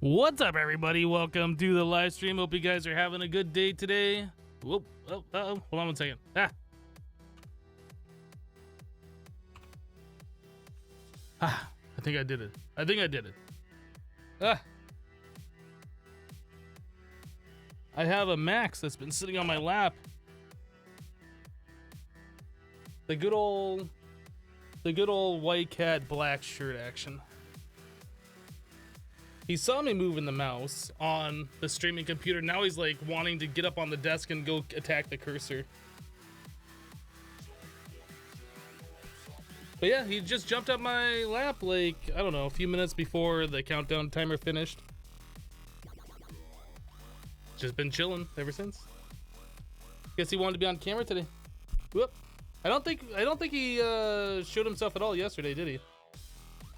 What's up, everybody? Welcome to the live stream. Hope you guys are having a good day today. Whoop. Oh, hold on one second. I think I did it. I have a Max that's been sitting on my lap. The good old white cat black shirt action. He saw me moving the mouse on the streaming computer. Now he's like wanting to get up on the desk and go attack the cursor. But yeah, he just jumped up my lap like, I don't know, a few minutes before the countdown timer finished. Just been chilling ever since. Guess he wanted to be on camera today. Whoop. I don't think he showed himself at all yesterday, did he?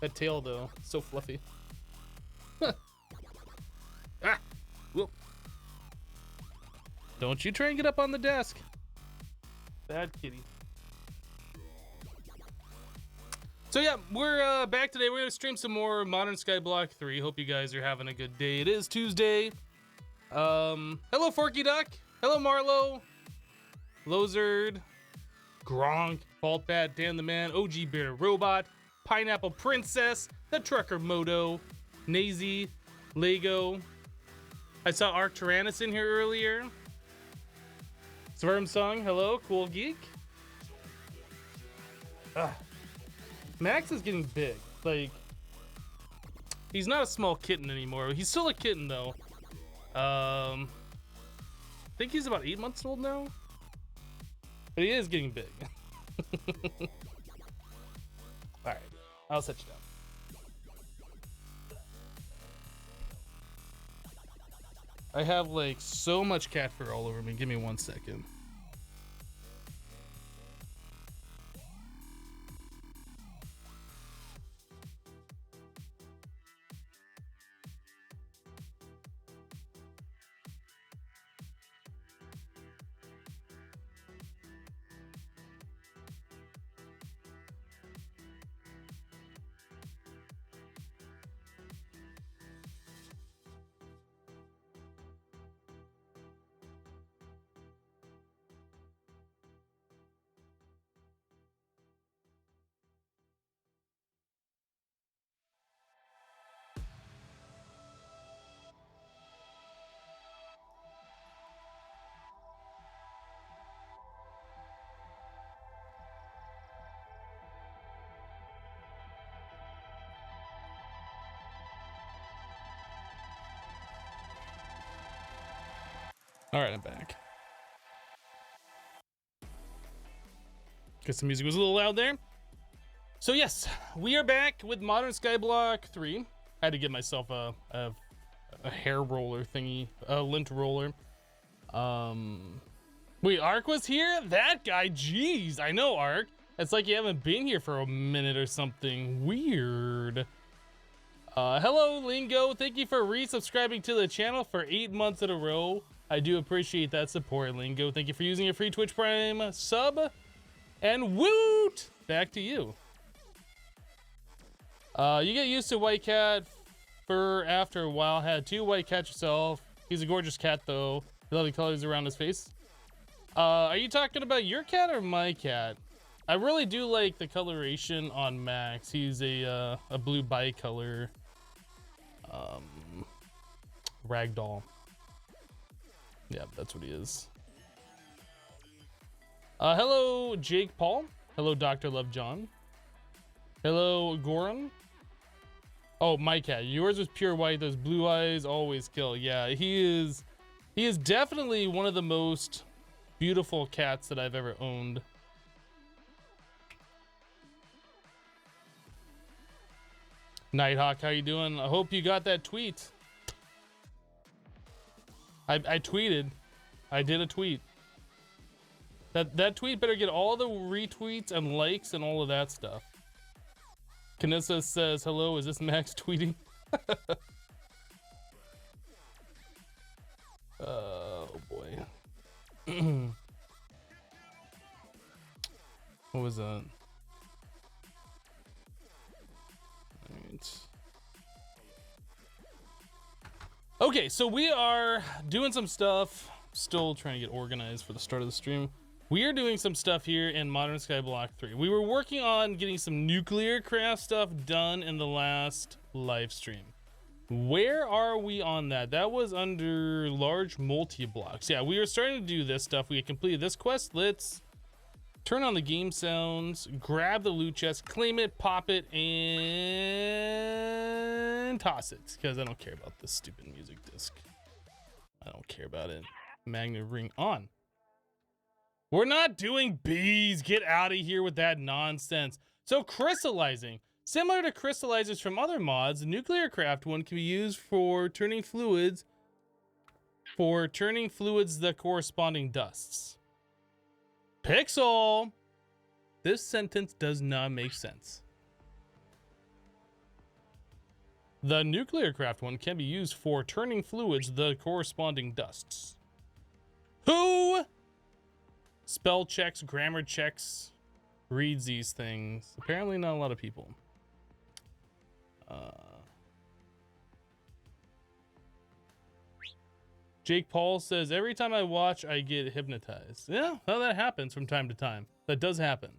That tail though, so fluffy. Whoop. Don't you try and get up on the desk. Bad kitty. So yeah, we're back today. We're gonna stream some more Modern Skyblock 3. Hope you guys are having a good day. It is Tuesday. Hello Forky Duck. Hello Marlo. Lozard. Gronk. Faultbat. Dan the Man. OG Bear Robot. Pineapple Princess. The Trucker Moto. Nazy. Lego. I saw Arc Tyrannus in here earlier. Swerm Song, hello, Cool Geek. Max is getting big. Like, he's not a small kitten anymore. He's still a kitten though. I think he's about 8 months old now. But he is getting big. Alright, I'll set you down. I have like so much cat fur all over me. Give me 1 second. All right, I'm back. Guess the music was a little loud there. So yes, we are back with Modern Skyblock 3. I had to get myself a hair roller thingy, a lint roller. Wait, Ark was here? That guy, jeez, I know Ark. It's like you haven't been here for a minute or something. Weird. Hello, Lingo. Thank you for resubscribing to the channel for 8 months in a row. I do appreciate that support, Lingo. Thank you for using your free Twitch Prime sub. And woot! Back to you. You get used to white cat fur after a while. Had 2 white cats yourself. He's a gorgeous cat, though. Lovely colors around his face. Are you talking about your cat or my cat? I really do like the coloration on Max. He's a blue bicolor ragdoll. Yeah, that's what he is. Hello, Jake Paul. Hello, Dr. Love John. Hello, Goran. Oh, my cat. Yours was pure white. Those blue eyes always kill. Yeah, he is definitely one of the most beautiful cats that I've ever owned. Nighthawk, how you doing? I hope you got that tweet. I tweeted. I did a tweet. That tweet better get all the retweets and likes and all of that stuff. Kanissa says, hello, is this Max tweeting? Oh boy. What was that? Alright. Okay, so we are doing some stuff. Still trying to get organized for the start of the stream. We are doing some stuff here in Modern Skyblock 3. We were working on getting some nuclear craft stuff done in the last live stream. Where are we on that? That was under large multi-blocks. Yeah, we were starting to do this stuff. We had completed this quest. Let's turn on the game sounds, grab the loot chest, claim it, pop it, and toss it. Because I don't care about this stupid music disc. I don't care about it. Magnet ring on. We're not doing bees. Get out of here with that nonsense. So crystallizing. Similar to crystallizers from other mods, the nuclear craft one can be used for turning fluids the corresponding dusts. Pixel! This sentence does not make sense. The nuclear craft one can be used for turning fluids the corresponding dusts. Who? Spell checks, grammar checks, reads these things. Apparently not a lot of people. Jake Paul says, every time I watch, I get hypnotized. Yeah, well, that happens from time to time. That does happen.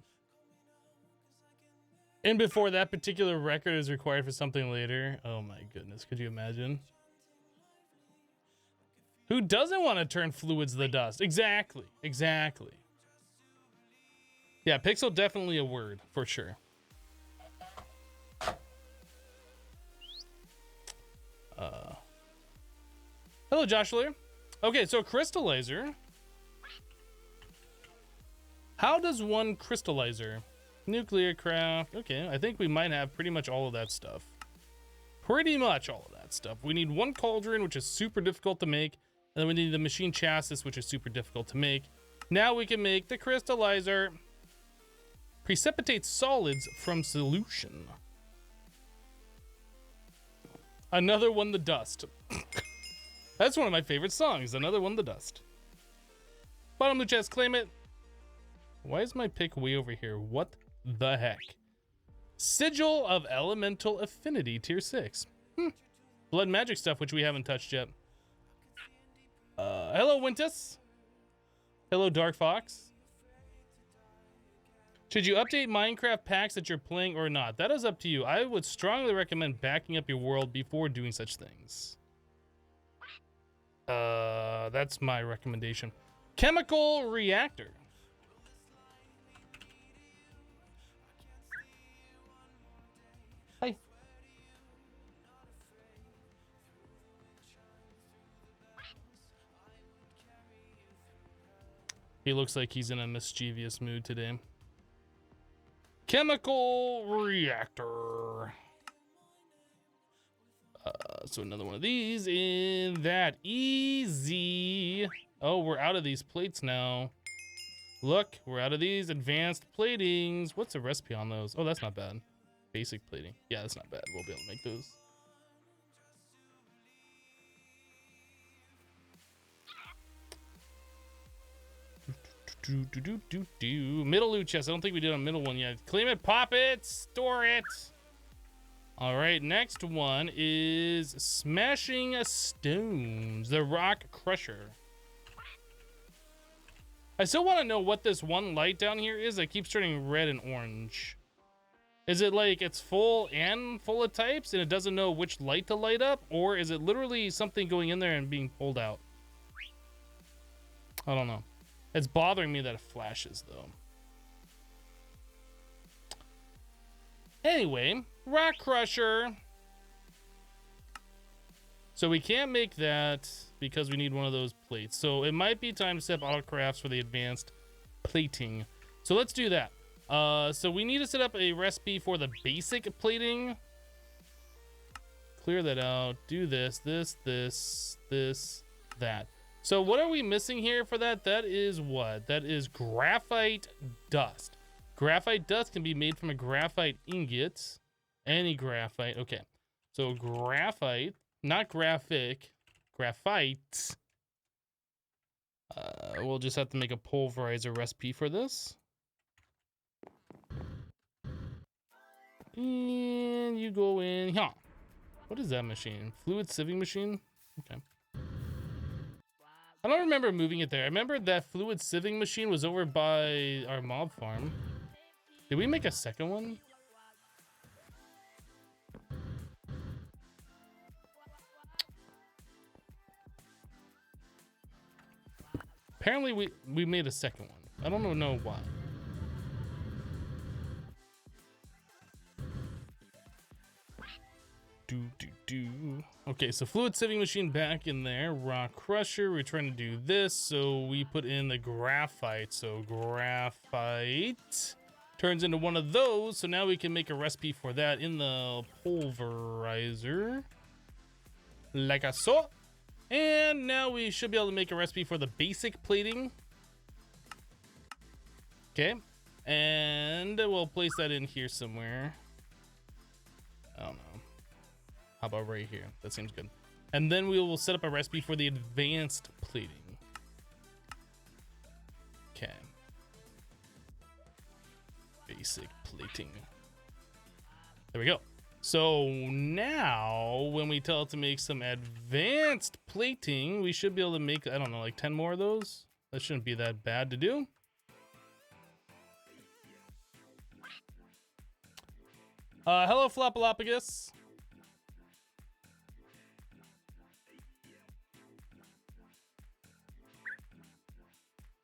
And before that particular record is required for something later. Oh my goodness, could you imagine? Who doesn't want to turn fluids to the dust? Exactly, exactly. Yeah, pixel definitely a word, for sure. Hello, Josh Lear. Okay, so crystallizer. How does one crystallizer? Nuclear craft. Okay, I think we might have pretty much all of that stuff. Pretty much all of that stuff. We need one cauldron, which is super difficult to make. And then we need the machine chassis, which is super difficult to make. Now we can make the crystallizer. Precipitate solids from solution. Another one, the dust. That's one of my favorite songs. Another one, the dust. Bottom loot chest, claim it. Why is my pick way over here? What the heck? Sigil of elemental affinity, tier 6. Blood magic stuff, which we haven't touched yet. Hello, Wintus. Hello, Dark Fox. Should you update Minecraft packs that you're playing or not? That is up to you. I would strongly recommend backing up your world before doing such things. That's my recommendation. Chemical reactor. Hi. He looks like he's in a mischievous mood today. Chemical reactor. So another one of these in that easy. Oh, we're out of these plates now. Look, we're out of these advanced platings. What's the recipe on those? Oh, that's not bad. Basic plating. Yeah, that's not bad. We'll be able to make those. Middle loot chest. I don't think we did a middle one yet. Claim it, pop it, store it. All right, next one is smashing stones. The rock crusher. I still want to know what this one light down here is that keeps turning red and orange. Is it like it's full of types and it doesn't know which light to light up? Or is it literally something going in there and being pulled out? I don't know. It's bothering me that it flashes though. Anyway, rock crusher. So we can't make that because we need one of those plates. So it might be time to set up auto crafts for the advanced plating. So let's do that. So we need to set up a recipe for the basic plating. Clear that out. Do this, that. So what are we missing here for that? That is what? That is graphite dust. Graphite dust can be made from a graphite ingot. Any graphite. Okay. So graphite, not graphic, graphite. We'll just have to make a pulverizer recipe for this. And you go in. Huh. What is that machine? Fluid sieving machine? Okay. I don't remember moving it there. I remember that fluid sieving machine was over by our mob farm. Did we make a second one? Apparently we made a second one. I don't know why. Okay, so fluid sieving machine back in there. Rock crusher, we're trying to do this, so we put in the graphite. So graphite turns into one of those, so now we can make a recipe for that in the pulverizer. Like I saw. And now we should be able to make a recipe for the basic plating. Okay, and we'll place that in here somewhere. I don't know. How about right here? That seems good. And then we will set up a recipe for the advanced plating. Okay. Basic plating. There we go. So now when we tell it to make some advanced plating, we should be able to make, I don't know, like 10 more of those. That shouldn't be that bad to do. Hello, Flopalopagus.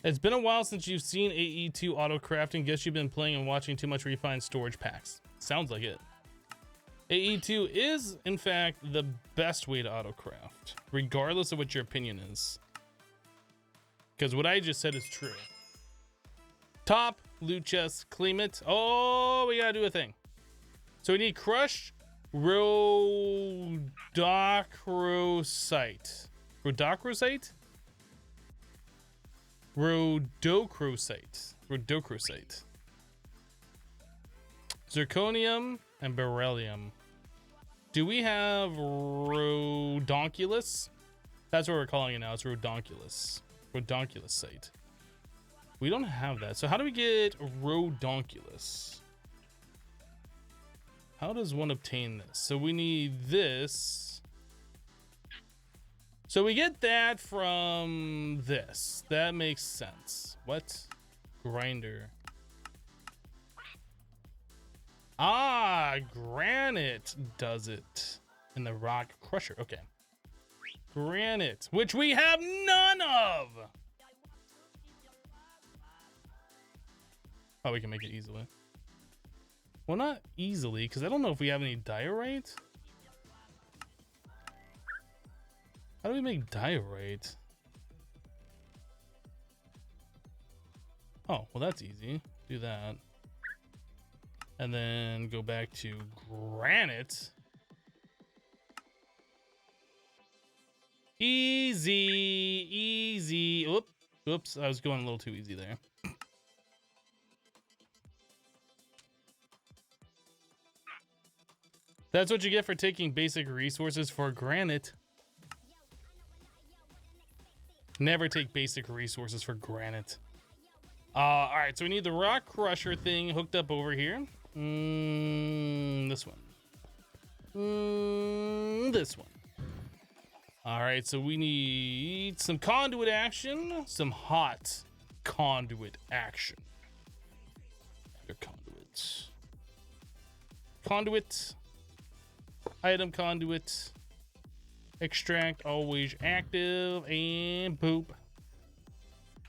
It's been a while since you've seen AE2 auto crafting. Guess you've been playing and watching too much refined storage packs. Sounds like it. AE2 is, in fact, the best way to auto craft, regardless of what your opinion is. Because what I just said is true. Top, loot chest, claim it. Oh, we gotta do a thing. So we need crushed rhodochrosite. Rhodochrosite? Rhodochrosite. Zirconium and beryllium. Do we have rhodonculus? That's what we're calling it now. It's rhodonculus. Rhodonculusite. We don't have that. So how do we get rhodonculus? How does one obtain this? So we need this. So we get that from this. That makes sense. What? Grinder. Ah, granite does it. In the rock crusher. Okay. Granite, which we have none of. Oh, we can make it easily. Well, not easily, because I don't know if we have any diorite. How do we make diorite? Oh, well, that's easy. Do that. And then go back to granite. Easy, easy. Oops, I was going a little too easy there. That's what you get for taking basic resources for granite. Never take basic resources for granite. All right, so we need the rock crusher thing hooked up over here. This one. This one. All right, so we need some conduit action, some hot conduit action. Your conduit. Conduit. Item conduit. Extract always active and boop.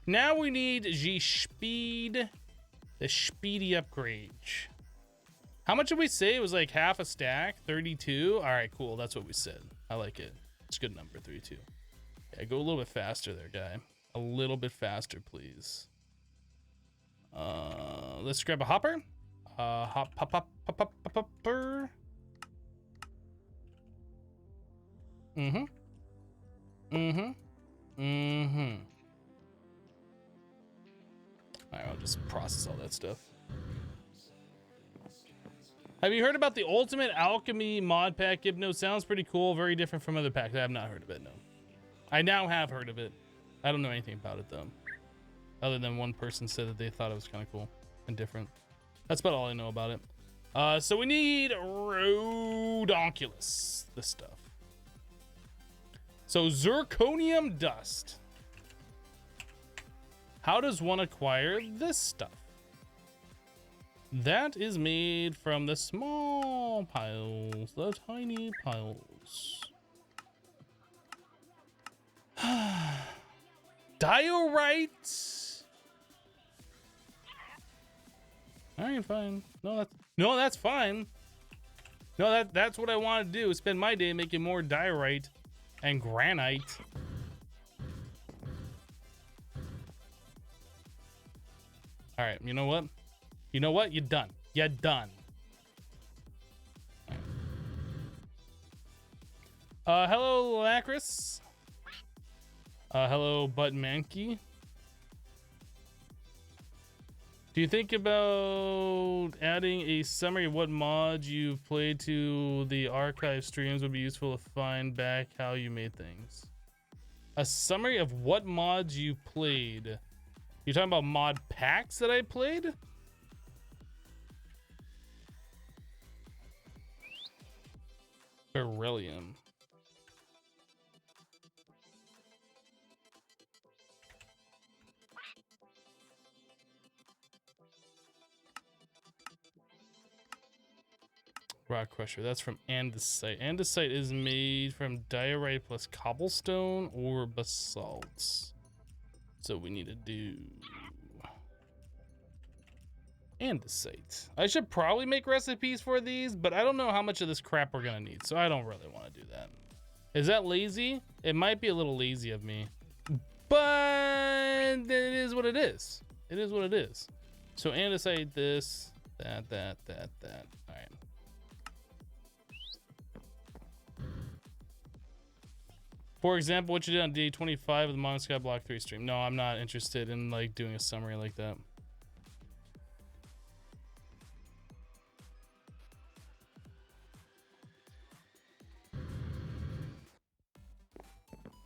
Now we need the speed, the speedy upgrade. How much did we say? It was like half a stack, 32. All right, cool. That's what we said. I like it. It's a good number, 32. Yeah, go a little bit faster there, guy. A little bit faster, please. Let's grab a hopper. Hopper. All right, I'll just process all that stuff. Have you heard about the Ultimate Alchemy mod pack? Gibno sounds pretty cool. Very different from other packs. I have not heard of it, no. I now have heard of it. I don't know anything about it, though. Other than one person said that they thought it was kind of cool and different. That's about all I know about it. So we need Rhodonculus, this stuff. So zirconium dust. How does one acquire this stuff? That is made from the small piles, the tiny piles. Diorite. All right, fine. No, that's fine. No, that's what I want to do. Is spend my day making more diorite and granite. All right, you know what? You know what? You're done. You're done. Hello, Lacris. Hello, Butt Mankey. Do you think about adding a summary of what mods you've played to the archive streams would be useful to find back how you made things? A summary of what mods you played. You're talking about mod packs that I played? Beryllium. Rock crusher. That's from andesite. Andesite is made from diorite plus cobblestone or basalts. So we need to do andesite. I should probably make recipes for these, but I don't know how much of this crap we're gonna need, so I don't really want to do that. Is that lazy? It might be a little lazy of me, but it is what it is. It is what it is. So andesite, this, that. All right. For example, what you did on day 25 of the Modern Skyblock 3 stream. No, I'm not interested in like doing a summary like that.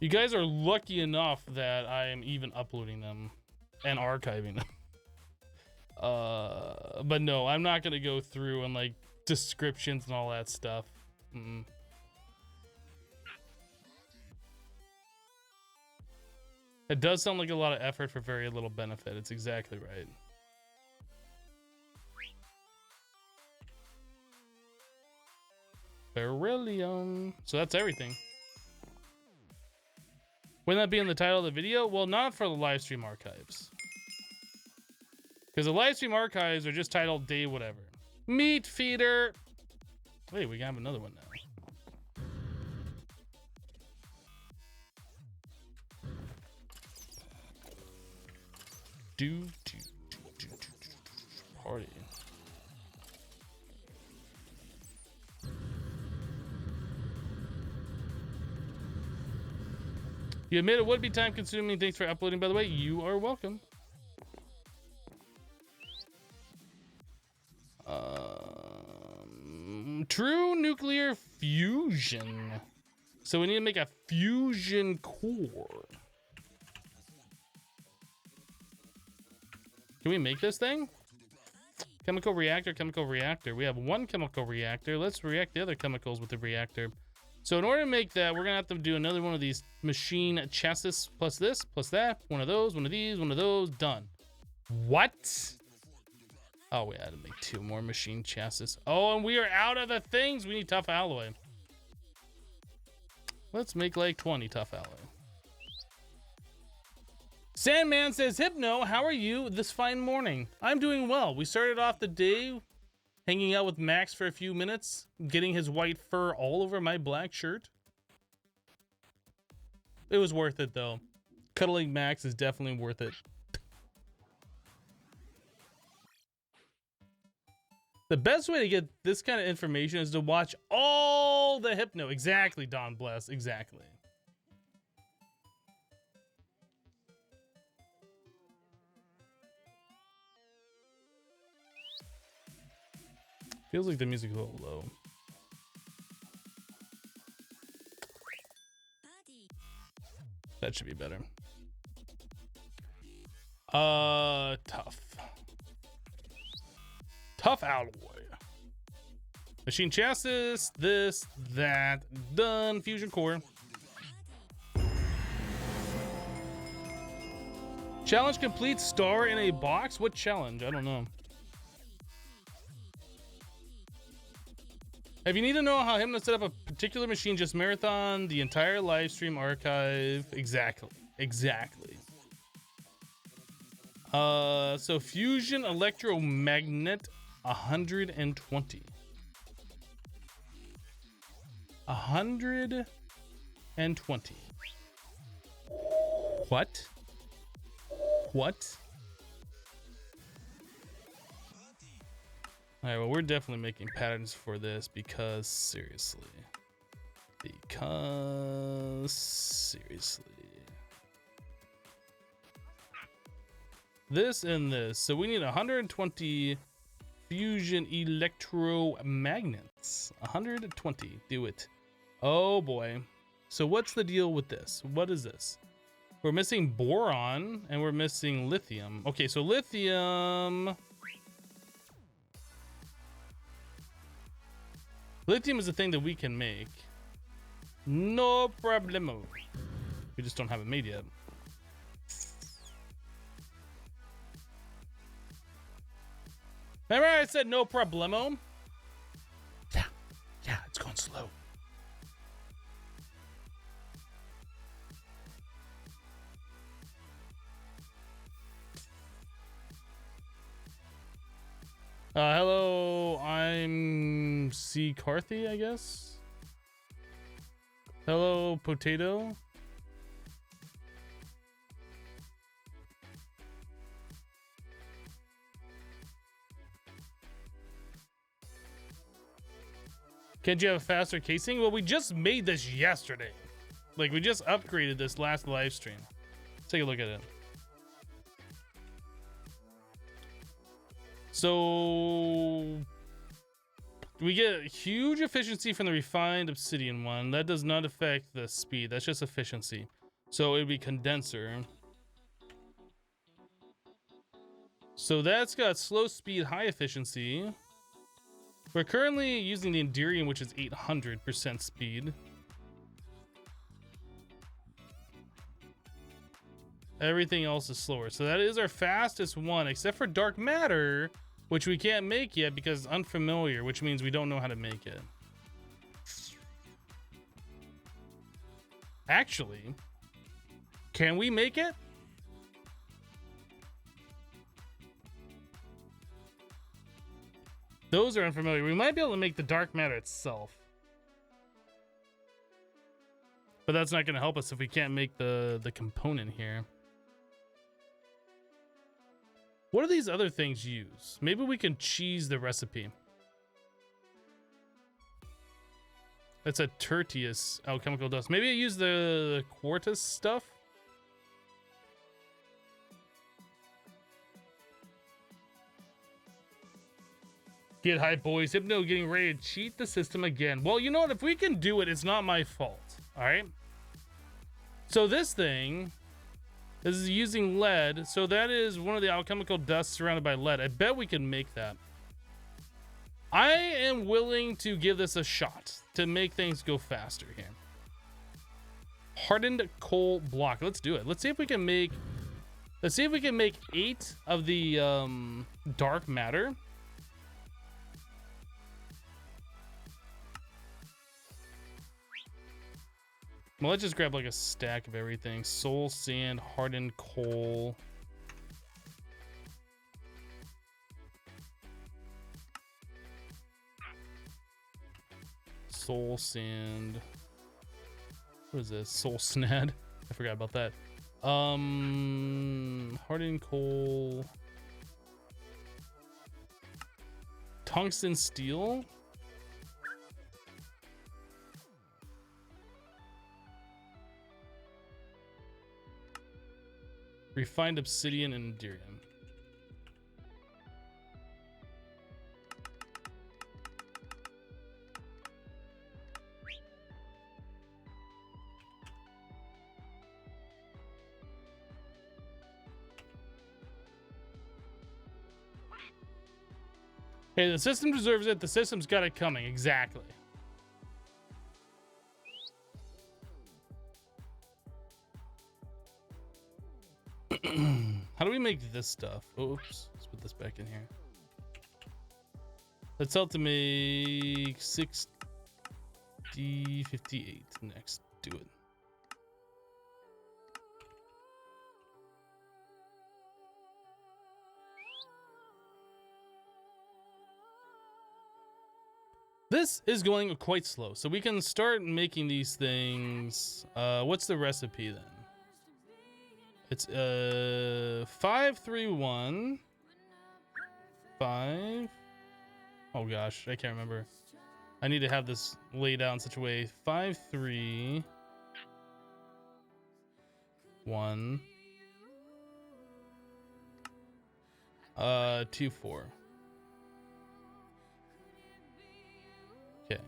You guys are lucky enough that I am even uploading them and archiving them. But no, I'm not gonna go through and like descriptions and all that stuff. It does sound like a lot of effort for very little benefit. It's exactly right. Beryllium. So that's everything. Wouldn't that be in the title of the video? Well, not for the live stream archives. Because the live stream archives are just titled day whatever. Meat feeder. Wait, we have another one now. Party. You admit it would be time consuming. Thanks for uploading, by the way. You are welcome. True nuclear fusion. So we need to make a fusion core. Can we make this thing? Chemical reactor, chemical reactor. We have one chemical reactor. Let's react the other chemicals with the reactor. So in order to make that, we're gonna have to do another one of these machine chassis plus this, plus that. One of those, one of these, one of those, done. What? Oh, we had to make 2 more machine chassis. Oh, and we are out of the things. We need tough alloy. Let's make like 20 tough alloy. Sandman says, Hypno, how are you this fine morning? I'm doing well. We started off the day hanging out with Max for a few minutes, getting his white fur all over my black shirt. It was worth it, though. Cuddling Max is definitely worth it. The best way to get this kind of information is to watch all the Hypno. Exactly, Don Bless. Exactly. Feels like the music's a little low. That should be better. Tough. Tough alloy. Machine chassis, this, that, done. Fusion core. Challenge complete, star in a box? What challenge? I don't know. If you need to know how him to set up a particular machine, just marathon the entire live stream archive. Exactly. So fusion electromagnet 120. 120. What? All right, well, we're definitely making patterns for this because seriously. This and this. So we need 120 fusion electromagnets. 120. Do it. Oh boy. So what's the deal with this? What is this? We're missing boron and we're missing lithium. Okay, so lithium is a thing that we can make. No problemo. We just don't have it made yet. Remember I said no problemo? Yeah, it's going slow. Hello, I'm C. Carthy, I guess. Hello, Potato. Can't you have a faster casing? Well, we just made this yesterday. Like, we just upgraded this last live stream. Let's take a look at it. So we get huge efficiency from the refined obsidian one. That does not affect the speed. That's just efficiency. So it would be condenser. So that's got slow speed, high efficiency. We're currently using the Enderium, which is 800% speed. Everything else is slower. So that is our fastest one, except for dark matter, which we can't make yet because it's unfamiliar, which means we don't know how to make it. Actually, can we make it? Those are unfamiliar. We might be able to make the dark matter itself. But that's not going to help us if we can't make the component here. What do these other things use? Maybe we can cheese the recipe. That's a Tertius alchemical dust. Maybe I use the quartus stuff. Get hype, boys. Hypno getting ready to cheat the system again. Well, you know what? If we can do it, it's not my fault. All right. So this thing is using lead. So that is one of the alchemical dusts surrounded by lead. I bet we can make that. I am willing to give this a shot to make things go faster here. Hardened coal block. Let's do it. Let's see if we can make 8 of the dark matter. Well, let's just grab like a stack of everything. Soul sand, hardened coal. Soul sand. What is this? Soul snad. I forgot about that. Hardened coal. Tungsten steel. Refined obsidian and Enderium. Hey, the system deserves it. The system's got it coming. Exactly. make this stuff. Oops, let's put this back in here. Let's help to make 6058 next. Do it. This is going quite slow, so we can start making these things. What's the recipe then? It's 531 5. Oh gosh, I can't remember. I need to have this laid out in such a way. 5 3 1 2 4. Okay.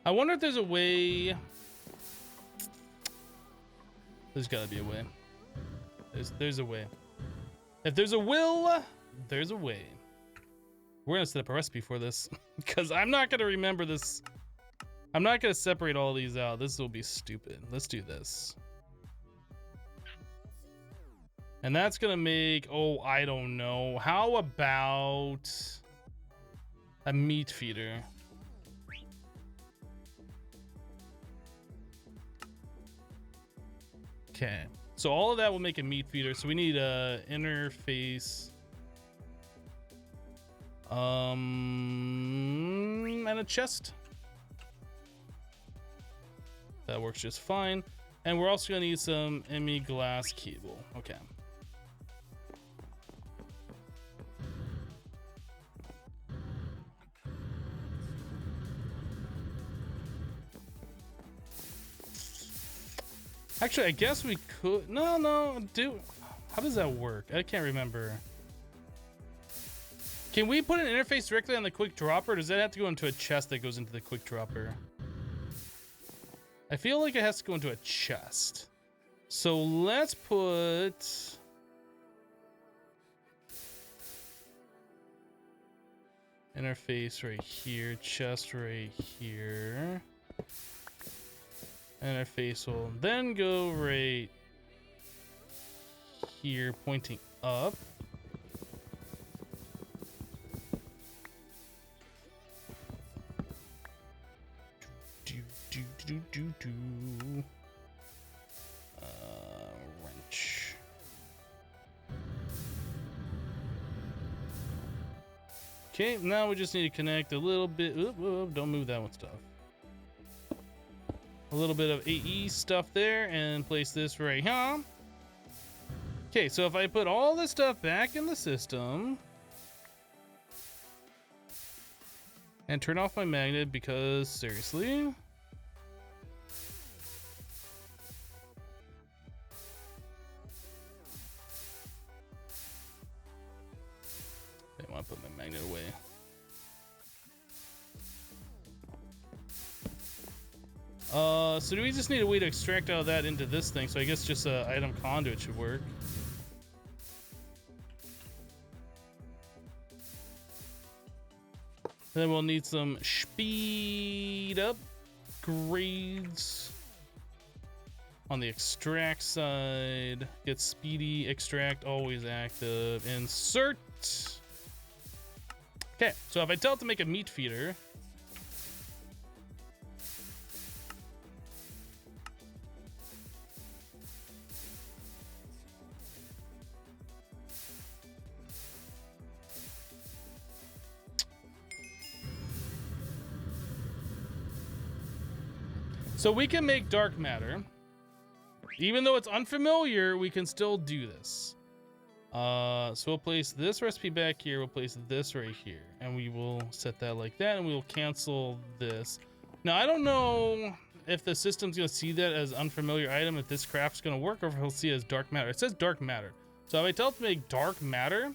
I wonder if there's a way. There's gotta be a way. There's a way. If there's a will, there's a way. We're gonna set up a recipe for this because I'm not gonna remember this. I'm not gonna separate all these out. This will be stupid. Let's do this. And that's gonna make, oh, I don't know. How about a meat feeder? Okay, so all of that will make a meat feeder. So we need a interface, and a chest. That works just fine. And we're also gonna need some ME glass cable. Okay. Actually, I guess we could. No, do. How does that work? I can't remember. Can we put an interface directly on the quick dropper, or does that have to go into a chest that goes into the quick dropper? I feel like it has to go into a chest. So let's put. Interface right here, chest right here. Interface will then go right here, pointing up. Wrench. Okay, now we just need to connect a little bit. Oop, don't move that one stuff. A little bit of AE stuff there and place this right here. Okay, so if I put all this stuff back in the system and turn off my magnet, because seriously. I want to put my magnet away. So do we just need a way to extract out of that into this thing? So I guess just a item conduit should work. Then we'll need some speed upgrades on the extract side. Get speedy, extract, always active, insert. Okay, so if I tell it to make a meat feeder, so we can make dark matter. Even though it's unfamiliar, we can still do this. So we'll place this recipe back here. We'll place this right here. And we will set that like that. And we will cancel this. Now, I don't know if the system's going to see that as unfamiliar item, if this craft's going to work, or if he'll see it as dark matter. It says dark matter. So if I tell it to make dark matter,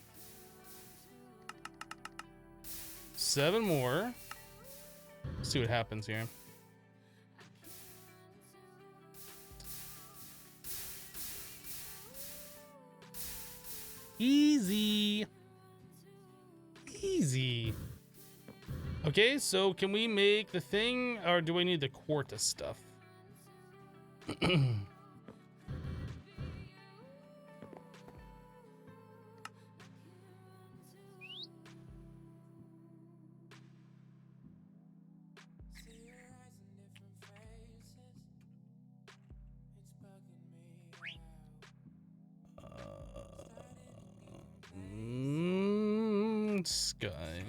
7 more. Let's see what happens here. Easy. Easy. Okay, so can we make the thing, or do we need the quartz stuff? Sky.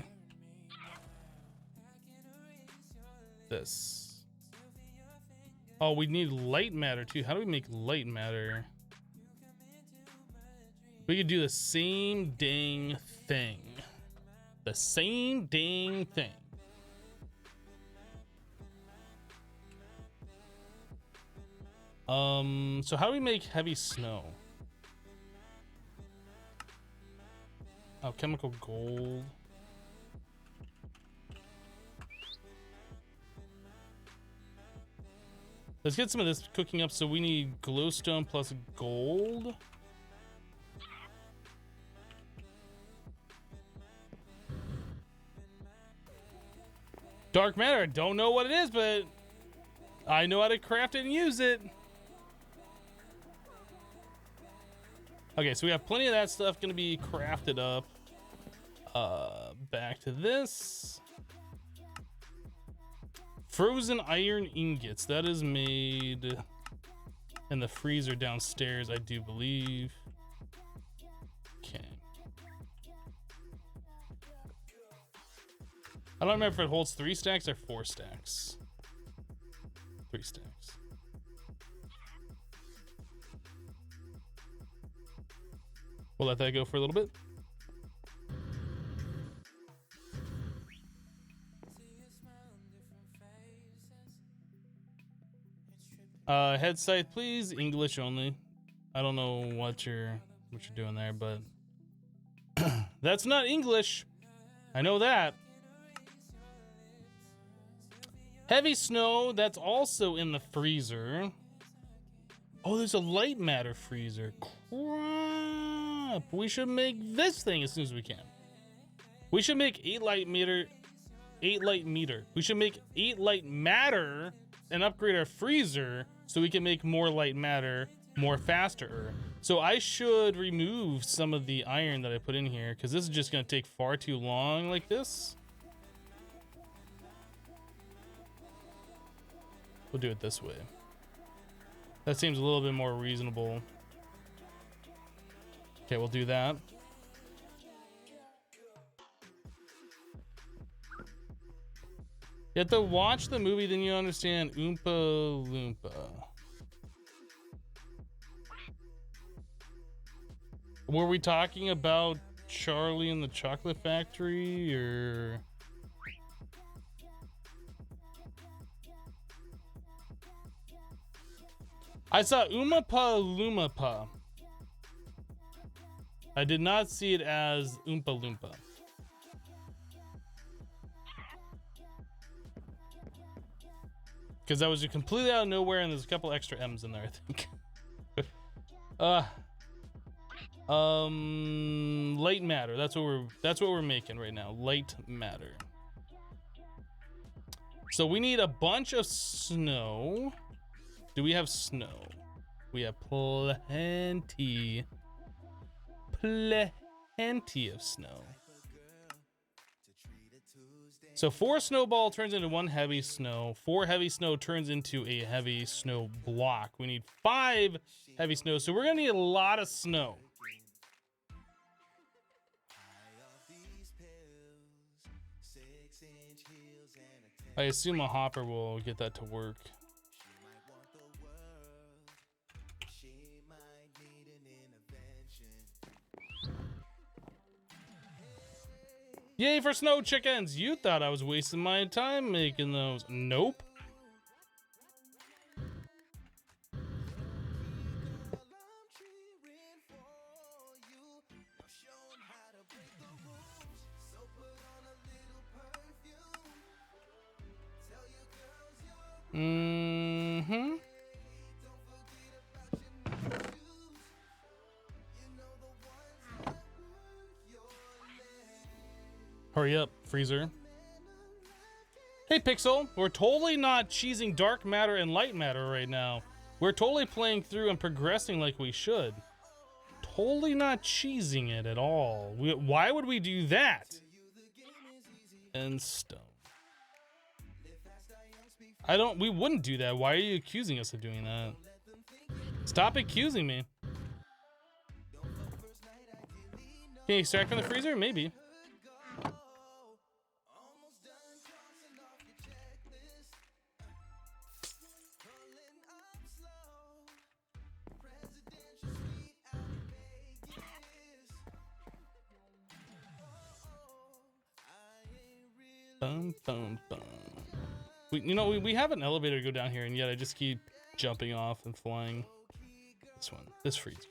This. Oh, we need light matter too. How do we make light matter? We could do the same dang thing. The same dang thing. So how do we make heavy snow? Alchemical gold. Let's get some of this cooking up. So we need glowstone plus gold. Dark matter, I don't know what it is, but I know how to craft it and use it. Okay, so we have plenty of that stuff gonna be crafted up. Back to this. Frozen iron ingots. That is made in the freezer downstairs, I do believe. Okay. I don't remember if it holds 3 stacks or 4 stacks. 3 stacks. We'll let that go for a little bit. Head site, please. English only. I don't know what you're doing there, but that's not English. I know that. Heavy snow, that's also in the freezer. Oh, there's a light matter freezer. Crap. We should make this thing as soon as we can. We should make 8 light meter. We should make 8 light matter and upgrade our freezer so we can make more light matter more faster. So I should remove some of the iron that I put in here because this is just going to take far too long like this. We'll do it this way. That seems a little bit more reasonable. Okay, we'll do that. You have to watch the movie, then you understand Oompa Loompa. Were we talking about Charlie and the Chocolate Factory, or... I saw Oompa Loompa. I did not see it as Oompa Loompa. Because that was completely out of nowhere, and there's a couple extra M's in there, I think. Light matter. That's what we're making right now. Light matter. So we need a bunch of snow. Do we have snow? We have plenty of snow. So 4 snowball turns into 1 heavy snow. 4 heavy snow turns into a heavy snow block. We need 5 heavy snow, so we're gonna need a lot of snow. I assume a hopper will get that to work. Yay for snow chickens! You thought I was wasting my time making those. Nope. Mm-hmm. Hurry up, freezer. Hey Pixel, we're totally not cheesing dark matter and light matter right now. We're totally playing through and progressing like we should. Totally not cheesing it at all. Why would we do that? And stone. We wouldn't do that. Why are you accusing us of doing that? Stop accusing me. Can you extract from the freezer? Maybe. Bum, bum, bum. We have an elevator to go down here, and yet I just keep jumping off and flying. This one, this freezer.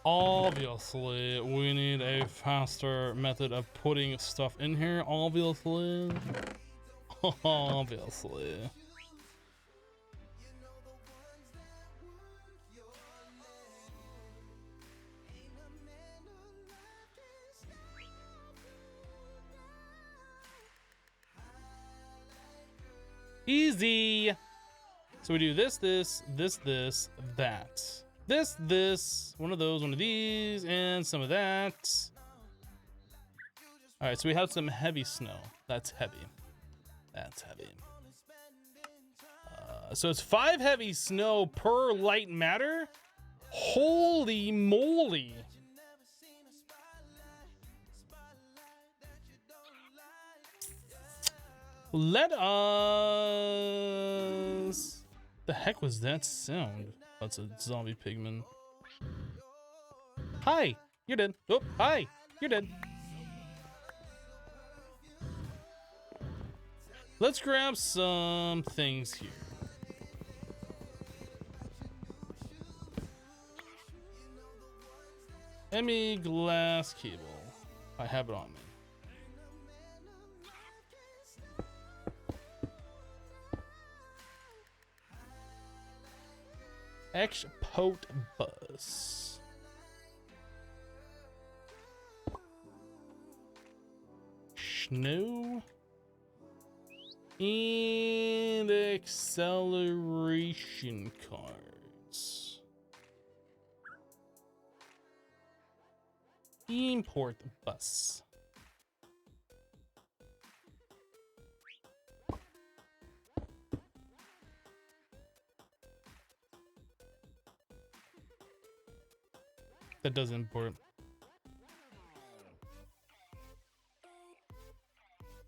Obviously, we need a faster method of putting stuff in here. Obviously. Obviously. Easy. So we do this, that. This, one of those, one of these, and some of that. All right, so we have some heavy snow. That's heavy. That's heavy. So it's 5 heavy snow per light matter. Holy moly. Let us... The heck was that sound? That's a zombie pigman. Hi, you're dead. Oh, hi, you're dead. Let's grab some things here. Emmy glass cable. I have it on me. Export bus. Snow. And acceleration cards. Import bus. That does import.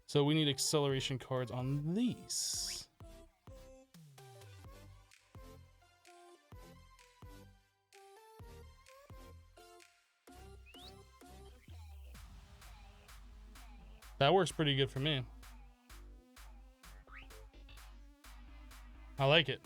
So we need acceleration cards on these. That works pretty good for me. I like it.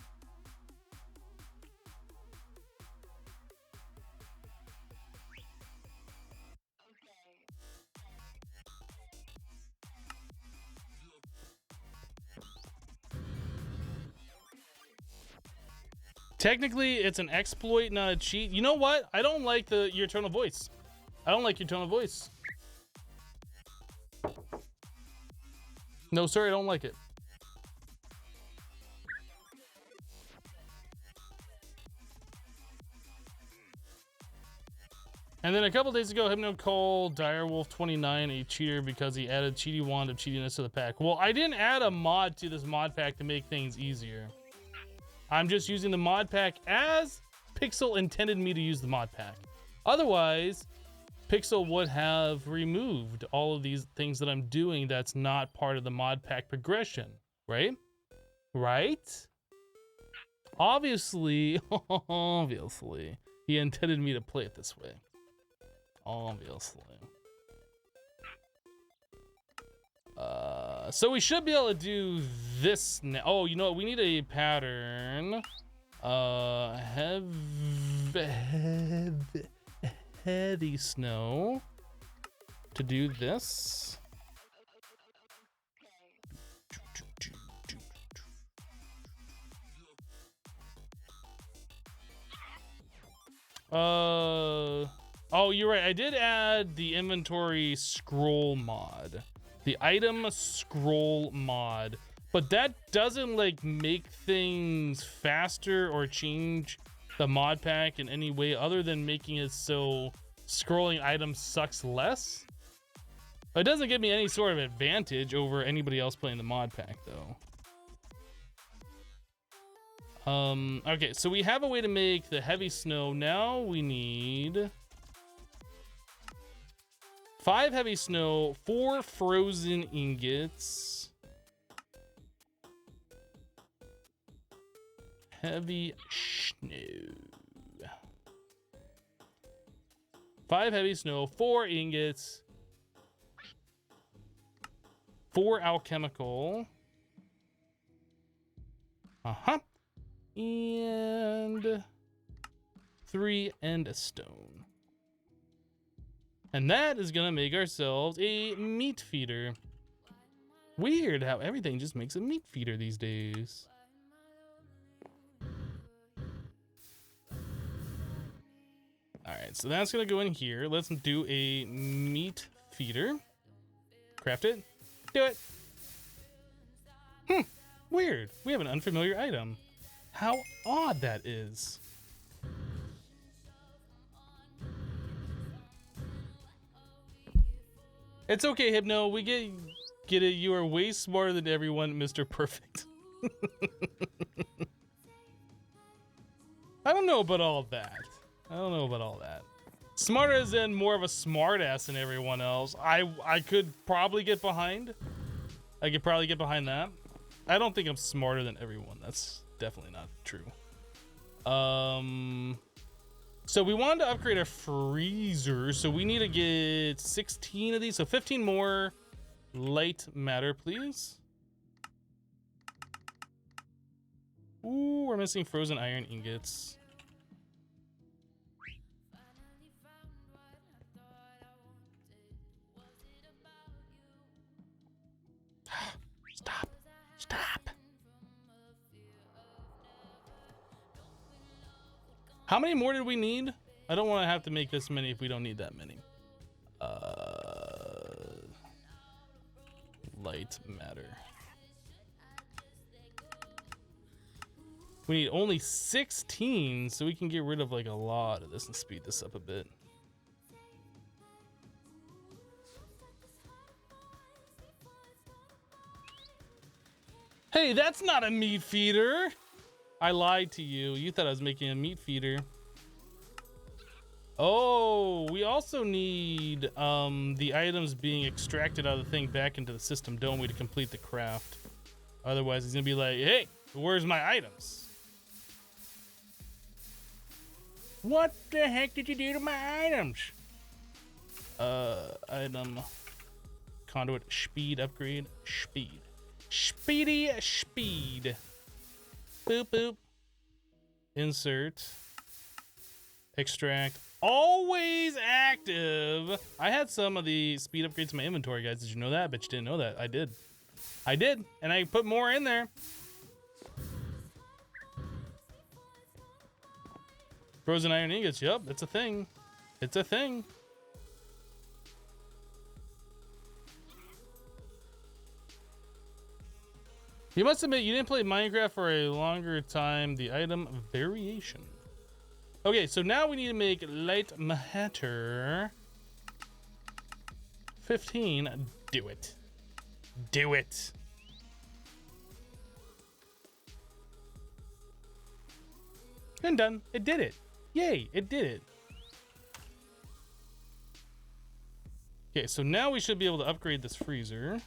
Technically, it's an exploit, not a cheat. You know what? I don't like your tone of voice. I don't like your tone of voice. No, sir, I don't like it. And then a couple days ago, Hypno called Direwolf29 a cheater because he added cheaty wand of cheatiness to the pack. Well, I didn't add a mod to this mod pack to make things easier. I'm just using the mod pack as Pixel intended me to use the mod pack. Otherwise, Pixel would have removed all of these things that I'm doing that's not part of the mod pack progression, right? Right? Obviously, obviously, he intended me to play it this way. Obviously. So we should be able to do this now. Oh, you know what? We need a pattern. Heavy snow to do this. Oh, you're right. I did add the inventory scroll mod. The item scroll mod. But that doesn't like make things faster or change the mod pack in any way other than making it so scrolling items sucks less. It doesn't give me any sort of advantage over anybody else playing the mod pack though. Okay, so we have a way to make the heavy snow. Now we need 5 heavy snow, 4 frozen ingots. Heavy snow. 5 heavy snow, 4 ingots, 4 alchemical. And 3 endstone. And that is gonna make ourselves a meat feeder. Weird how everything just makes a meat feeder these days. All right, so that's gonna go in here. Let's do a meat feeder. Craft it. Do it. Weird. We have an unfamiliar item. How odd that is. It's okay, Hypno. We get it. You are way smarter than everyone, Mr. Perfect. I don't know about all that. Smarter as in more of a smartass than everyone else. I could probably get behind. I could probably get behind that. I don't think I'm smarter than everyone. That's definitely not true. So we wanted to upgrade our freezer, so we need to get 16 of these. So 15 more light matter, please. Ooh, we're missing frozen iron ingots. Stop. How many more did we need? I don't want to have to make this many if we don't need that many. Light matter. We need only 16, so we can get rid of like a lot of this and speed this up a bit. Hey, that's not a meat feeder. I lied to you. You thought I was making a meat feeder. Oh, we also need the items being extracted out of the thing back into the system, don't we, to complete the craft? Otherwise, he's gonna be like, hey, where's my items? What the heck did you do to my items? Item conduit speed upgrade. Speedy speed. Boop boop. Insert. Extract. Always active. I had some of the speed upgrades in my inventory, guys. Did you know that? Bet you didn't know that. I did. And I put more in there. Frozen iron ingots. Yup, it's a thing. It's a thing. You must admit you didn't play Minecraft for a longer time. The item variation. Okay, so now we need to make light matter. 15. Do it. Do it. And done. It did it. Yay, it did it. Okay, so now we should be able to upgrade this freezer.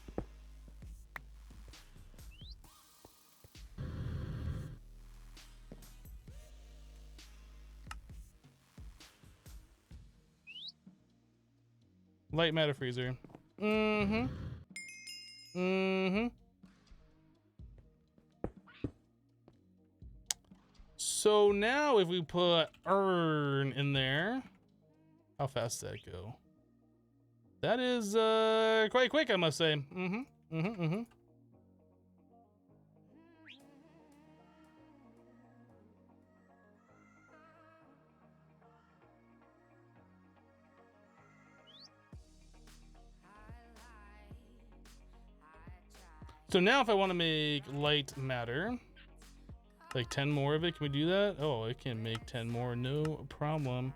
Light matter freezer. So now if we put iron in there, how fast does that go? That is quite quick, I must say. So now if I want to make light matter, like 10 more of it, can we do that? Oh, I can make 10 more, no problem.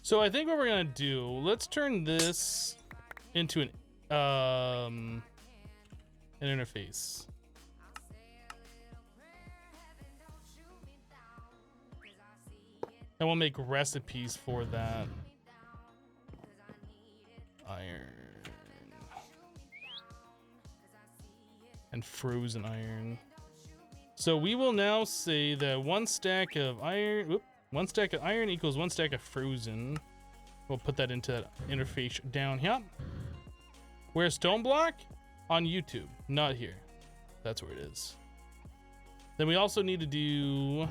So I think what we're gonna do, let's turn this into an interface. And we'll make recipes for that. Iron. And frozen iron. So we will now say that 1 stack of iron, 1 stack of iron equals 1 stack of frozen. We'll put that into that interface down here. Where's stone block? On YouTube, not here. That's where it is. Then we also need to do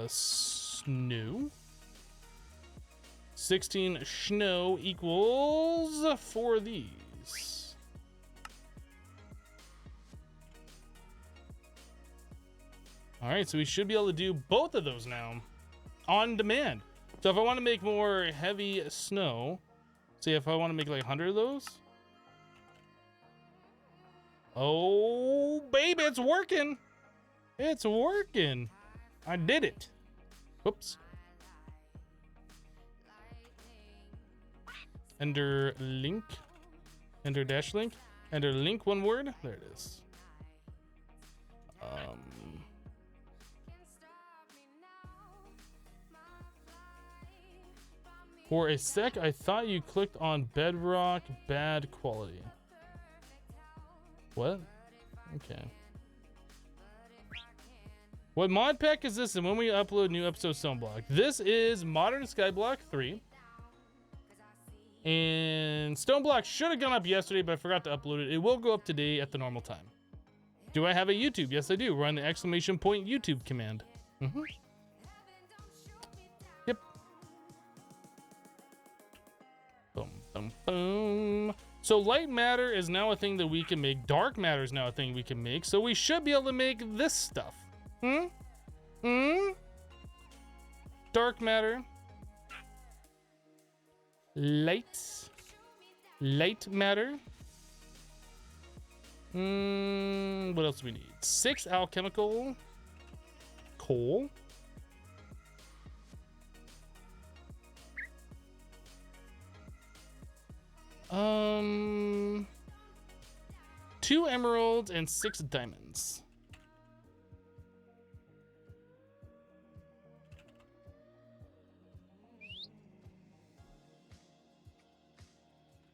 snow. 16 snow equals 4 of these. All right, so we should be able to do both of those now on demand. So if I want to make more heavy snow, see if I want to make like 100 of those. Oh, baby, it's working. It's working. I did it. Whoops. Enter link. Enter dash link. Enter link, one word. There it is. For a sec, I thought you clicked on bedrock bad quality. What? Okay. What mod pack is this and when we upload new episode Stone Block? This is Modern Skyblock 3. And Stone Block should have gone up yesterday, but I forgot to upload it. It will go up today at the normal time. Do I have a YouTube? Yes, I do. Run the exclamation point YouTube command. Yep. Boom, boom, boom. So light matter is now a thing that we can make. Dark matter is now a thing we can make. So we should be able to make this stuff. Dark matter. Light matter. What else do we need? 6 alchemical coal. Two emeralds and 6 diamonds.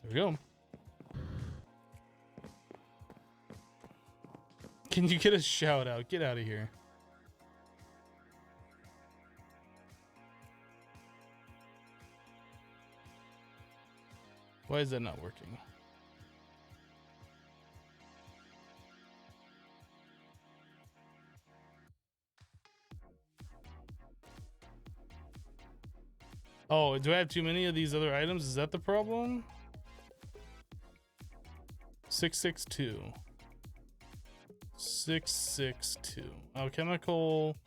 There we go. Can you get a shout out? Get out of here. Why is that not working? Oh, do I have too many of these other items? Is that the problem? 662. 662. Alchemical.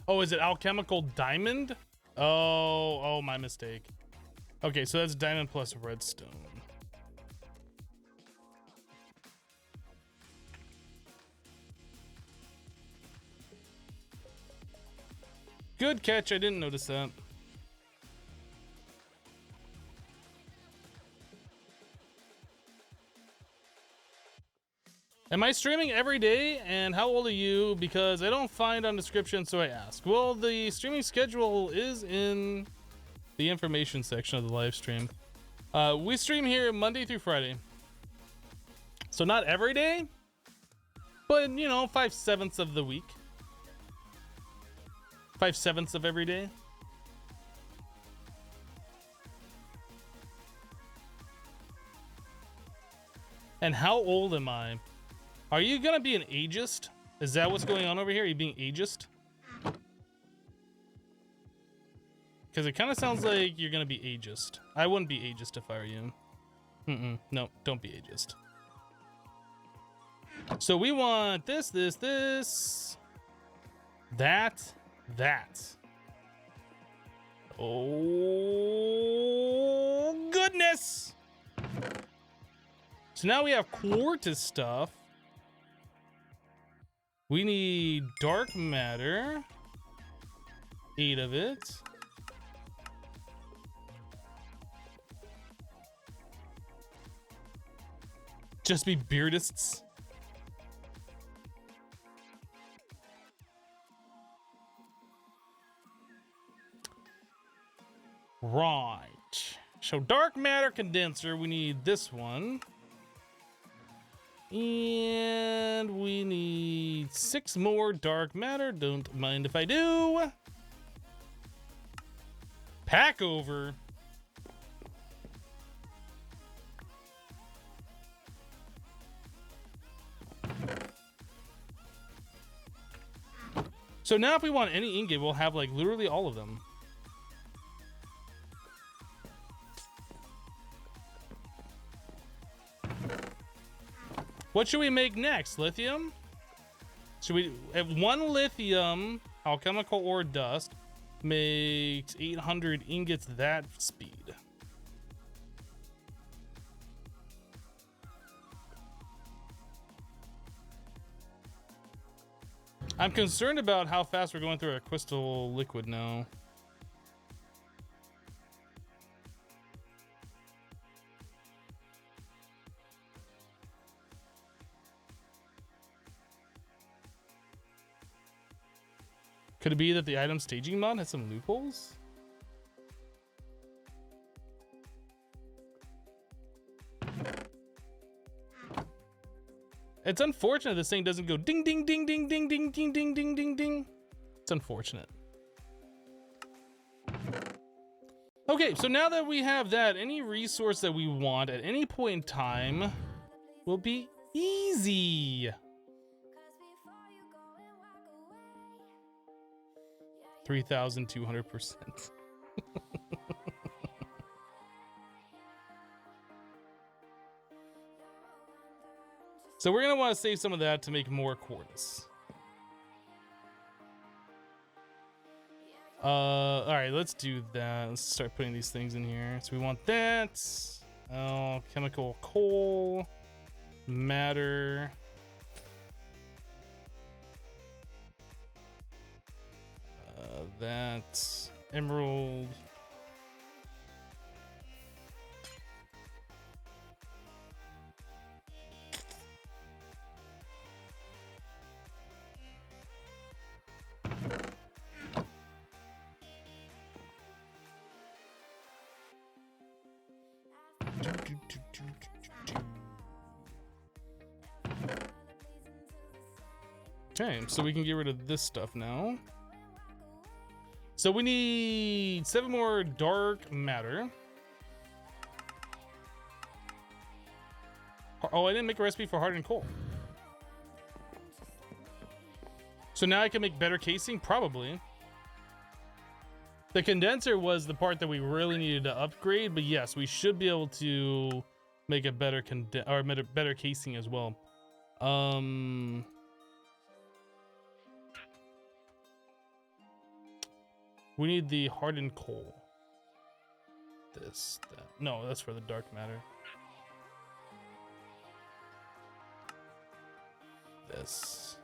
Oh, is it alchemical diamond? Oh, my mistake. Okay, so that's diamond plus redstone. Good catch, I didn't notice that. Am I streaming every day? And how old are you? Because I don't find on description, so I ask. Well, the streaming schedule is in the information section of the live stream. We stream here Monday through Friday. So not every day, but you know, 5/7 of the week. 5/7 of every day. And how old am I? Are you gonna be an ageist? Is that what's going on over here? Are you being ageist? Because it kind of sounds like you're going to be ageist. I wouldn't be ageist if I were you. No, don't be ageist. So we want this, that. Oh, goodness. So now we have quartz stuff. We need dark matter. 8 of it. Just be beardists. Right. So dark matter condenser, we need this one. And we need 6 more dark matter. Don't mind if I do. Pack over. So now if we want any ingot, we'll have like literally all of them. What should we make next? Lithium? Should we have 1 lithium alchemical ore dust makes 800 ingots that speed. I'm concerned about how fast we're going through our crystal liquid now. Could it be that the item staging mod has some loopholes? It's unfortunate this thing doesn't go ding ding ding ding ding ding ding ding ding ding ding. It's unfortunate. Okay, so now that we have that, any resource that we want at any point in time will be easy. 3,200%. So we're gonna want to save some of that to make more quartz. All right, let's do that. Let's start putting these things in here. So we want that. Chemical coal, matter. That emerald. Okay, so we can get rid of this stuff now. So we need 7 more dark matter. Oh, I didn't make a recipe for hardened coal. So now I can make better casing? Probably. The condenser was the part that we really needed to upgrade, but yes, we should be able to make a better better casing as well. We need the hardened coal. This, that. No, that's for the dark matter. This.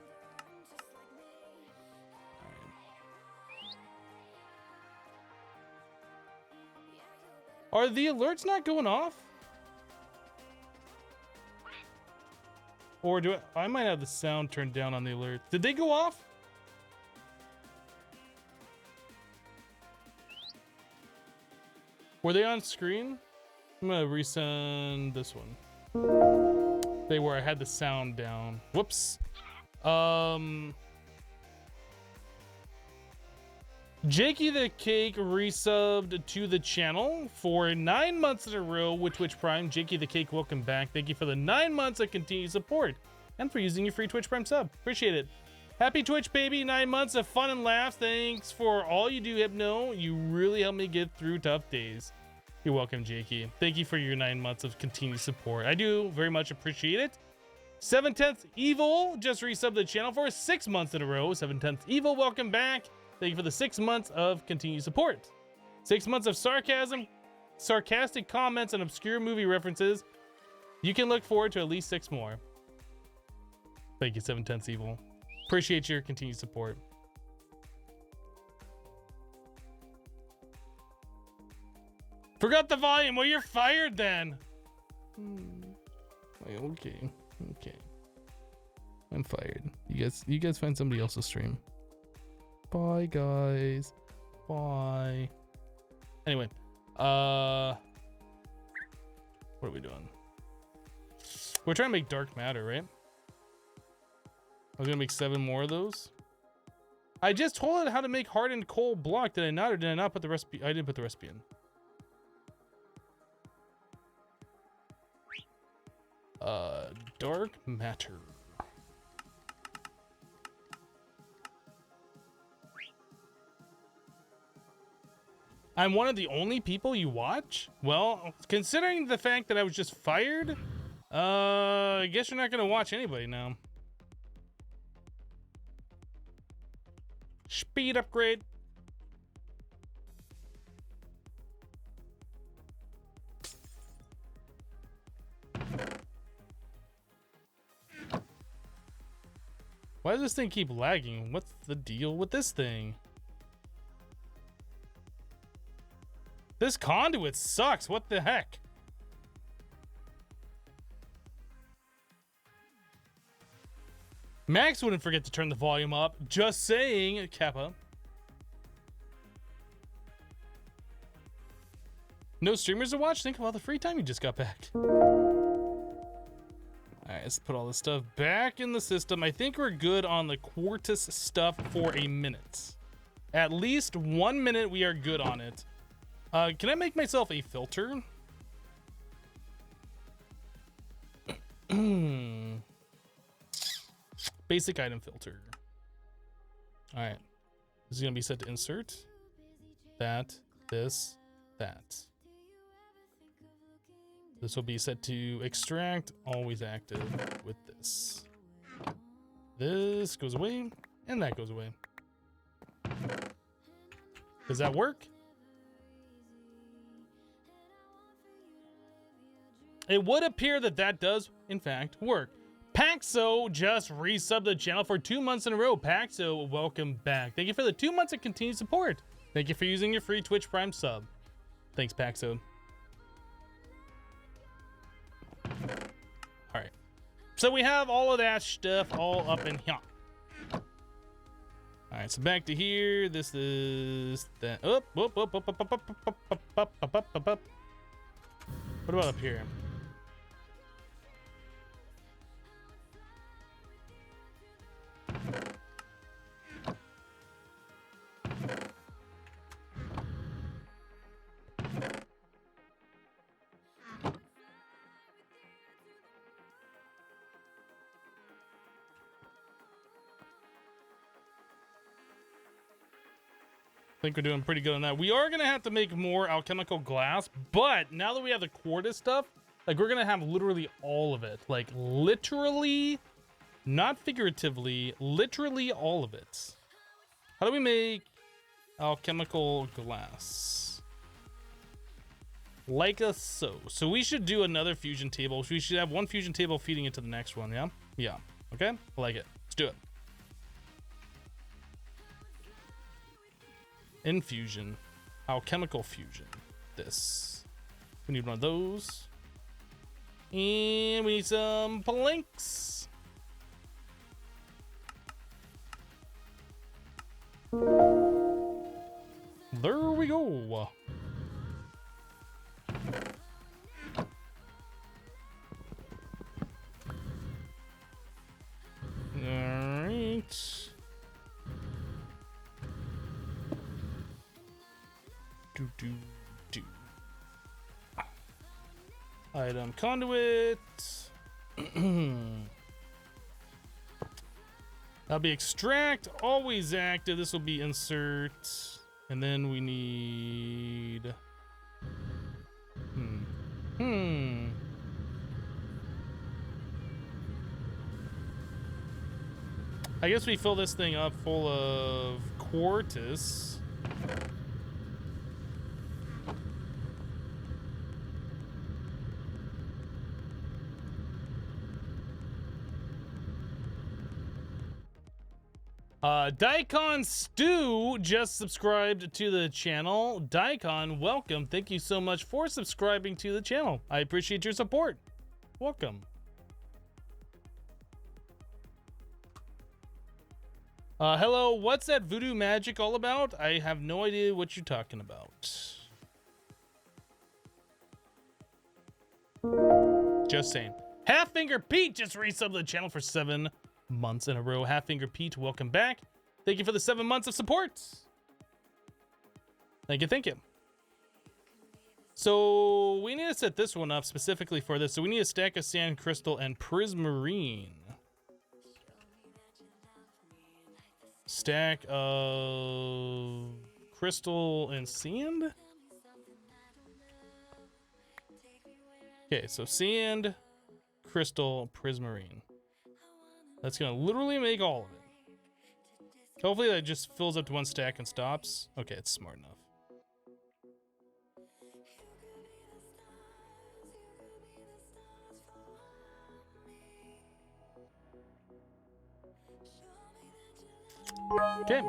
Are the alerts not going off? Or do I might have the sound turned down on the alert. Did they go off? Were they on screen? I'm gonna resend this one. They were. I had the sound down. Whoops. Jakey the Cake resubbed to the channel for 9 months in a row with Twitch Prime. Jakey the Cake, welcome back. Thank you for the 9 months of continued support and for using your free Twitch Prime sub. Appreciate it. Happy Twitch, baby. 9 months of fun and laughs. Thanks for all you do, Hypno. You really help me get through tough days. You're welcome, Jakey. Thank you for your 9 months of continued support. I do very much appreciate it. 7/10th Evil just resubbed the channel for 6 months in a row. 7/10th Evil, welcome back. Thank you for the 6 months of continued support. 6 months of sarcasm, sarcastic comments, and obscure movie references. You can look forward to at least 6 more. Thank you, 7/10th Evil. Appreciate your continued support. Forgot the volume. Well, you're fired then. Okay. Okay. I'm fired. You guys find somebody else to stream. Bye, guys. Bye. Anyway, what are we doing? We're trying to make dark matter, right? I was gonna make 7 more of those. I just told it how to make hardened coal block. Did I not, or did I not put the recipe? I didn't put the recipe in. Dark matter. I'm one of the only people you watch? Well, considering the fact that I was just fired, I guess you're not gonna watch anybody now. Speed upgrade. Why does this thing keep lagging? What's the deal with this thing? This conduit sucks. What the heck? Max wouldn't forget to turn the volume up. Just saying, Kappa. No streamers to watch? Think of all the free time you just got back. Alright, let's put all this stuff back in the system. I think we're good on the Quartus stuff for a minute. At least 1 minute we are good on it. Can I make myself a filter? Basic item filter. Alright. This is going to be set to insert. That. This. That. This will be set to extract, always active with this. This goes away, and that goes away. Does that work? It would appear that that does, in fact, work. Paxo just resubbed the channel for 2 months in a row. Paxo, welcome back. Thank you for the 2 months of continued support. Thank you for using your free Twitch Prime sub. Thanks, Paxo. Alright. So we have all of that stuff all up in here. Alright, so back to here. This is that. Up. What about up here? I think we're doing pretty good on that. We are going to have to make more alchemical glass, but now that we have the Quartus stuff, like we're going to have literally all of it. Like literally, not figuratively, literally all of it. How do we make alchemical glass? Like so. So we should do another fusion table. We should have one fusion table feeding into the next one, yeah? Yeah. Okay? I like it. Let's do it. Infusion, alchemical fusion. This. We need one of those. And we need some planks. There we go. Alright. Do. Item conduit. That'll be extract, always active. This will be insert. And then we need... I guess we fill this thing up full of quartz. Daikon Stew just subscribed to the channel. Daikon, welcome. Thank you so much for subscribing to the channel. I appreciate your support. Welcome. Hello, what's that voodoo magic all about? I have no idea what you're talking about. Just saying. Half Finger Pete just resubbed the channel for 7 months in a row. Half Finger Pete, welcome back. Thank you for the 7 months of support. Thank you, thank you. So we need to set this one up specifically for this. So we need a stack of sand, crystal, and prismarine. Stack of crystal and sand. Okay, so sand, crystal, prismarine. That's gonna literally make all of it. Hopefully that just fills up to 1 stack and stops. Okay, it's smart enough. Okay.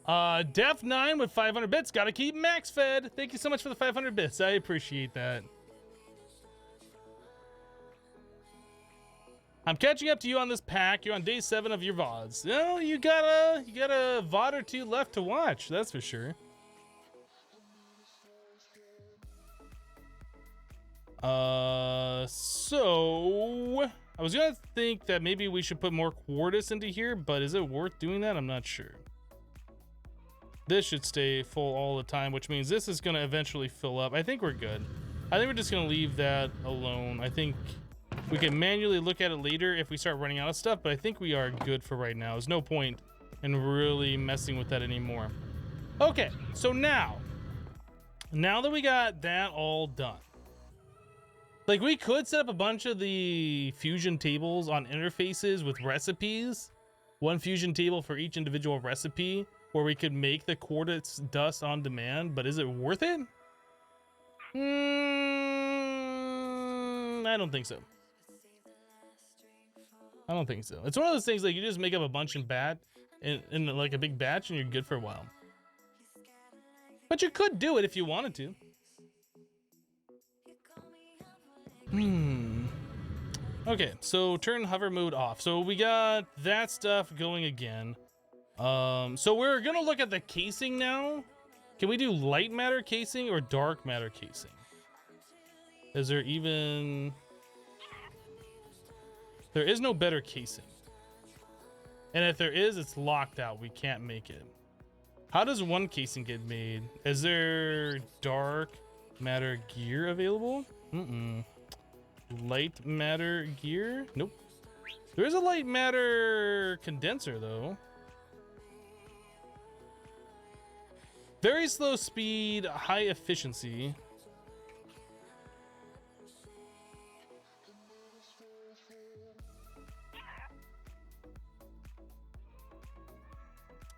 Def9 with 500 bits. Gotta keep max fed. Thank you so much for the 500 bits. I appreciate that. I'm catching up to you on this pack. You're on day 7 of your VODs. No, you got a VOD or 2 left to watch. That's for sure. So I was gonna think that maybe we should put more quartz into here, but is it worth doing that? I'm not sure. This should stay full all the time, which means this is gonna eventually fill up. I think we're good. I think we're just gonna leave that alone. I think we can manually look at it later if we start running out of stuff, but I think we are good for right now. There's no point in really messing with that anymore. Okay, so now that we got that all done, like, we could set up a bunch of the fusion tables on interfaces with recipes. 1 fusion table for each individual recipe, where we could make the quartz dust on demand, but is it worth it? I don't think so. I don't think so. It's one of those things, like, you just make up a bunch in like a big batch and you're good for a while. But you could do it if you wanted to. Okay, so turn hover mode off. So we got that stuff going again. So we're gonna look at the casing now. Can we do light matter casing or dark matter casing? Is there even... There is no better casing. And if there is, it's locked out. We can't make it. How does 1 casing get made? Is there dark matter gear available? Light matter gear? Nope. There is a light matter condenser though. Very slow speed, high efficiency.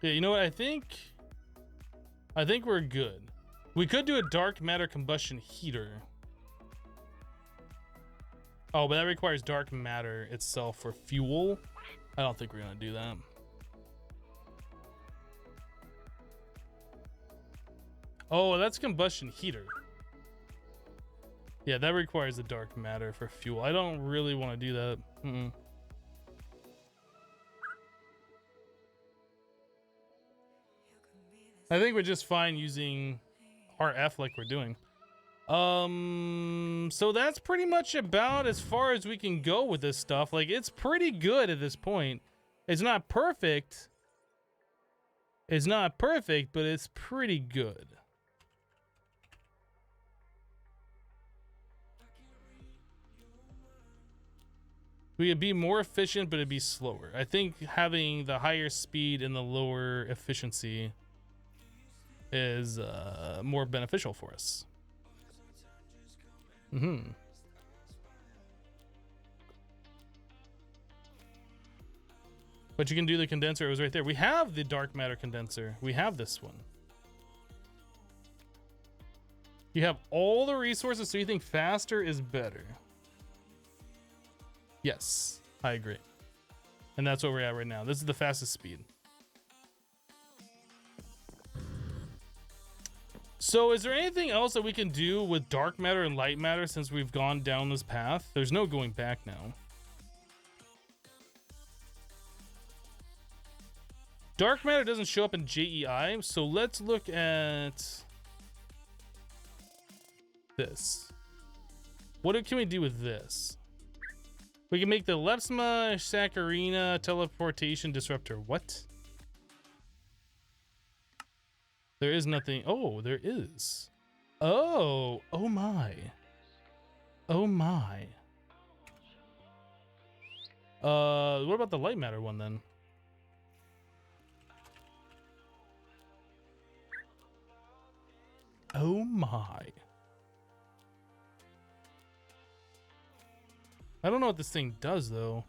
Yeah, you know what? I think we're good. We could do a dark matter combustion heater. Oh, but that requires dark matter itself for fuel. I don't think we're gonna do that. Oh, that's combustion heater. Yeah, that requires the dark matter for fuel. I don't really want to do that. I think we're just fine using RF like we're doing. So that's pretty much about as far as we can go with this stuff. Like, it's pretty good at this point. It's not perfect. It's not perfect, but it's pretty good. We would be more efficient, but it'd be slower. I think having the higher speed and the lower efficiency is more beneficial for us. Mm-hmm. But you can do the condenser. It was right there. We have the dark matter condenser. We have this one. You have all the resources, so you think faster is better. Yes, I agree. And that's what we're at right now. This is the fastest speed. So is there anything else that we can do with dark matter and light matter since we've gone down this path? There's no going back now. Dark matter doesn't show up in JEI, so let's look at this. What can we do with this? We can make the Lepsma Saccharina teleportation disruptor. What? There is nothing. Oh, there is. Oh, oh my. Oh my. What about the light matter one then? Oh my. I don't know what this thing does though.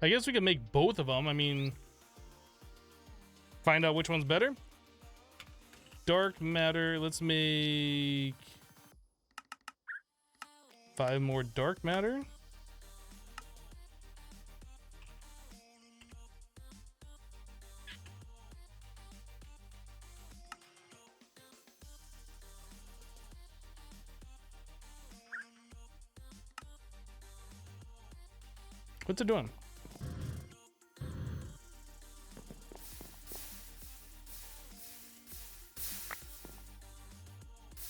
I guess we could make both of them. I mean, find out which one's better. Dark matter. Let's make 5 more dark matter. What's it doing?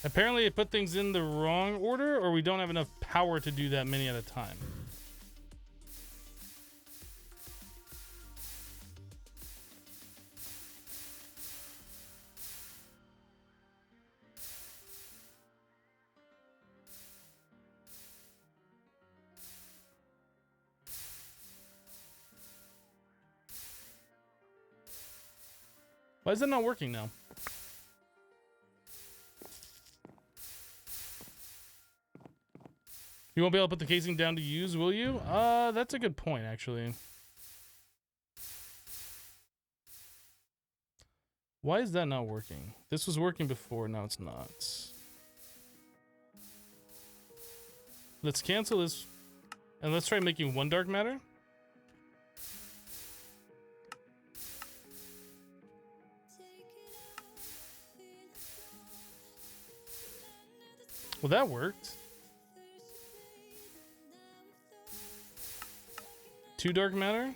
Apparently it put things in the wrong order, or we don't have enough power to do that many at a time. Why is that not working now? You won't be able to put the casing down to use, will you? That's a good point, actually. Why is that not working? This was working before, now it's not. Let's cancel this, and let's try making 1 dark matter. Well, that worked. 2 dark matter.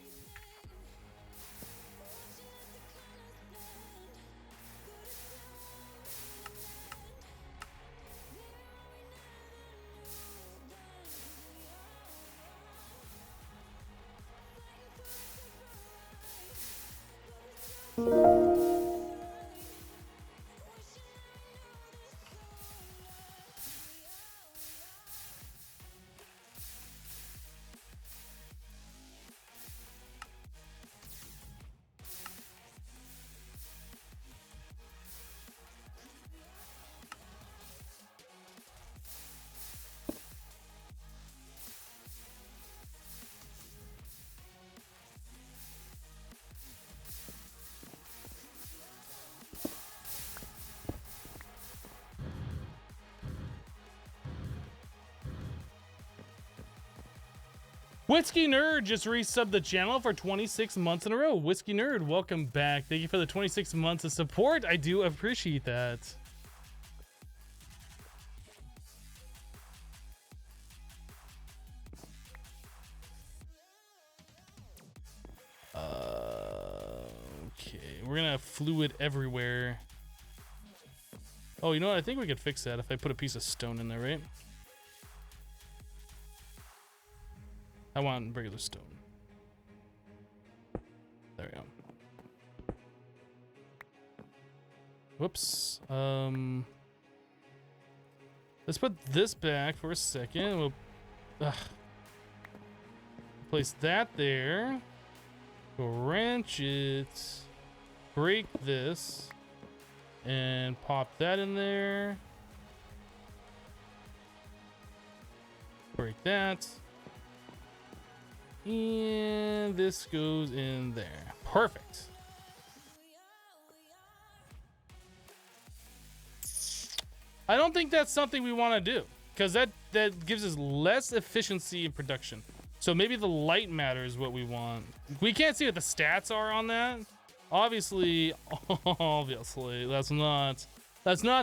Whiskey Nerd just resubbed the channel for 26 months in a row. Whiskey Nerd, welcome back. Thank you for the 26 months of support. I do appreciate that. Okay, we're gonna have fluid everywhere. Oh, you know what? I think we could fix that if I put a piece of stone in there, right? I want regular stone. There we go. Whoops. Let's put this back for a second. We'll place that there. We'll wrench it. Break this. And pop that in there. Break that. And this goes in there. Perfect. I don't think that's something we want to do, because that gives us less efficiency in production. So maybe the light matter is what we want. We can't see what the stats are on that. Obviously, that's not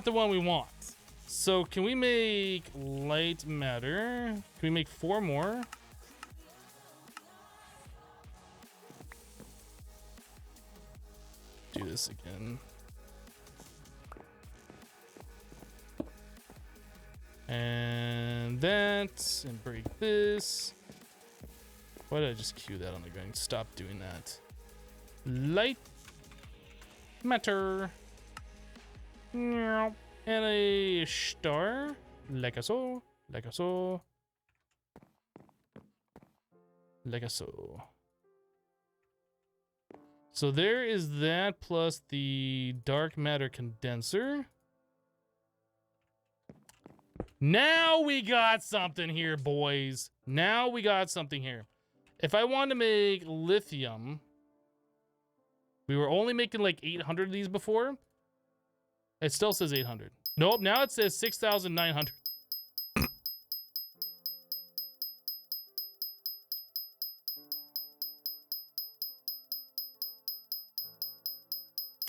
the one we want. So can we make light matter? Can we make 4 more? Do this again. And that, and break this. Why did I just cue that on the ground? Stop doing that. Light matter. And a star. Like so. Like so. Like so. So there is that plus the dark matter condenser. Now we got something here, boys. Now we got something here. If I want to make lithium, we were only making like 800 of these before. It still says 800. Nope, now it says 6,900.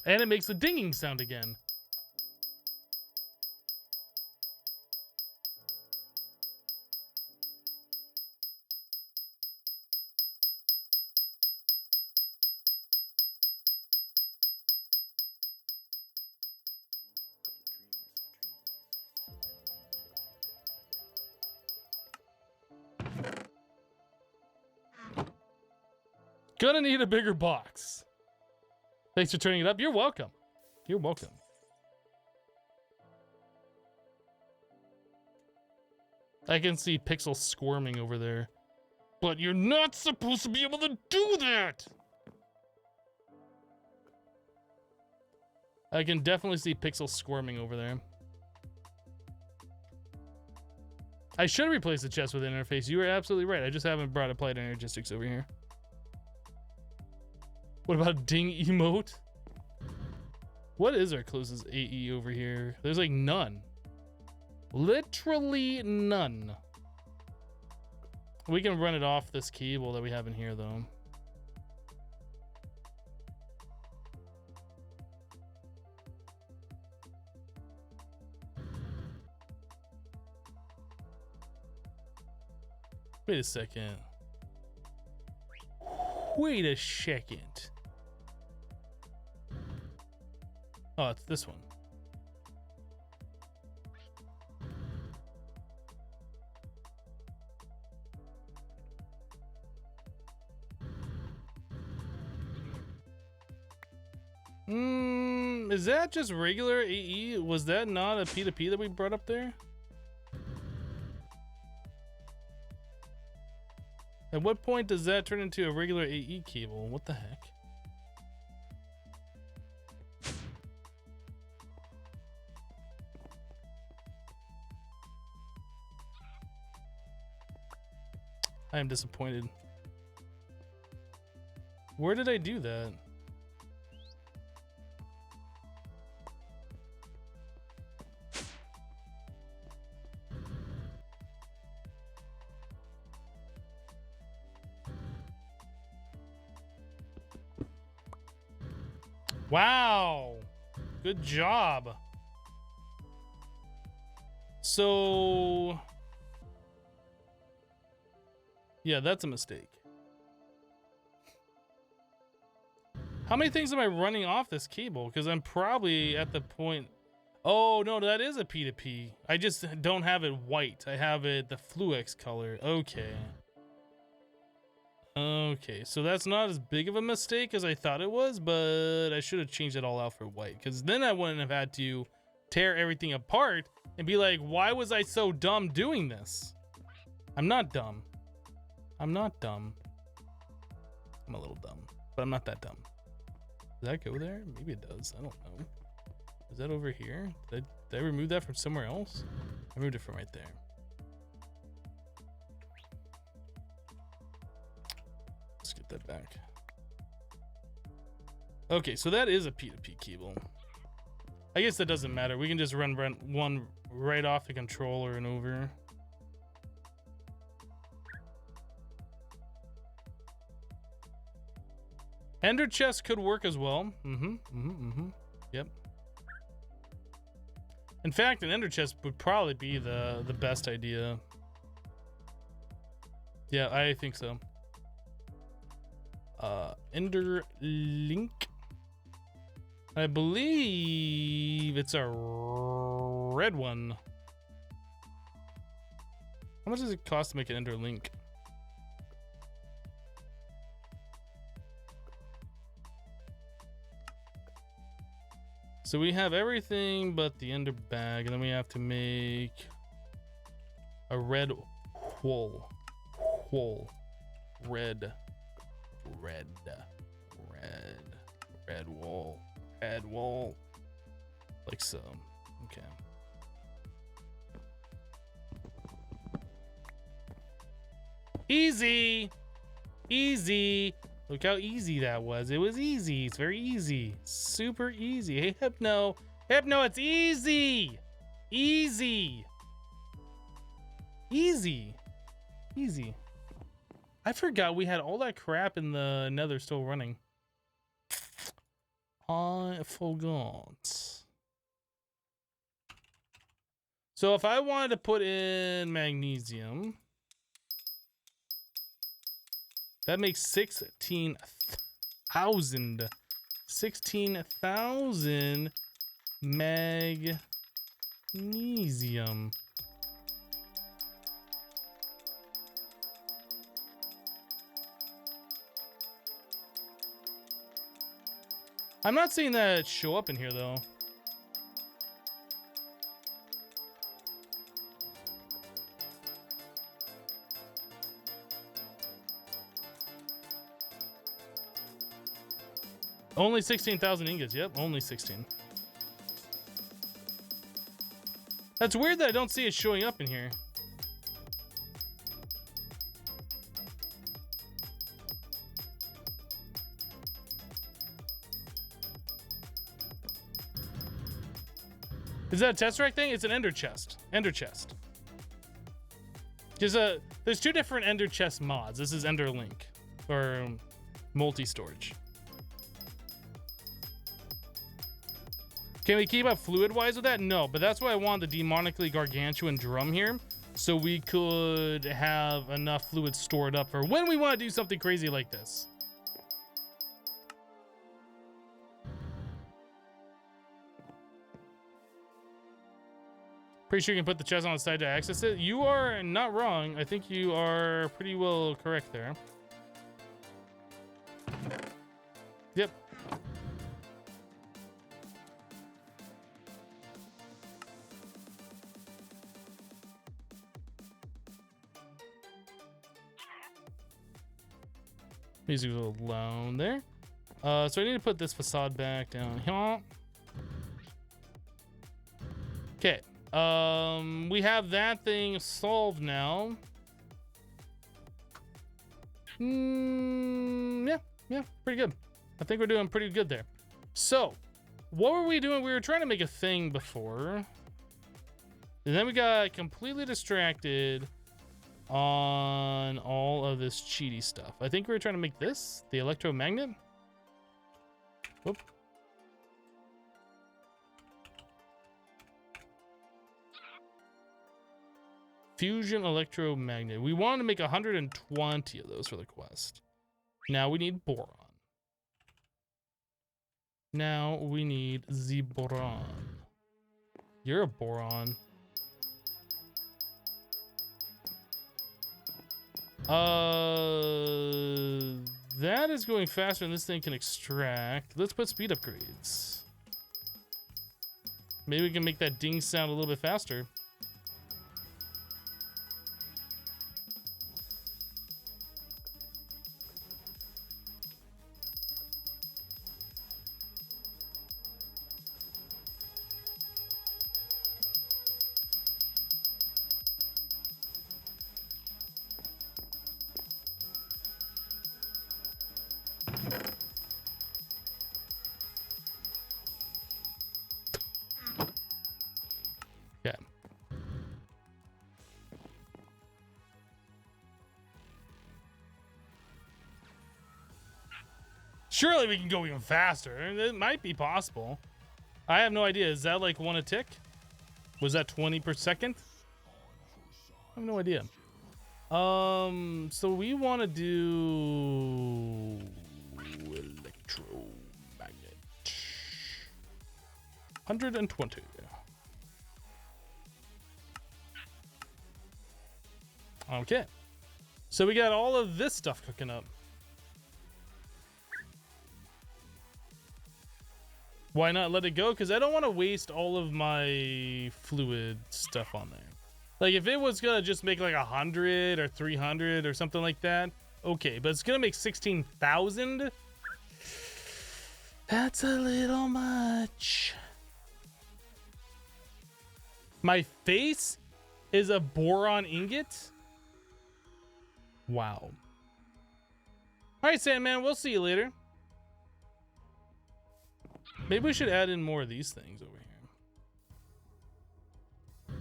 And it makes the dinging sound again. Gonna need a bigger box. Thanks for turning it up. You're welcome. You're welcome. I can see Pixel squirming over there. But you're not supposed to be able to do that! I can definitely see Pixel squirming over there. I should replace the chest with interface. You were absolutely right. I just haven't brought applied energistics over here. What about ding emote? What is our closest AE over here? There's like none. Literally none. We can run it off this cable that we have in here though. Wait a second. Wait a second. Oh, it's this one. Is that just regular AE? Was that not a P2P that we brought up there? At what point does that turn into a regular AE cable? What the heck? I am disappointed. Where did I do that? Wow, good job. So, yeah, that's a mistake. How many things am I running off this cable? Because I'm probably at the point. Oh, no, that is a P2P. I just don't have it white. I have it the Fluex color. Okay. Okay, so that's not as big of a mistake as I thought it was, but I should have changed it all out for white, because then I wouldn't have had to tear everything apart and be like, why was I so dumb doing this? I'm not dumb. I'm not dumb. I'm a little dumb, but I'm not that dumb. Does that go there? Maybe it does. I don't know. Is that over here? Did I remove that from somewhere else? I moved it from right there. Let's get that back. Okay, so that is a P2P cable. I guess that doesn't matter. We can just run one right off the controller and over. Ender chest could work as well. Yep. In fact, an ender chest would probably be the best idea. Yeah, I think so. Ender link. I believe it's a red one. How much does it cost to make an ender link? So we have everything but the ender bag, and then we have to make a red wool. Red wool. Like so. Okay. Easy. Look how easy that was. It was easy. It's very easy. Super easy. Hey, Hypno, it's easy. Easy. I forgot we had all that crap in the nether still running. I forgot. So if I wanted to put in magnesium, that makes 16,000 magnesium. I'm not seeing that show up in here though. Only 16,000 ingots. Yep, only 16. That's weird that I don't see it showing up in here. Is that a tesseract thing? It's an ender chest. There's two different ender chest mods. This is ender link or multi-storage. Can we keep up fluid-wise with that? No, but that's why I want the demonically gargantuan drum here, so we could have enough fluid stored up for when we want to do something crazy like this. Pretty sure you can put the chest on the side to access it. You are not wrong. I think you are pretty well correct there. Yep. Music was alone there. So I need to put this facade back down here. Okay. We have that thing solved now. Yeah, pretty good. I think we're doing pretty good there. So, what were we doing? We were trying to make a thing before. And then we got completely distracted on all of this cheaty stuff. I think we were trying to make this, the electromagnet. Whoop. Fusion electromagnet. We wanted to make 120 of those for the quest. Now we need boron. Now we need the boron. You're a boron. That is going faster than this thing can extract. Let's put speed upgrades. Maybe we can make that ding sound a little bit faster. Yeah. Surely we can go even faster. It might be possible. I have no idea. Is that like 1 a tick? Was that 20 per second? I have no idea. So we want to do electromagnet. 120. Okay. So we got all of this stuff cooking up. Why not let it go? Because I don't want to waste all of my fluid stuff on there. Like if it was gonna just make like 100 or 300 or something like that, okay. But it's gonna make 16,000. That's a little much. My face is a boron ingot. Wow. All right, Sandman. We'll see you later. Maybe we should add in more of these things over here.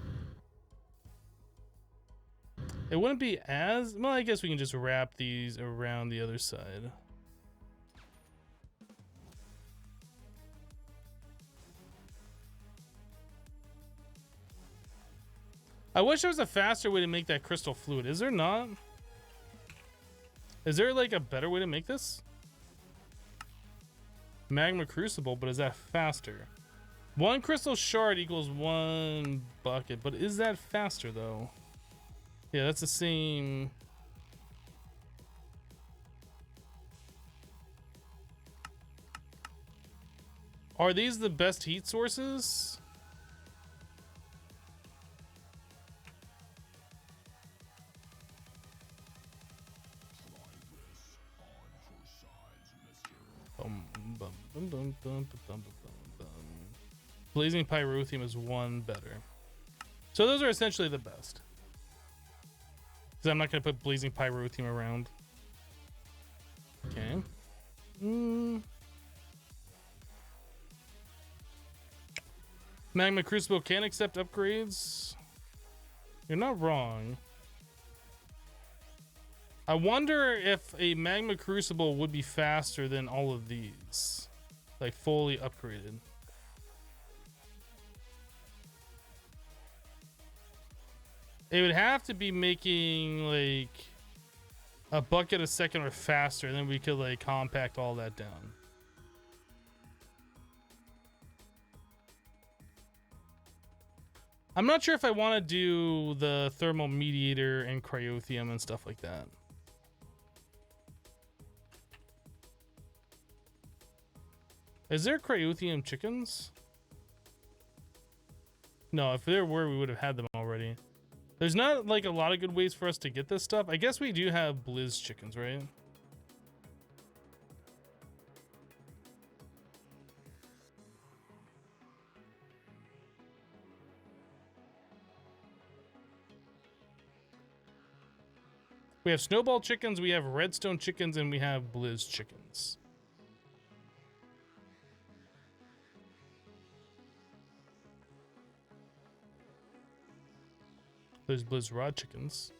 It wouldn't be as... Well, I guess we can just wrap these around the other side. I wish there was a faster way to make that crystal fluid. Is there not? Is there like a better way to make this? Magma Crucible, but is that faster? 1 crystal shard equals 1 bucket, but is that faster though? Yeah, that's the same. Are these the best heat sources? Blazing pyrotheum is 1 better. So those are essentially the best. Because I'm not going to put blazing pyrotheum around. Okay. Magma Crucible can accept upgrades. You're not wrong. I wonder if a Magma Crucible would be faster than all of these. Like fully upgraded. It would have to be making like a bucket a second or faster, and then we could like compact all that down. I'm not sure if I want to do the thermal mediator and cryotheum and stuff like that. Is there cryotheum chickens? No, if there were, we would have had them already. There's not like a lot of good ways for us to get this stuff. I guess we do have blizz chickens, right? We have snowball chickens, we have redstone chickens, and we have blizz chickens. There's blizz rod chickens.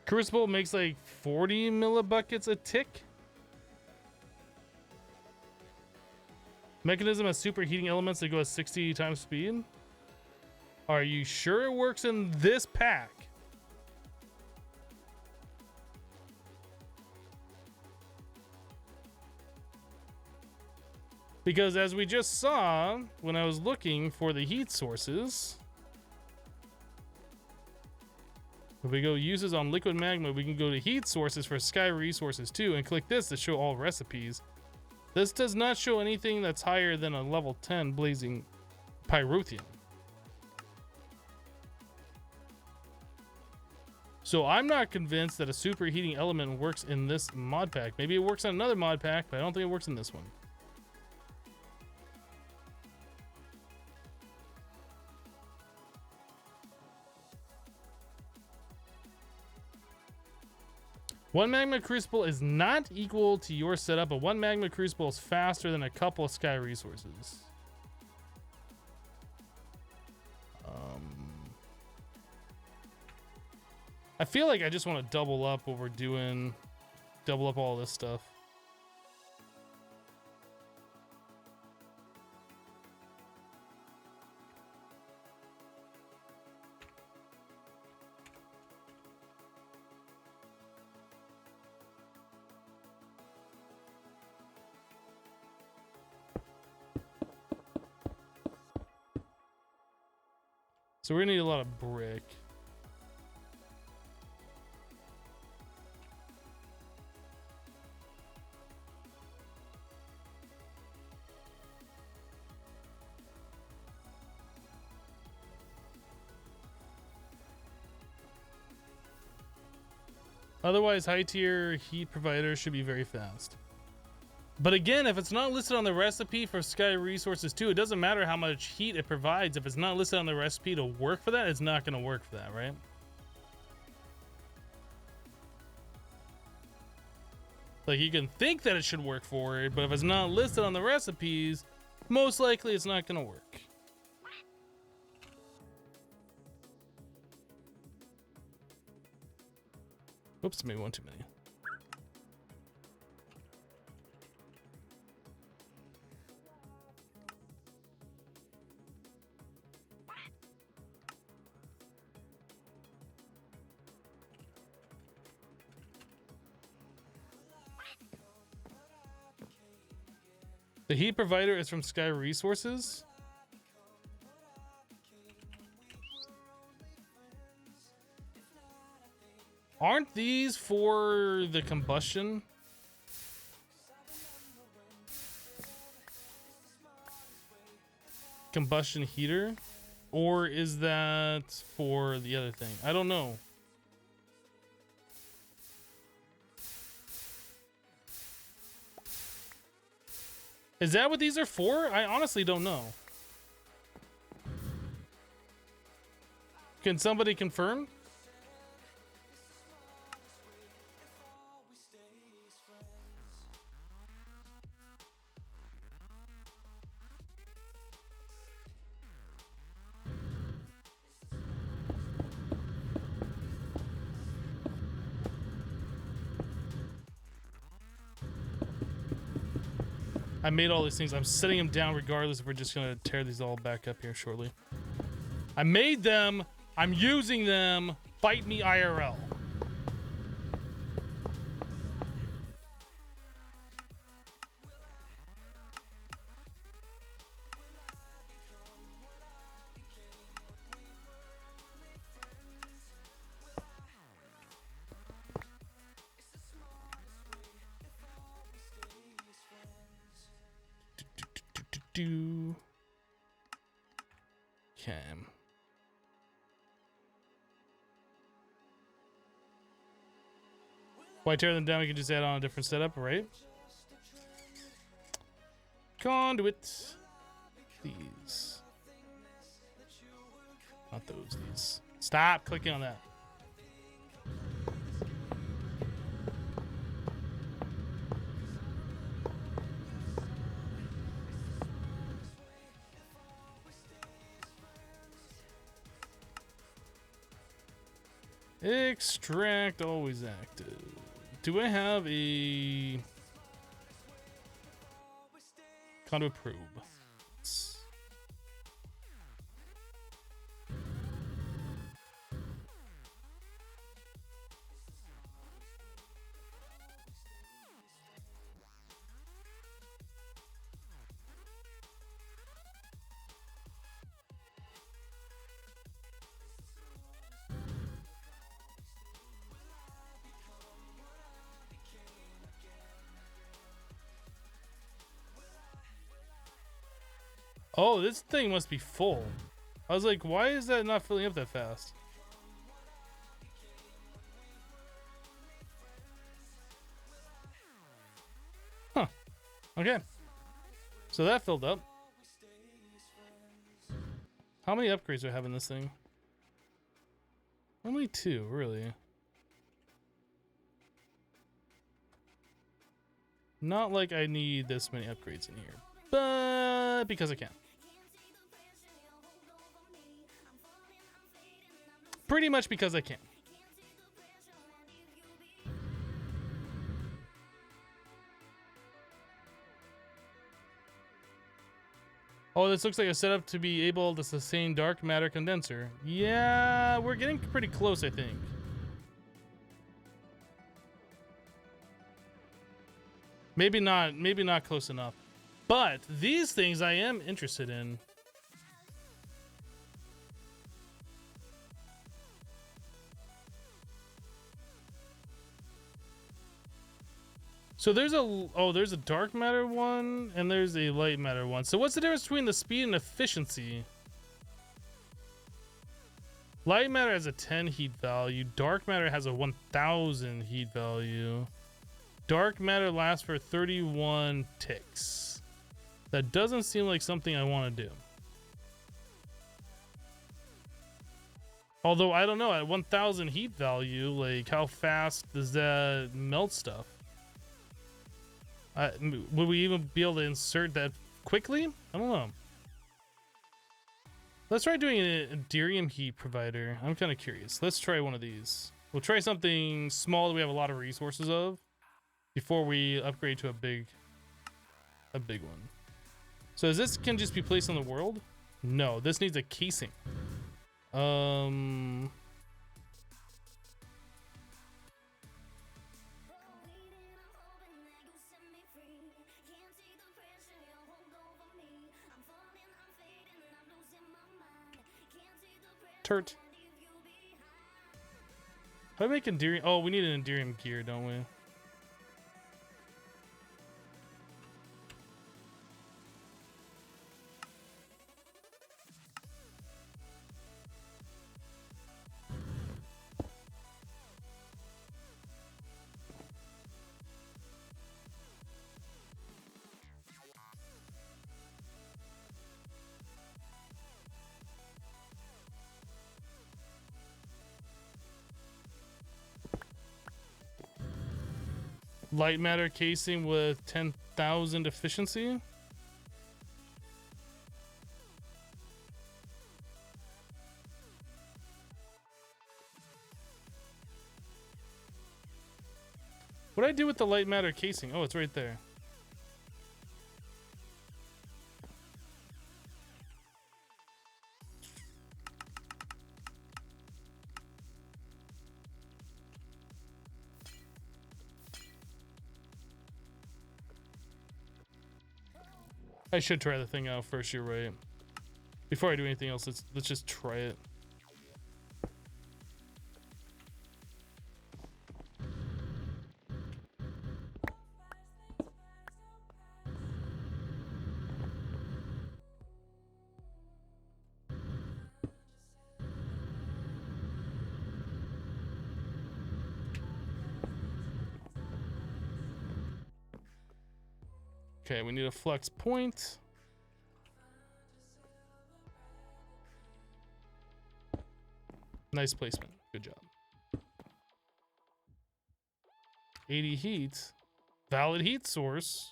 Crucible makes like 40 millibuckets a tick. Mechanism has superheating elements that go at 60 times speed. Are you sure it works in this pack? Because as we just saw when I was looking for the heat sources, If we go uses on liquid magma, we can go to heat sources for sky resources too and click this to show all recipes. This does not show anything that's higher than a level 10 blazing pyrotheum. So I'm not convinced that a superheating element works in this mod pack. Maybe it works on another mod pack, but I don't think it works in this one. One magma crucible is not equal to your setup, but one magma crucible is faster than a couple of sky resources. I feel like I just want to double up what we're doing, double up all this stuff. So we're gonna need a lot of brick. Otherwise, high tier heat providers should be very fast. But again, if it's not listed on the recipe for sky resources too, it doesn't matter how much heat it provides. If it's not listed on the recipe to work for that, it's not going to work for that, right? Like, you can think that it should work for it, but if it's not listed on the recipes, most likely it's not going to work. Oops, maybe one too many. The heat provider is from Sky Resources. Aren't these for the combustion? Combustion heater? Or is that for the other thing? I don't know. Is that what these are for? I honestly don't know. Can somebody confirm? I made all these things. I'm setting them down regardless if we're just going to tear these all back up here shortly. I made them. I'm using them. Fight me IRL. Okay. Why tear them down? We can just add on a different setup, right? Conduit. These. Not those. These. Stop clicking on that. Extract always active. Do I have a conduit probe? Oh, this thing must be full. I was like, why is that not filling up that fast? Huh. Okay. So that filled up. How many upgrades do I have in this thing? Only 2, really. Not like I need this many upgrades in here, but because I can. Pretty much because I can. Oh, this looks like a setup to be able to sustain dark matter condenser. Yeah, we're getting pretty close, I think. Maybe not close enough. But these things I am interested in. So there's a dark matter one and there's a light matter one. So what's the difference between the speed and efficiency? Light matter has a 10 heat value. Dark matter has a 1000 heat value. Dark matter lasts for 31 ticks. That doesn't seem like something I want to do. Although I don't know, at 1000 heat value, like how fast does that melt stuff? Would we even be able to insert that quickly? I don't know. Let's try doing a deuterium heat provider. I'm kind of curious. Let's try one of these. We'll try something small that we have a lot of resources of before we upgrade to a big one. So is this can just be placed on the world? No, this needs a casing. Turt. How do I make Enderium? Oh, we need an Enderium gear, don't we? Light matter casing with 10,000 efficiency. What do I do with the light matter casing? Oh, it's right there. I should try the thing out first, you're right. Before I do anything else, let's just try it. Okay, we need a flex point. Nice placement. Good job. 80 heat. Valid heat source.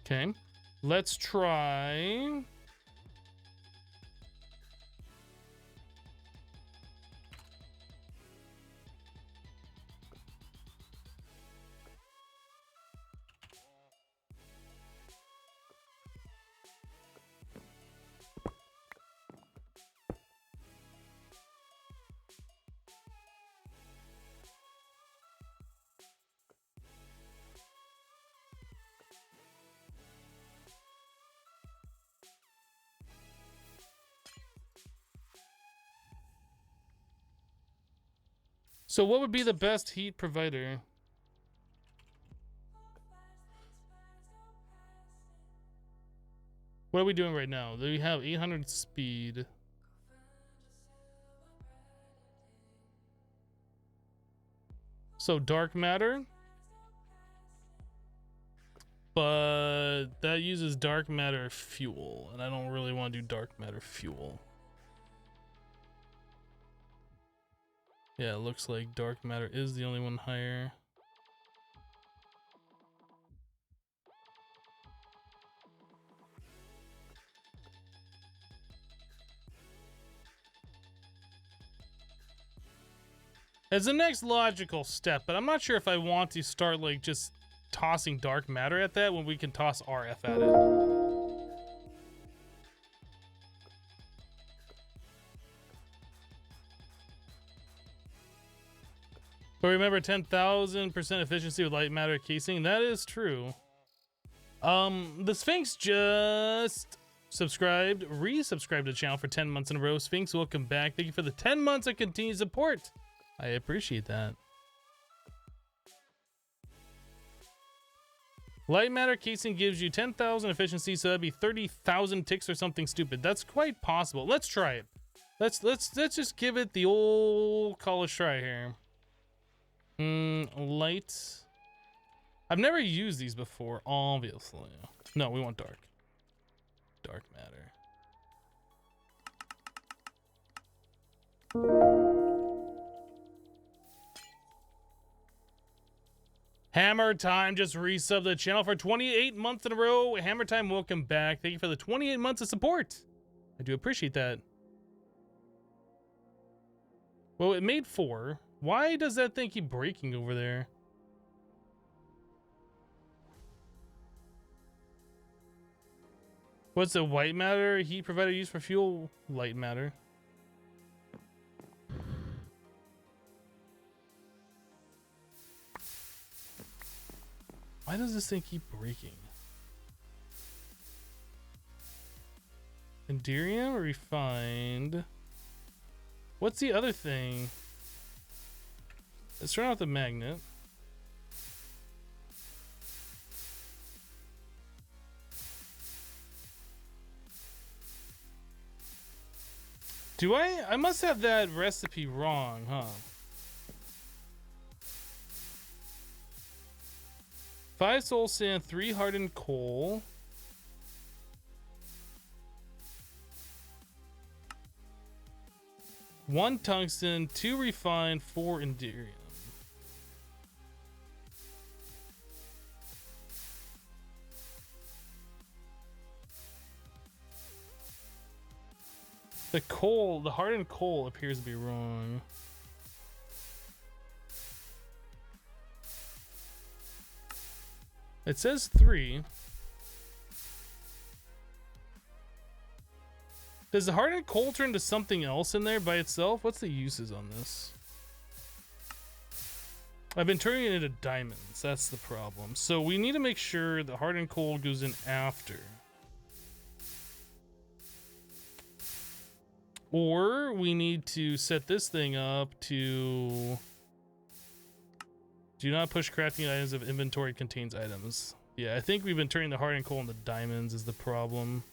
Okay, let's try. So what would be the best heat provider? What are we doing right now? We have 800 speed. So dark matter. But that uses dark matter fuel, and I don't really want to do dark matter fuel. Yeah, it looks like dark matter is the only one higher. It's the next logical step, but I'm not sure if I want to start like just tossing dark matter at that when we can toss RF at it. But remember 10,000% efficiency with light matter casing. That is true. The Sphinx just subscribed, resubscribed to the channel for 10 months in a row. Sphinx, welcome back. Thank you for the 10 months of continued support. I appreciate that. Light matter casing gives you 10,000 efficiency, so that'd be 30,000 ticks or something stupid. That's quite possible. Let's try it. Let's just give it the old college try here. Light. I've never used these before, obviously. No, we want dark. Dark matter. Hammer Time just resubbed the channel for 28 months in a row. Hammer Time, welcome back. Thank you for the 28 months of support. I do appreciate that. Well, it made 4. Why does that thing keep breaking over there? What's the white matter heat provider used for fuel? Light matter. Why does this thing keep breaking? Enderium refined. What's the other thing? Let's turn off the magnet. Do I must have that recipe wrong, huh? 5 soul sand, 3 hardened coal. One tungsten, 2 refined, 4 enderium. The coal, the hardened coal appears to be wrong. It says 3. Does the hardened coal turn to something else in there by itself? What's the uses on this? I've been turning it into diamonds. That's the problem. So we need to make sure the hardened coal goes in after. Or we need to set this thing up to do not push crafting items if inventory contains items. Yeah, I think we've been turning the hardened coal into diamonds is the problem.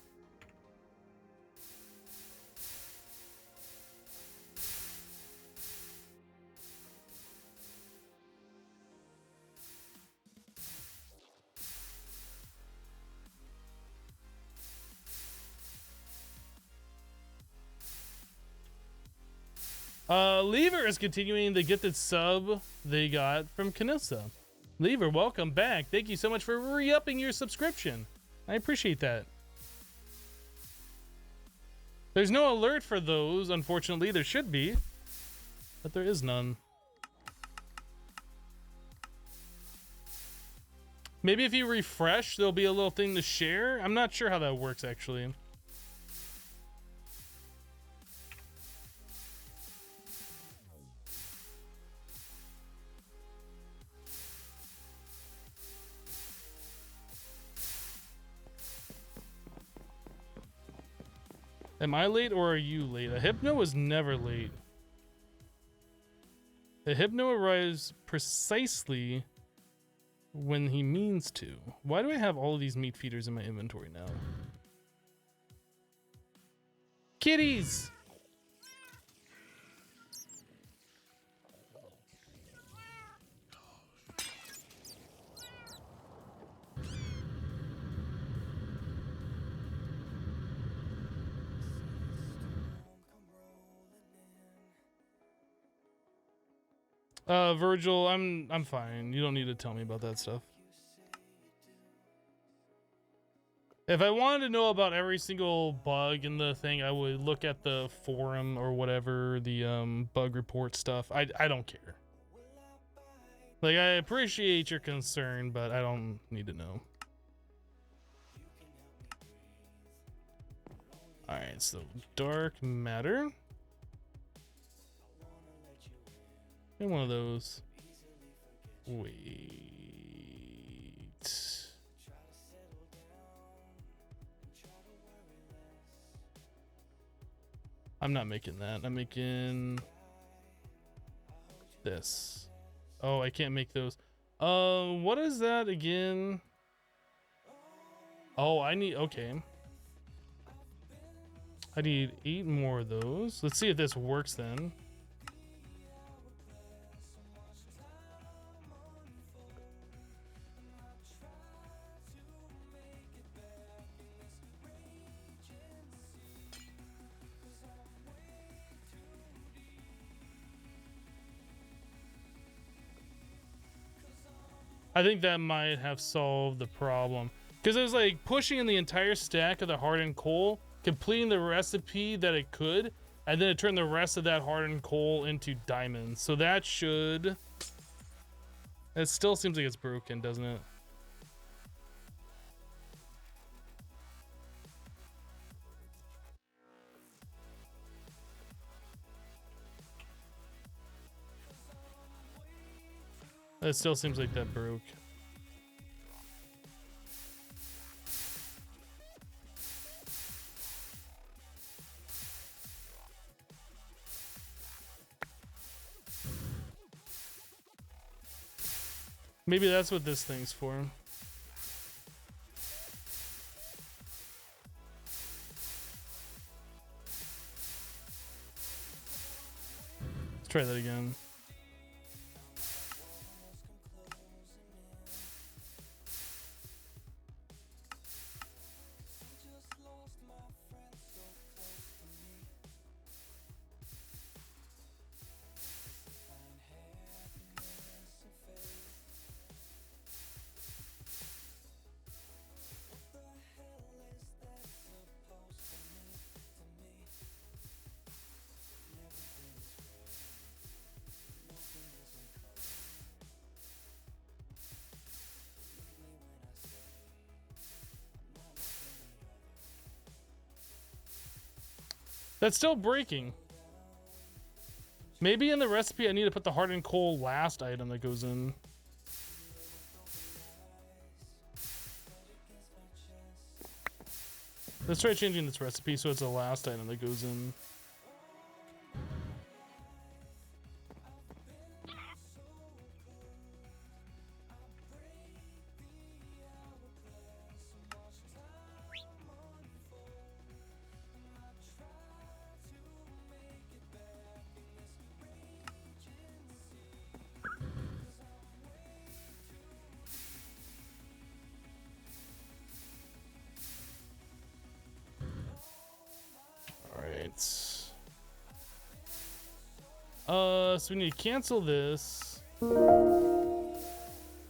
Lever is continuing the gifted sub they got from Kanissa. Lever, welcome back. Thank you so much for re-upping your subscription. I appreciate that. There's no alert for those, unfortunately. There should be, but there is none. Maybe if you refresh, there'll be a little thing to share. I'm not sure how that works, actually. Am I late or are you late? A Hypno is never late. The Hypno arrives precisely when he means to. Why do I have all of these meat feeders in my inventory now? Kitties! Virgil, I'm fine. You don't need to tell me about that stuff. If I wanted to know about every single bug in the thing, I would look at the forum or whatever, the bug report stuff. I don't care. Like, I appreciate your concern, but I don't need to know. Alright, so dark matter. And one of those. Wait. I'm not making that. I'm making this. Oh, I can't make those. What is that again? Oh, I need, okay. I need 8 more of those. Let's see if this works then. I think that might have solved the problem. Because it was like pushing in the entire stack of the hardened coal, completing the recipe that it could, and then it turned the rest of that hardened coal into diamonds. So that should... It still seems like it's broken, doesn't it? It still seems like that broke. Maybe that's what this thing's for. Let's try that again. That's still breaking. Maybe in the recipe I need to put the hardened coal last item that goes in. Let's try changing this recipe so it's the last item that goes in. So we need to cancel this.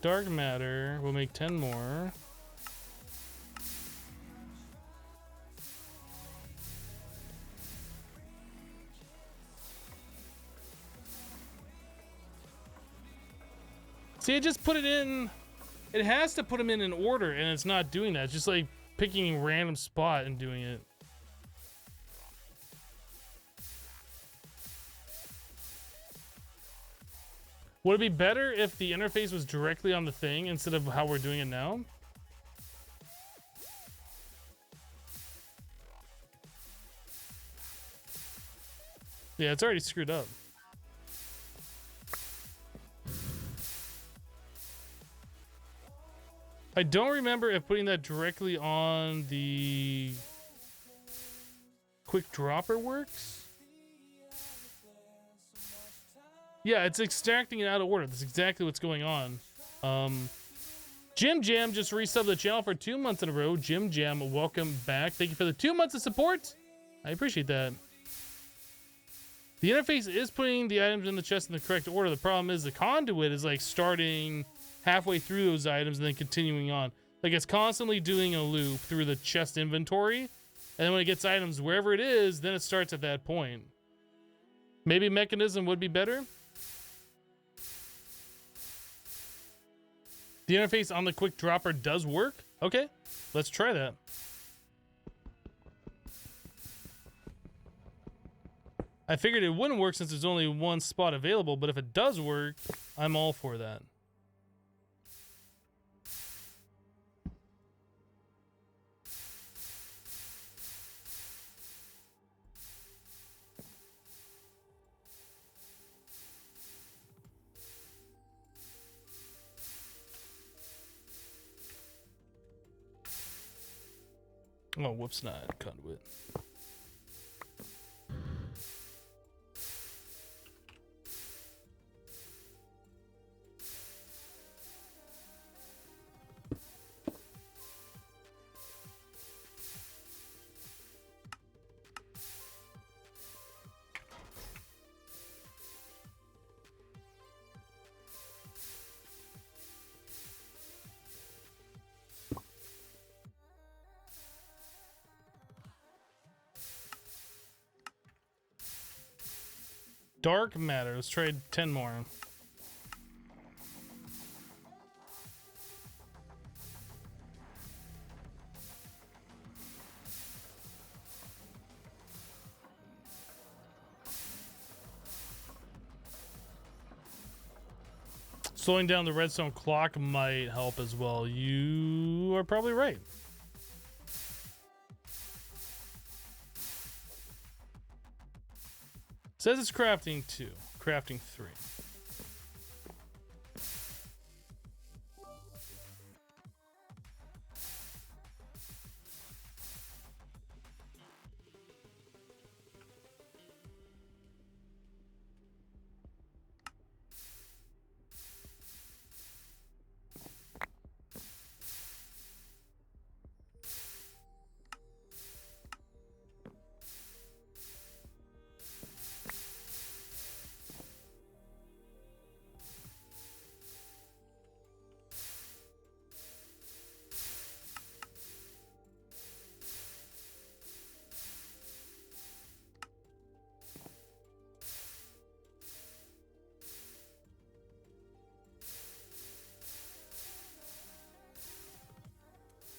Dark matter. We'll make 10 more. See, it just put it in. It has to put them in order, and it's not doing that. It's just like picking a random spot and doing it. Would it be better if the interface was directly on the thing instead of how we're doing it now? Yeah, it's already screwed up. I don't remember if putting that directly on the quick dropper works. Yeah, it's extracting it out of order. That's exactly what's going on. Jim Jam just resubbed the channel for 2 months in a row. Jim Jam, welcome back. Thank you for the 2 months of support. I appreciate that. The interface is putting the items in the chest in the correct order. The problem is the conduit is like starting halfway through those items and then continuing on. Like it's constantly doing a loop through the chest inventory. And then when it gets items wherever it is, then it starts at that point. Maybe mechanism would be better. The interface on the quick dropper does work. Okay, let's try that. I figured it wouldn't work since there's only one spot available, but if it does work, I'm all for that. Oh, whoops, not conduit. Dark matter. Let's trade 10 more. Slowing down the redstone clock might help as well. You are probably right. Says it's crafting 2, crafting 3.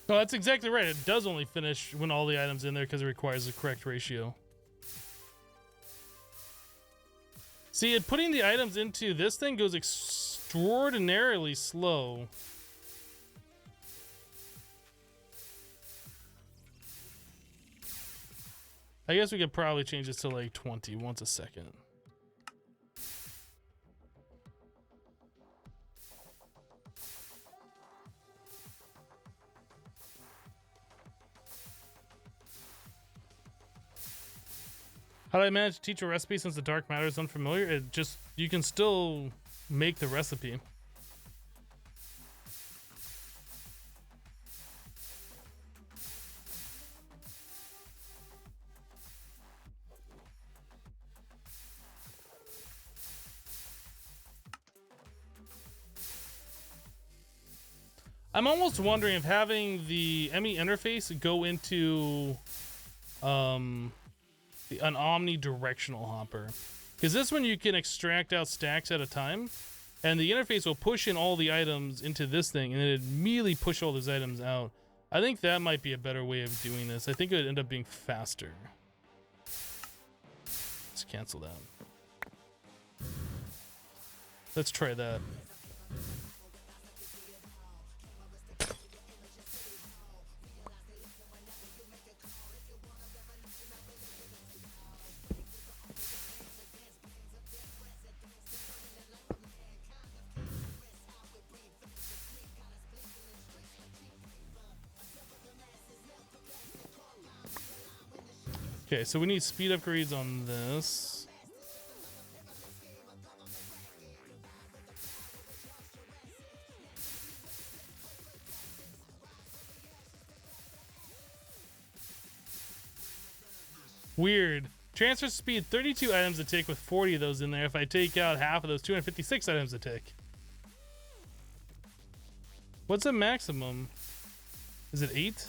No, that's exactly right. It does only finish when all the items in there because it requires the correct ratio. See, putting the items into this thing goes extraordinarily slow. I guess we could probably change this to like 20 once a second. How did I manage to teach a recipe since the dark matter is unfamiliar? It just, you can still make the recipe. I'm almost wondering if having the ME interface go into an omnidirectional hopper, because this one you can extract out stacks at a time, and the interface will push in all the items into this thing and then immediately push all those items out. I think that might be a better way of doing this. I think it would end up being faster. Let's cancel that. Let's try that. Okay, so we need speed upgrades on this. Weird. Transfer speed, 32 items a tick with 40 of those in there. If I take out half of those, 256 items a tick. What's the maximum? Is it 8?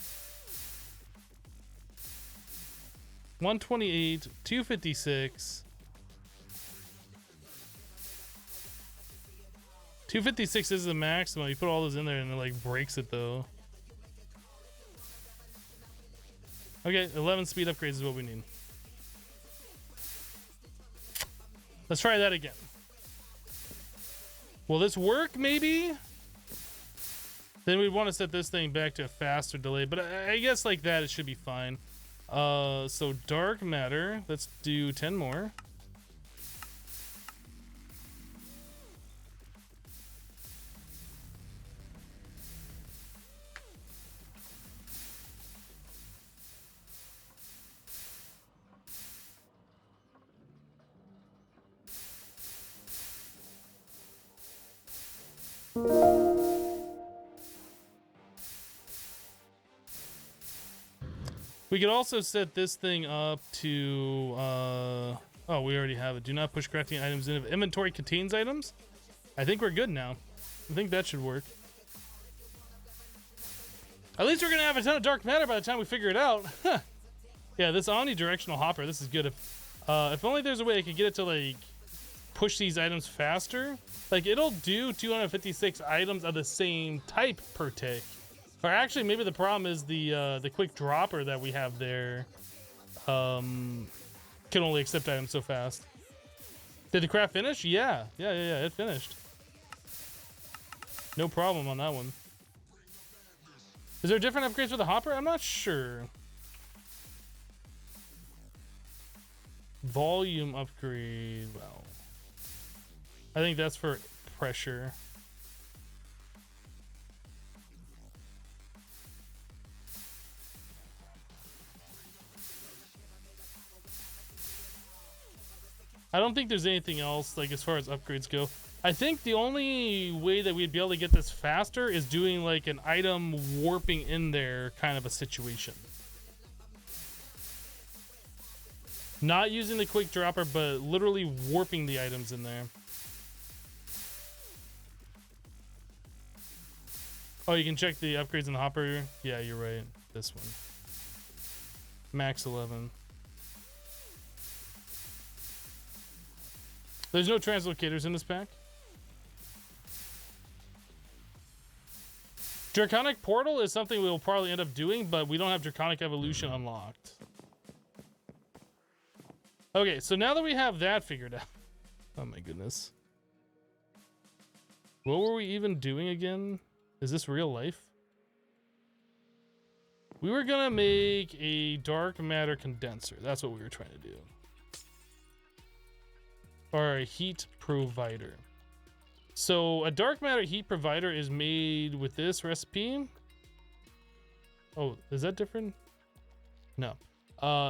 128, 256. 256 is the maximum. You put all those in there and it like breaks it though. Okay, 11 speed upgrades is what we need. Let's try that again. Will this work maybe? Then we'd want to set this thing back to a faster delay, but I guess like that it should be fine. So dark matter, let's do 10 more. We could also set this thing up to, oh, we already have it. Do not push crafting items in if inventory contains items. I think we're good now. I think that should work. At least we're gonna have a ton of dark matter by the time we figure it out. Yeah, this omnidirectional hopper, this is good. If only there's a way I could get it to like push these items faster. Like it'll do 256 items of the same type per tick. Or actually, maybe the problem is the quick dropper that we have there can only accept items so fast. Did the craft finish? Yeah, it finished. No problem on that one. Is there different upgrades for the hopper? I'm not sure. Volume upgrade. Well, I think that's for pressure. I don't think there's anything else like as far as upgrades go. I think the only way that we'd be able to get this faster is doing like an item warping in there kind of a situation. Not using the quick dropper, but literally warping the items in there. Oh, you can check the upgrades in the hopper. Yeah, you're right. This one. Max 11. There's no translocators in this pack. Draconic Portal is something we'll probably end up doing, but we don't have Draconic Evolution unlocked. Okay, so now that we have that figured out. Oh my goodness. What were we even doing again? Is this real life? We were gonna make a dark matter condenser. That's what we were trying to do. Or a heat provider. So a dark matter heat provider is made with this recipe. Oh, is that different? No.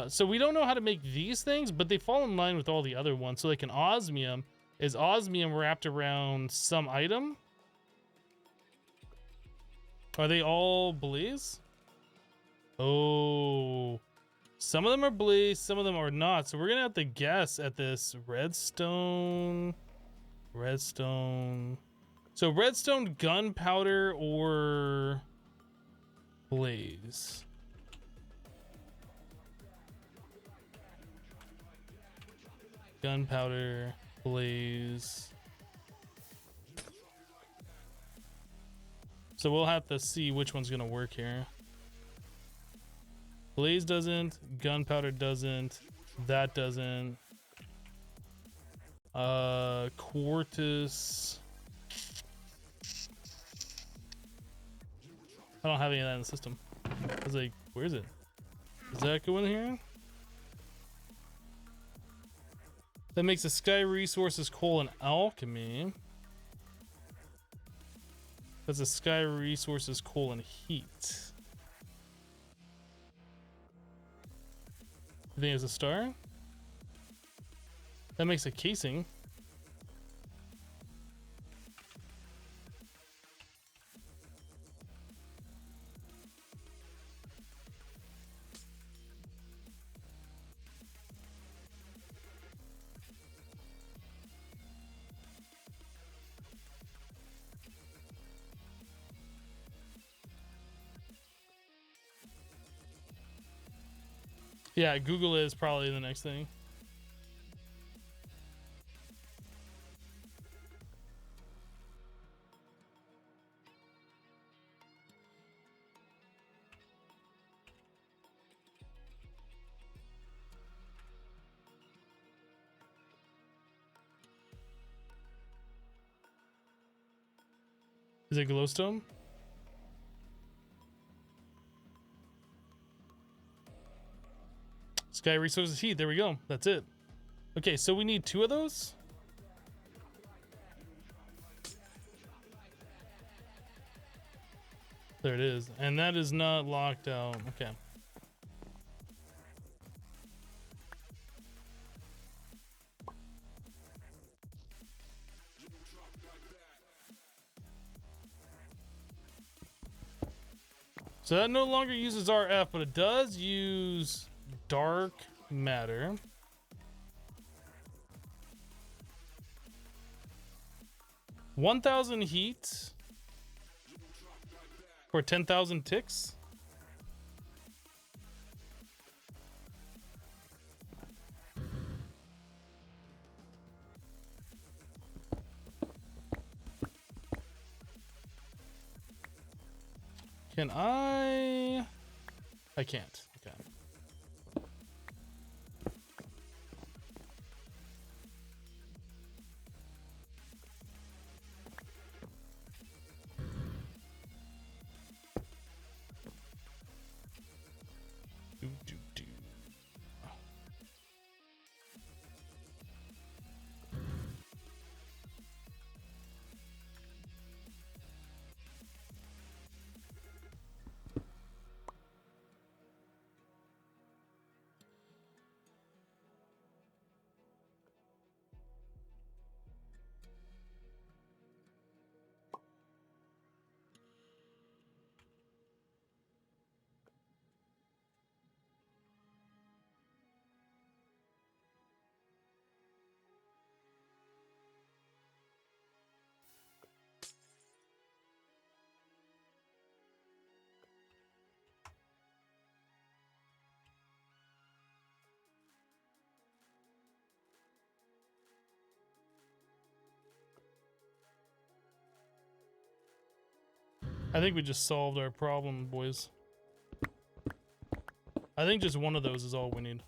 So we don't know how to make these things, but they fall in line with all the other ones. So like an osmium, is osmium wrapped around some item? Are they all blaze? Oh, some of them are blaze, some of them are not. So we're gonna have to guess at this. Redstone. So redstone, gunpowder, or blaze. Gunpowder, blaze. So we'll have to see which one's gonna work here. Blaze doesn't, gunpowder doesn't, that doesn't. Quartz. I don't have any of that in the system. I was like, where is it? Does that go in here? That makes a sky resources, coal, and alchemy. That's a sky resources, coal, and heat. You think it's a star? That makes a casing. Yeah, Google is probably the next thing. Is it glowstone? Sky resources heat. There we go. That's it. Okay, so we need 2 of those. There it is. And that is not locked out. Okay. So that no longer uses RF, but it does use dark matter. $1,000 heat for 10,000 ticks. Can I can't. Okay. Do. I think we just solved our problem, boys. I think just one of those is all we need.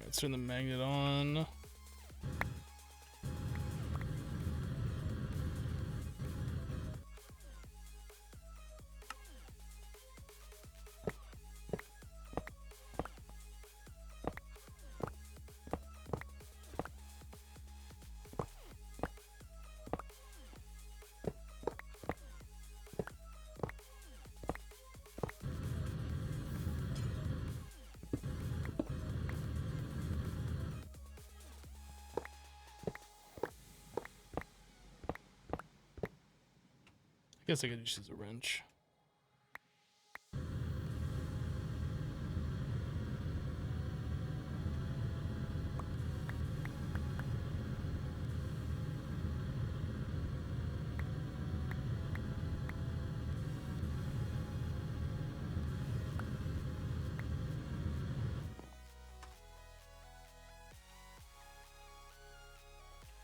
Let's turn the magnet on. I guess I could just use a wrench.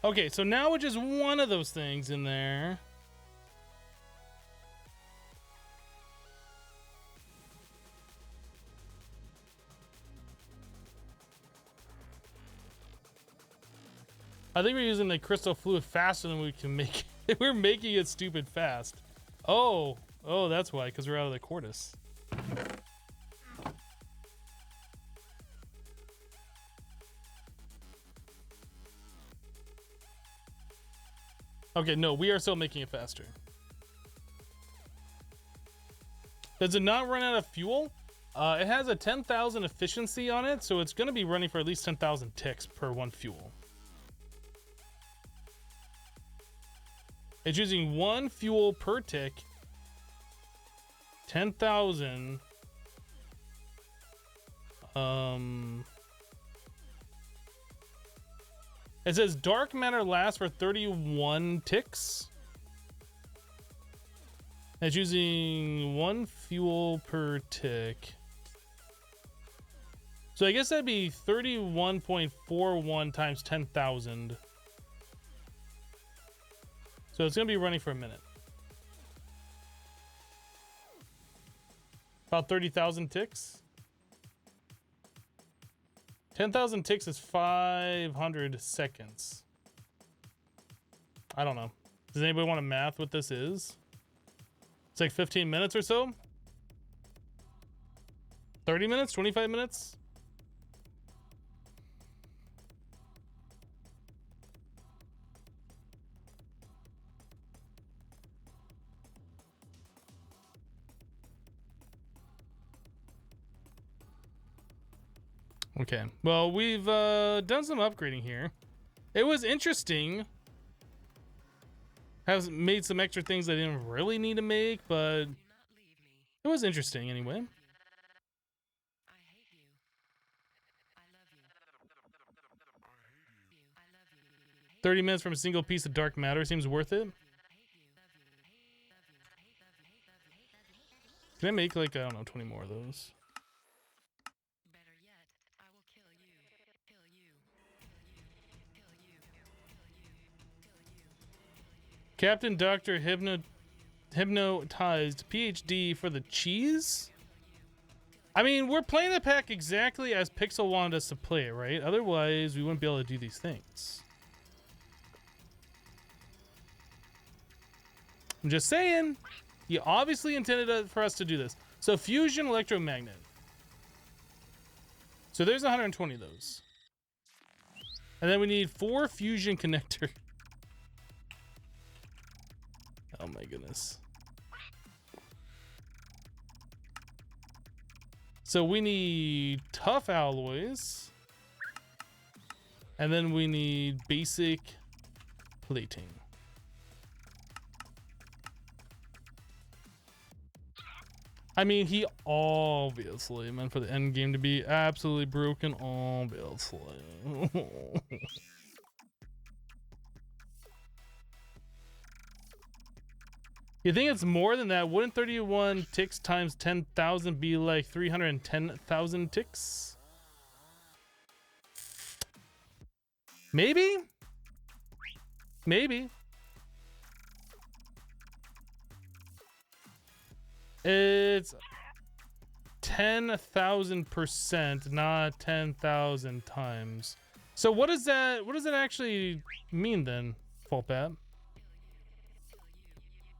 Okay, so now with just one of those things in there. I think we're using the crystal fluid faster than we can make it. We're making it stupid fast. Oh, that's why, because we're out of the Quartus. Okay, no, we are still making it faster. Does it not run out of fuel? It has a 10,000 efficiency on it, so it's going to be running for at least 10,000 ticks per one fuel. It's using one fuel per tick. 10,000. It says dark matter lasts for 31 ticks. It's using one fuel per tick. So I guess that'd be 31.41 times 10,000. So it's gonna be running for a minute. About 30,000 ticks. 10,000 ticks is 500 seconds. I don't know. Does anybody want to math what this is? It's like 15 minutes or so? 30 minutes? 25 minutes? Okay, well, we've done some upgrading here. It was interesting. Has made some extra things I didn't really need to make, but it was interesting anyway. 30 minutes from a single piece of dark matter seems worth it. Can I make like, I don't know, 20 more of those? Captain Dr. Hypnotized PhD for the cheese? I mean, we're playing the pack exactly as Pixel wanted us to play it, right? Otherwise, we wouldn't be able to do these things. I'm just saying, you obviously intended for us to do this. So, fusion electromagnet. So, there's 120 of those. And then we need 4 fusion connector. Oh my goodness. So we need tough alloys. And then we need basic plating. I mean, he obviously meant for the end game to be absolutely broken, obviously. You think it's more than that? Wouldn't 31 ticks times 10,000 be like 310,000 ticks? Maybe? Maybe. It's 10,000%, not 10,000 times. So what does that actually mean then, Fallpat?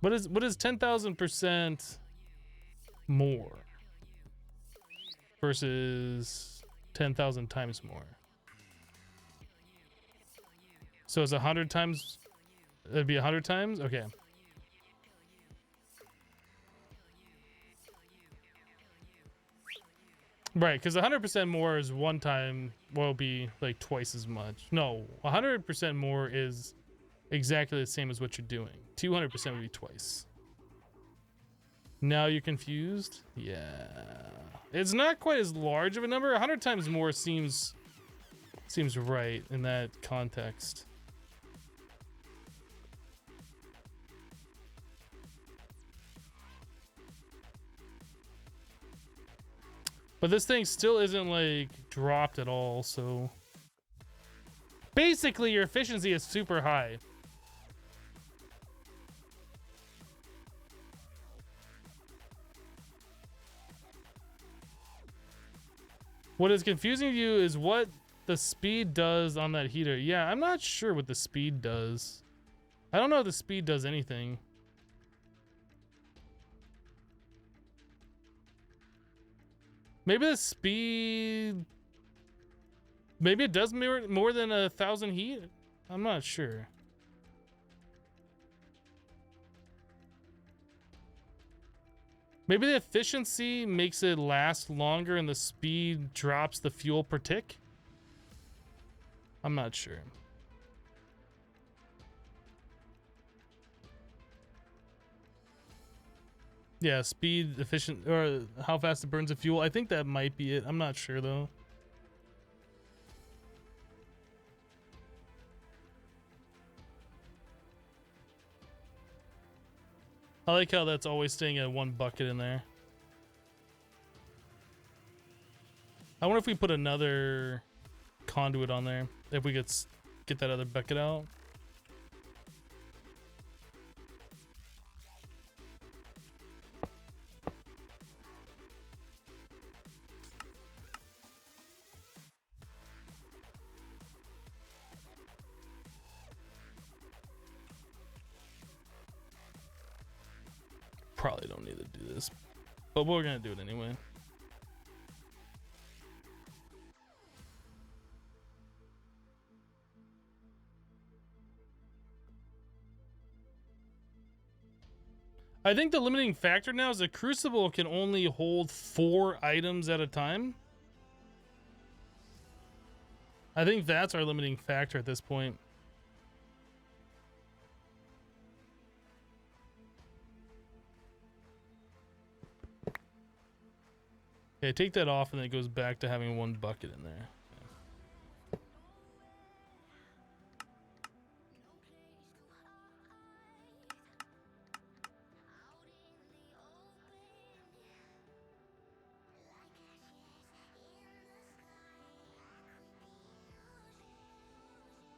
What is 10,000% more versus 10,000 times more? So it's 100 times. It'd be 100 times. Okay. Right, because 100% more is one time will be like twice as much. No, 100% more is exactly the same as what you're doing. 200% would be twice. Now you're confused? Yeah. It's not quite as large of a number. 100 times more seems right in that context. But this thing still isn't like dropped at all, so basically your efficiency is super high. What is confusing you is what the speed does on that heater. Yeah, I'm not sure what the speed does. I don't know if the speed does anything. Maybe the speed... Maybe it does more than 1,000 heat? I'm not sure. Maybe the efficiency makes it last longer and the speed drops the fuel per tick? I'm not sure. Yeah, speed, efficient, or how fast it burns the fuel. I think that might be it. I'm not sure though. I like how that's always staying at one bucket in there. I wonder if we put another conduit on there, if we could get that other bucket out. Probably don't need to do this, but we're gonna do it anyway. I think the limiting factor now is the Crucible can only hold 4 items at a time. I think that's our limiting factor at this point. Okay, take that off and then it goes back to having 1 bucket in there.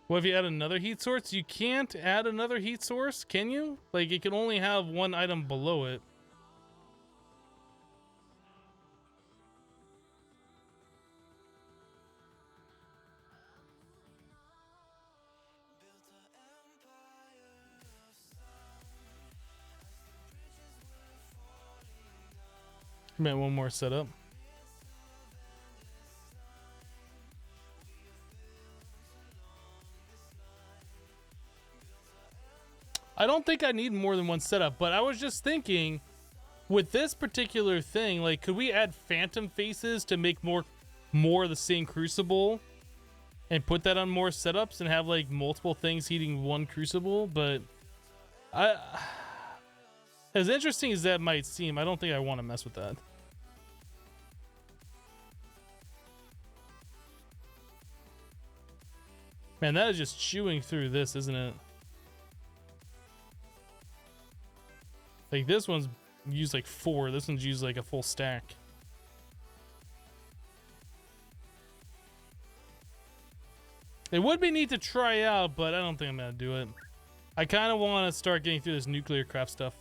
Well, if you add another heat source, you can't add another heat source, can you? Like, it can only have 1 item below it. Man, 1 more setup. I don't think I need more than 1 setup, but I was just thinking with this particular thing, like, could we add phantom faces to make more of the same Crucible and put that on more setups and have like multiple things heating 1 Crucible? But as interesting as that might seem, I don't think I want to mess with that. Man, that is just chewing through this, isn't it? Like, this one's used like 4. This one's used like a full stack. It would be neat to try out, but I don't think I'm gonna do it. I kind of want to start getting through this nuclear craft stuff.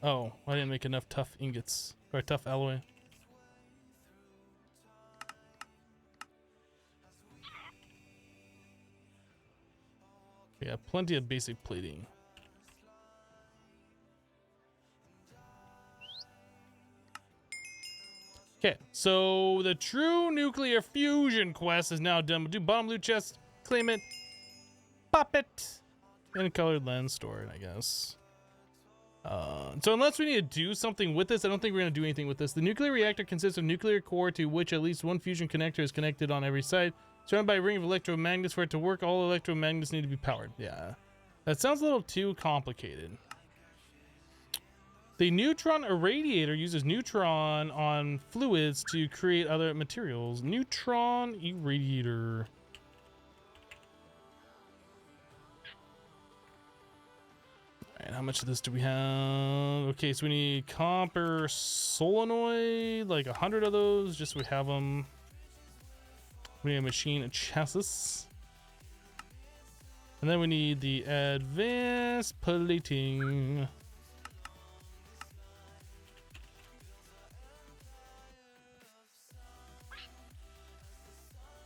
Oh, I didn't make enough tough ingots or tough alloy. Yeah, plenty of basic plating. Okay, so the true nuclear fusion quest is now done. We'll do bottom loot chest, claim it, pop it, and colored lens, store it, I guess. So unless we need to do something with this, I don't think we're going to do anything with this. The nuclear reactor consists of nuclear core to which at least 1 fusion connector is connected on every side. Surrounded by a ring of electromagnets. For it to work, all electromagnets need to be powered. Yeah, that sounds a little too complicated. The neutron irradiator uses neutron on fluids to create other materials. Neutron irradiator. Alright, how much of this do we have? Okay, so we need copper solenoid, like 100 of those, just so we have them. We need a machine, a chassis. And then we need the advanced plating.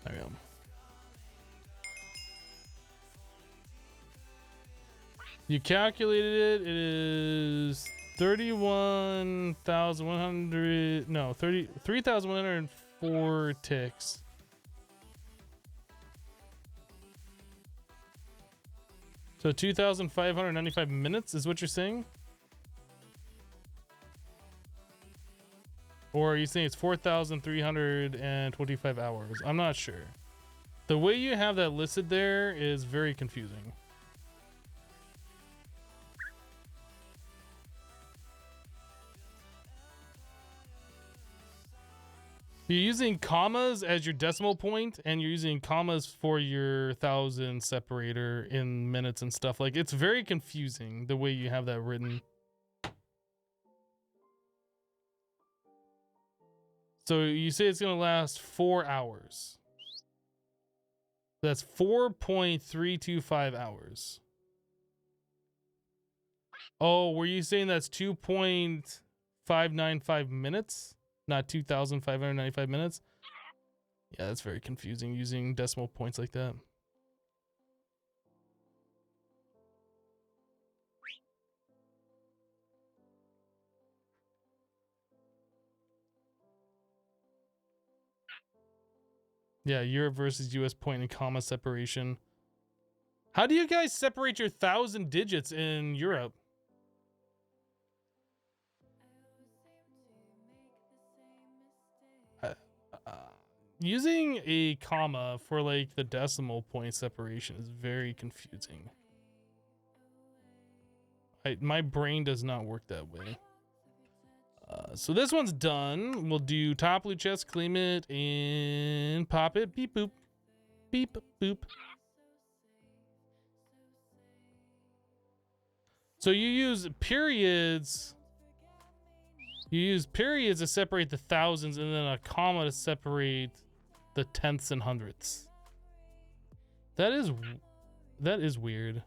There we go. You calculated it. It is 31,100. No, 3,104 ticks. So 2,595 minutes is what you're saying? Or are you saying it's 4,325 hours? I'm not sure. The way you have that listed there is very confusing. You're using commas as your decimal point, and you're using commas for your thousand separator in minutes and stuff. Like, it's very confusing the way you have that written. So you say it's going to last 4 hours. That's 4.325 hours. Oh, were you saying that's 2.595 minutes? Not 2,595 minutes? Yeah, that's very confusing using decimal points like that. Yeah, Europe versus US point and comma separation. How do you guys separate your 1,000 digits in Europe? Using a comma for like the decimal point separation is very confusing. My brain does not work that way. So this one's done. We'll do top blue chest, claim it, and pop it. Beep boop. Beep boop. So you use periods. You use periods to separate the thousands, and then a comma to separate the tenths and hundredths. That is weird.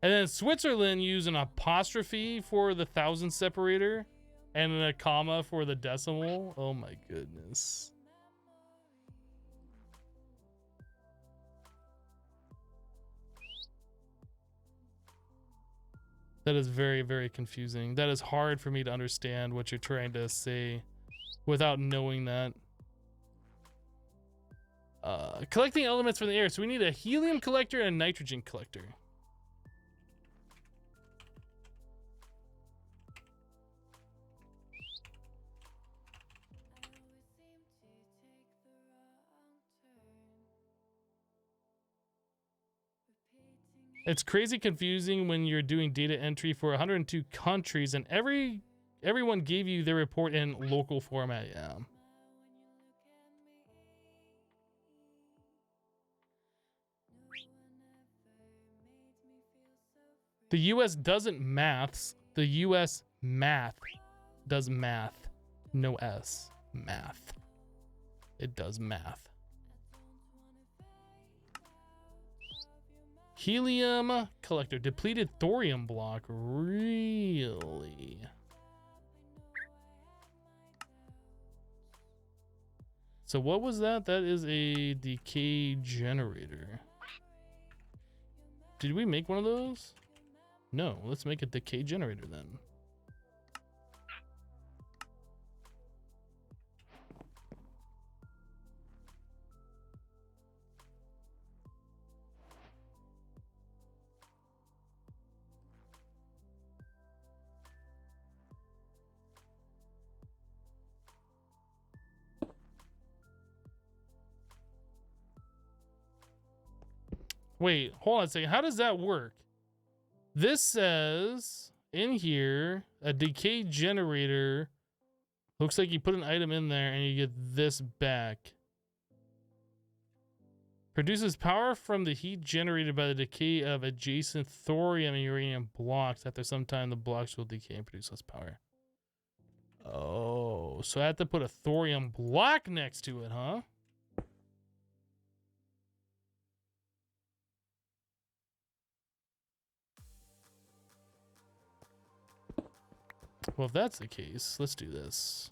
And then Switzerland use an apostrophe for the thousand separator, and then a comma for the decimal. Oh my goodness. That is very, very confusing. That is hard for me to understand what you're trying to say without knowing that. Collecting elements from the air. So we need a helium collector and a nitrogen collector. It's crazy confusing when you're doing data entry for 102 countries and everyone gave you their report in local format. Yeah. The US doesn't maths. The US math does math. No S. Math. It does math. Helium collector. Depleted thorium block. Really? So what was that? That is a decay generator. Did we make one of those? No. Let's make a decay generator then. Wait, hold on a second. How does that work? This says in here, a decay generator. Looks like you put an item in there and you get this back. Produces power from the heat generated by the decay of adjacent thorium and uranium blocks. After some time, the blocks will decay and produce less power. Oh. so I have to put a thorium block next to it, huh? Well, if that's the case, let's do this.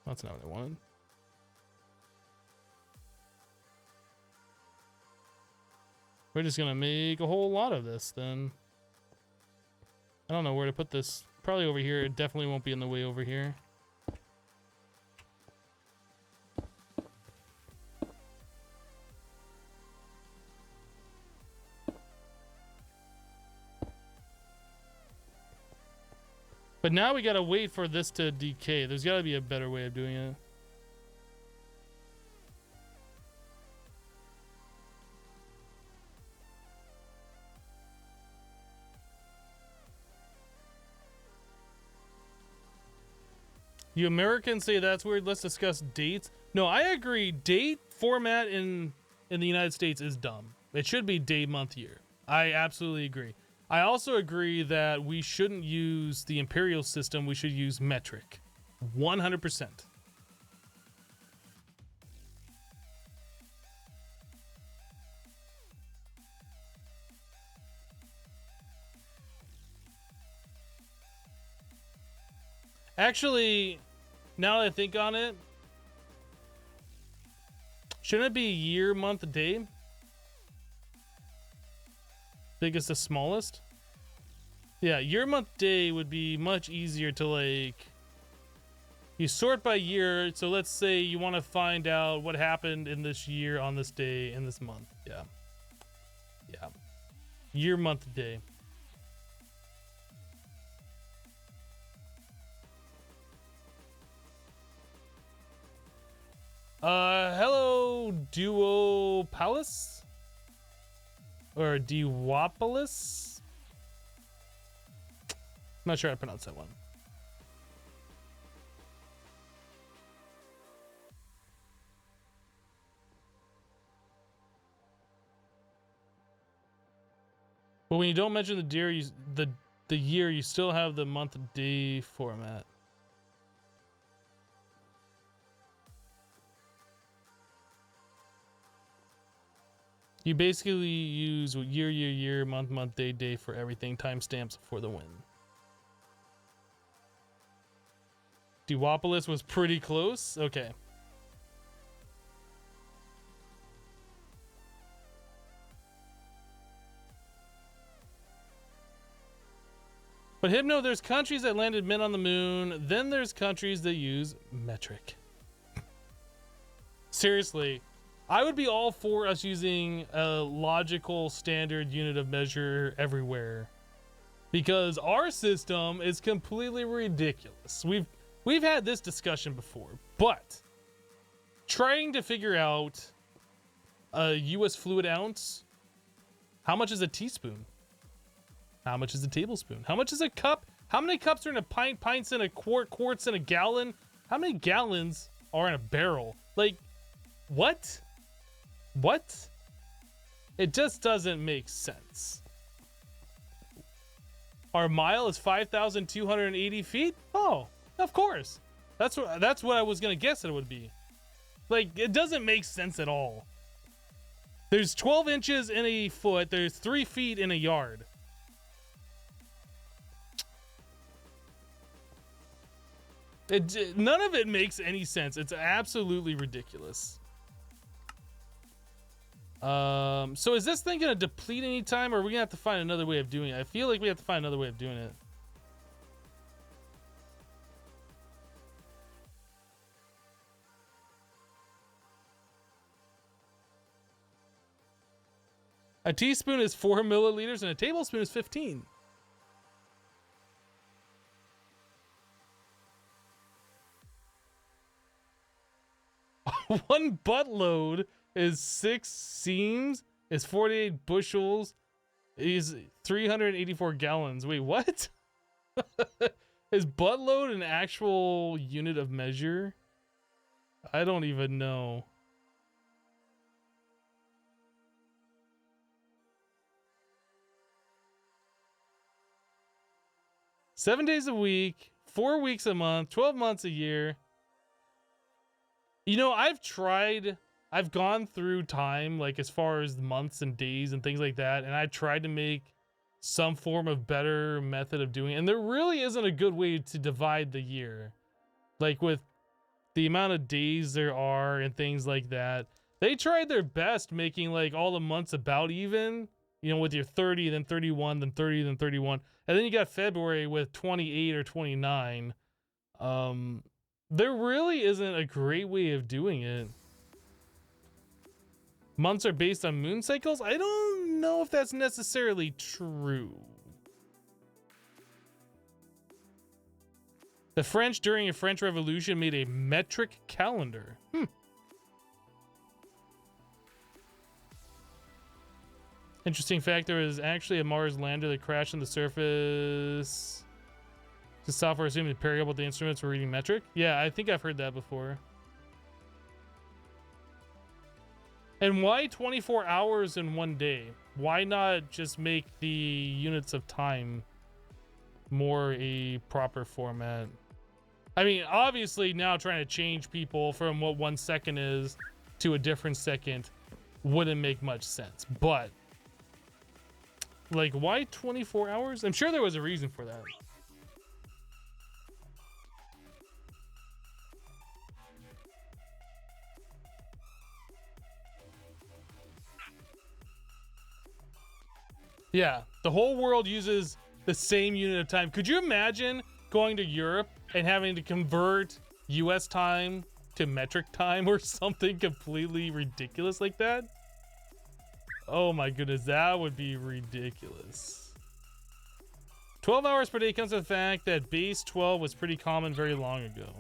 That's not what I wanted. We're just gonna make a whole lot of this then. I don't know where to put this. Probably over here. It definitely won't be in the way over here. But now we gotta wait for this to decay. There's gotta be a better way of doing it. You Americans say that's weird. Let's discuss dates. No, I agree. Date format in the United States is dumb. It should be day, month, year. I absolutely agree. I also agree that we shouldn't use the imperial system. We should use metric. 100%. Actually, now that I think on it, shouldn't it be year, month, day? I think it's the smallest. Yeah, year, month, day would be much easier to, like, you sort by year. So let's say you want to find out what happened in this year on this day in this month. Yeah. Yeah. Year, month, day. Hello, Duopolis? Or Duopolis? I'm not sure how to pronounce that one. But when you don't mention the year, the year, you still have the month day format. You basically use year, month, day for everything. Timestamps for the win. Duopolis was pretty close. Okay. But Hypno, there's countries that landed men on the moon. Then there's countries that use metric. Seriously. I would be all for us using a logical standard unit of measure everywhere, because our system is completely ridiculous. We've had this discussion before, but trying to figure out a US fluid ounce, how much is a teaspoon? How much is a tablespoon? How much is a cup? How many cups are in a pint? Pints in a quart? Quarts in a gallon? How many gallons are in a barrel? Like, what? What? It just doesn't make sense. Our mile is 5,280 feet? Oh, of course. That's what I was gonna guess it would be. Like, it doesn't make sense at all. There's 12 inches in a foot. There's 3 feet in a yard. None of it makes any sense. It's absolutely ridiculous. So is this thing gonna deplete anytime, or are we gonna have to find another way of doing it? I feel like we have to find another way of doing it. A teaspoon is 4 milliliters and a tablespoon is 15. One buttload is 6 seams, is 48 bushels, is 384 gallons. Wait, what? Is buttload an actual unit of measure? I don't even know. 7 days a week, 4 weeks a month, 12 months a year. You know, I've gone through time, like as far as months and days and things like that, and I tried to make some form of better method of doing it. And there really isn't a good way to divide the year. Like with the amount of days there are and things like that. They tried their best making like all the months about even, you know, with your 30, then 31, then 30, then 31. And then you got February with 28 or 29. There really isn't a great way of doing it. Months are based on moon cycles? I don't know if that's necessarily true. The French during a French Revolution made a metric calendar. Interesting fact, there was actually a Mars lander that crashed on the surface. The software assumed imperial, but the instruments were reading metric. Yeah, I think I've heard that before. And why 24 hours in one day? Why not just make the units of time more a proper format? I mean, obviously now trying to change people from what 1 second is to a different second wouldn't make much sense. But, like, why 24 hours? I'm sure there was a reason for that. Yeah, the whole world uses the same unit of time. Could you imagine going to Europe and having to convert US time to metric time or something completely ridiculous like that? Oh my goodness, that would be ridiculous. 12 hours per day comes to the fact that base 12 was pretty common very long ago.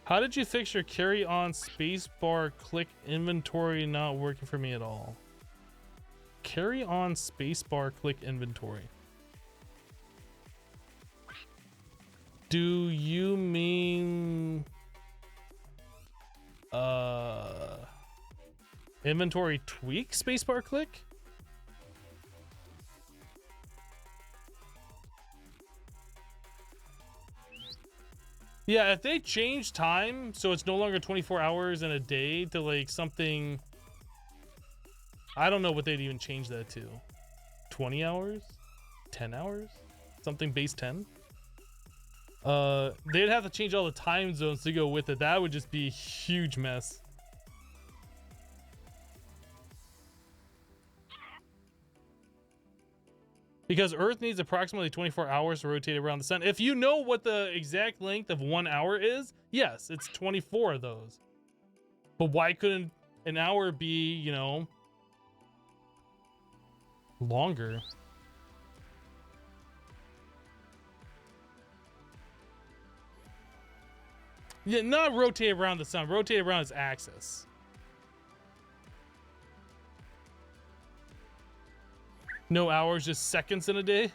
How did you fix your carry on spacebar click inventory not working for me at all? Carry on spacebar click inventory. Do you mean inventory tweak spacebar click? Yeah, if they change time so it's no longer 24 hours in a day to like something, I don't know what they'd even change that to. 20 hours? 10 hours? Something base 10? They'd have to change all the time zones to go with it. That would just be a huge mess. Because Earth needs approximately 24 hours to rotate around the sun. If you know what the exact length of 1 hour is, yes, it's 24 of those. But why couldn't an hour be, you know, longer? Yeah, not rotate around the sun, rotate around its axis. No hours, just seconds in a day?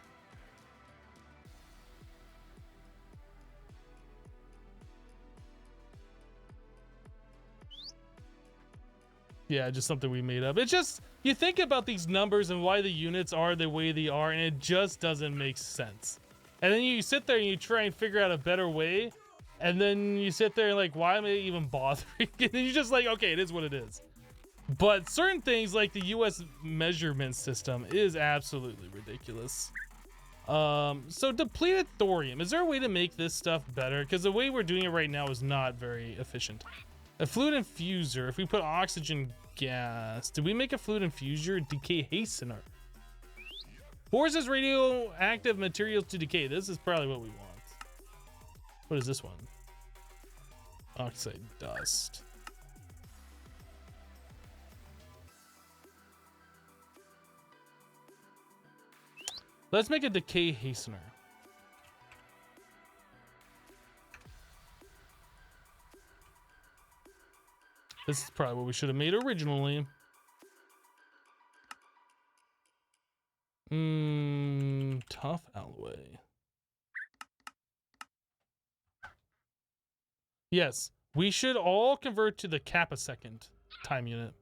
Yeah, just something we made up. It's just, you think about these numbers and why the units are the way they are, and it just doesn't make sense. And then you sit there and you try and figure out a better way, and then you sit there and like, why am I even bothering? And then you're just like, okay, it is what it is. But certain things like the US measurement system is absolutely ridiculous. So depleted thorium, is there a way to make this stuff better? Because the way we're doing it right now is not very efficient. A fluid infuser, if we put oxygen gas, did we make a fluid infuser? Decay hastener. Forces radioactive materials to decay. This is probably what we want. What is this one? Oxide dust. Let's make a decay hastener. This is probably what we should have made originally. Tough alloy. Yes, we should all convert to the kappa second time unit.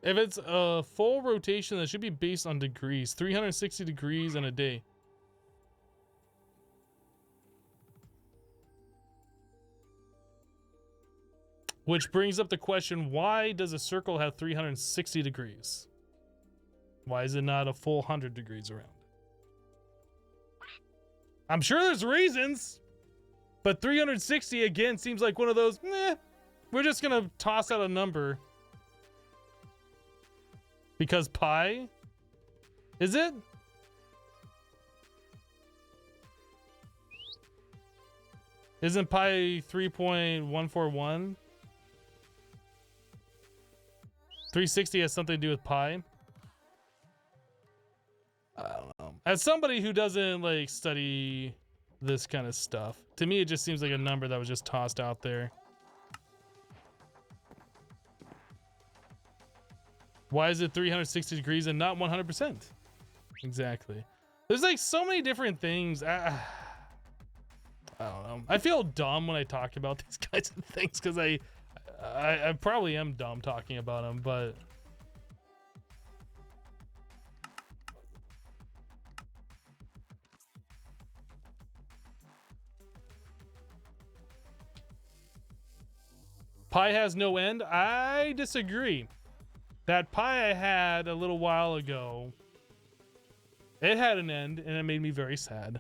If it's a full rotation, that should be based on degrees. 360 degrees in a day. Which brings up the question, why does a circle have 360 degrees? Why is it not a full 100 degrees around? I'm sure there's reasons, but 360 again seems like one of those, we're just gonna toss out a number. Because pi? Is it? Isn't pi 3.141? 360 has something to do with pi? I don't know. As somebody who doesn't like study this kind of stuff, to me it just seems like a number that was just tossed out there. Why is it 360 degrees and not 100%? Exactly. There's like so many different things. I don't know. I feel dumb when I talk about these kinds of things because I probably am dumb talking about them, but pi has no end. I disagree. That pi I had a little while ago, it had an end, and it made me very sad.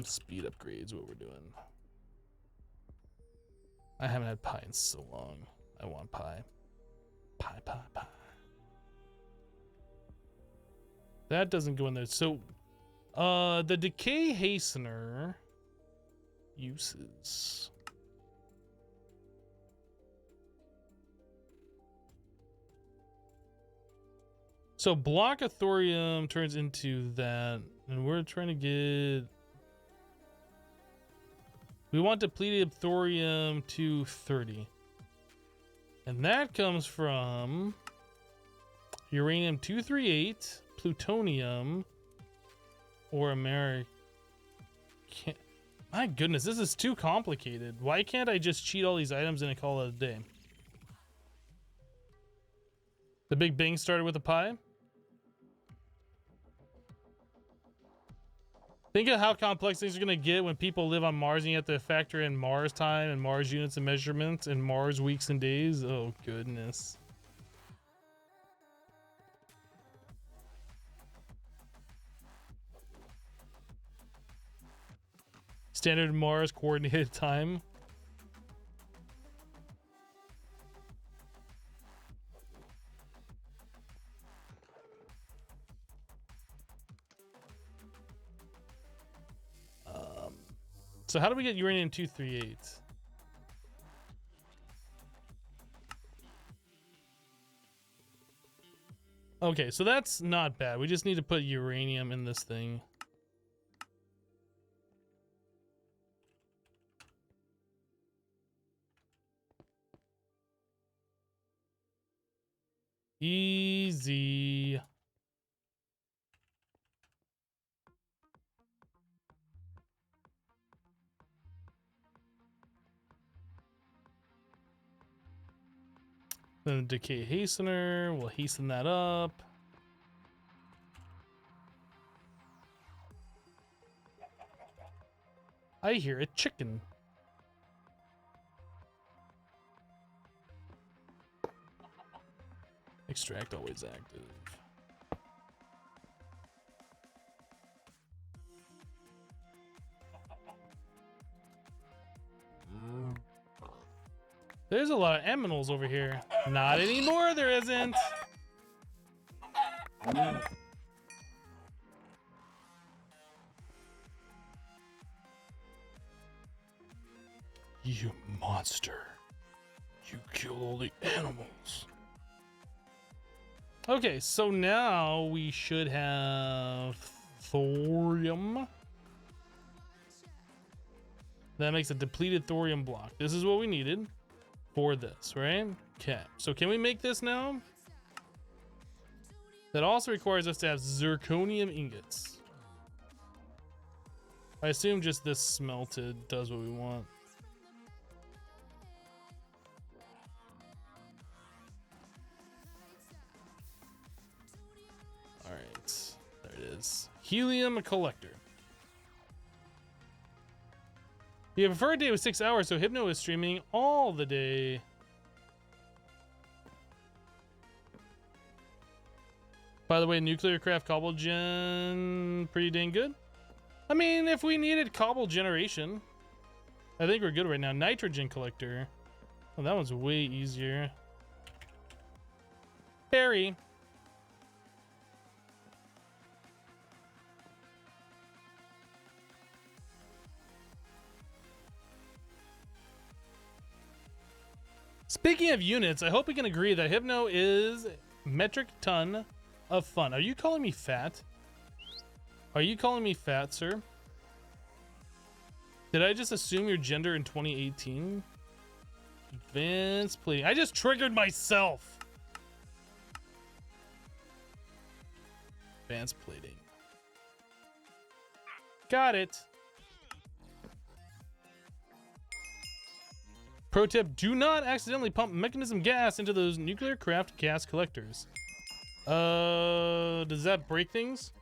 Speed upgrades, what we're doing. I haven't had pi in so long. I want pi. Pi. That doesn't go in there. So, the Decay hastener uses. So block of thorium turns into that, and we're trying to get. We want depleted thorium to 30, and that comes from uranium 238, plutonium, or American. My goodness, this is too complicated. Why can't I just cheat all these items and call it a day? The Big Bang started with a pi. Think of how complex things are going to get when people live on Mars and you have to factor in Mars time and Mars units and measurements and Mars weeks and days. Oh, goodness. Standard Mars coordinated time. So how do we get uranium 238? Okay, so that's not bad. We just need to put uranium in this thing. Easy. Then the Decay hastener, we'll hasten that up. I hear a chicken. Extract always active. There's a lot of aminals over here. Not anymore, there isn't. You monster. You kill all the animals. Okay, so now we should have thorium. That makes a depleted thorium block. This is what we needed for this, right? Okay, so can we make this now? That also requires us to have zirconium ingots. I assume just this smelted does what we want. is. Helium collector. The preferred day was 6 hours, so Hypno is streaming all the day. By the way, nuclear craft cobble gen, pretty dang good. I mean, if we needed cobble generation, I think we're good right now. Nitrogen collector. Oh, that one's way easier. Perry. Speaking of units, I hope we can agree that Hypno is metric ton of fun. Are you calling me fat? Are you calling me fat, sir? Did I just assume your gender in 2018? Advanced plating. I just triggered myself. Advanced plating. Got it. Pro tip, do not accidentally pump mechanism gas into those nuclear craft gas collectors. Does that break things?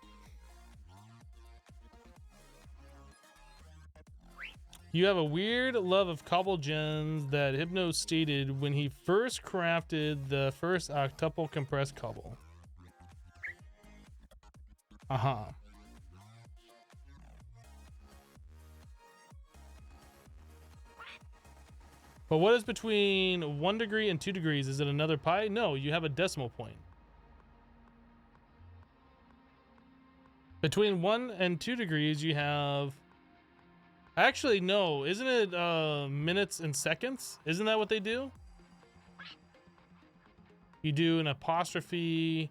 You have a weird love of cobble gens that Hypno stated when he first crafted the first octuple compressed cobble. Uh-huh. But what is between 1 degree and 2 degrees? Is it another pi? No, you have a decimal point. Between 1 and 2 degrees, you have... Actually, no. Isn't it minutes and seconds? Isn't that what they do? You do an apostrophe,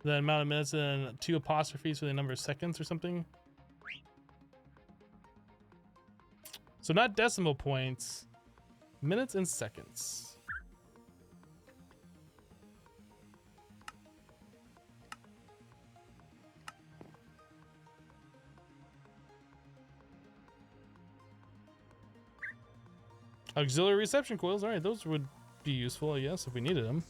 the amount of minutes, and 2 apostrophes for the number of seconds or something. So not decimal points. Minutes and seconds. Auxiliary reception coils. All right, those would be useful, I guess, if we needed them.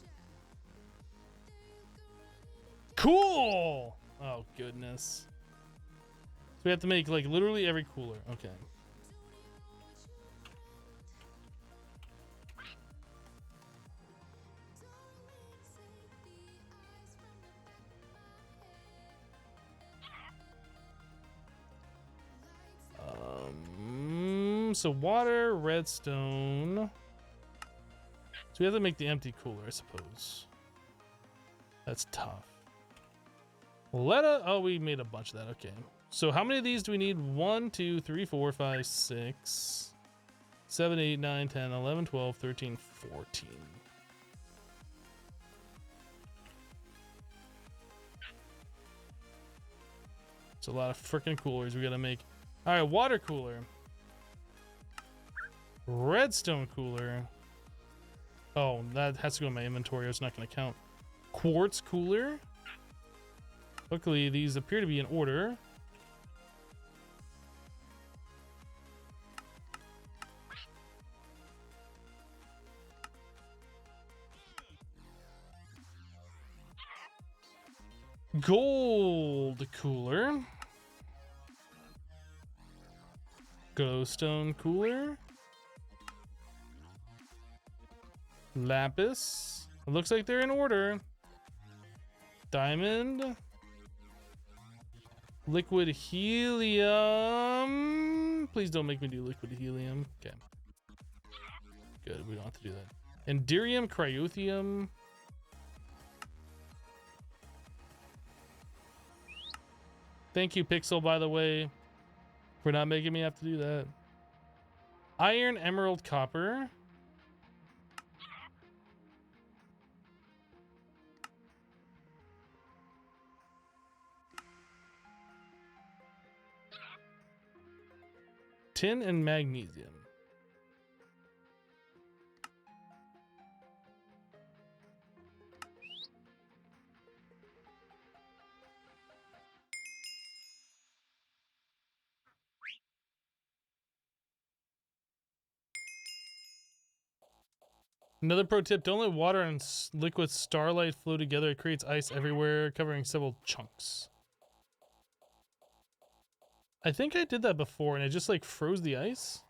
Cool! Oh, goodness. So we have to make, like, literally every cooler. Okay. So water, redstone. So we have to make the empty cooler, I suppose. That's tough. Oh, we made a bunch of that. Okay. So how many of these do we need? 1, 2, 3, 4, 5, 6, 7, 8, 9, 10, 11, 12, 13, 14. It's a lot of freaking coolers we gotta make. All right, water cooler. Redstone cooler. Oh, that has to go in my inventory. It's not going to count. Quartz cooler. Luckily, these appear to be in order. Gold cooler. Glowstone cooler. Lapis. It looks like they're in order. Diamond. Liquid helium. Please don't make me do liquid helium. Okay. Good, we don't have to do that. Enderium, cryothium. Thank you, Pixel, by the way, for not making me have to do that. Iron, emerald, copper. Tin and magnesium. Another pro tip, don't let water and liquid starlight flow together. It creates ice everywhere, covering several chunks. I think I did that before and it just like froze the ice.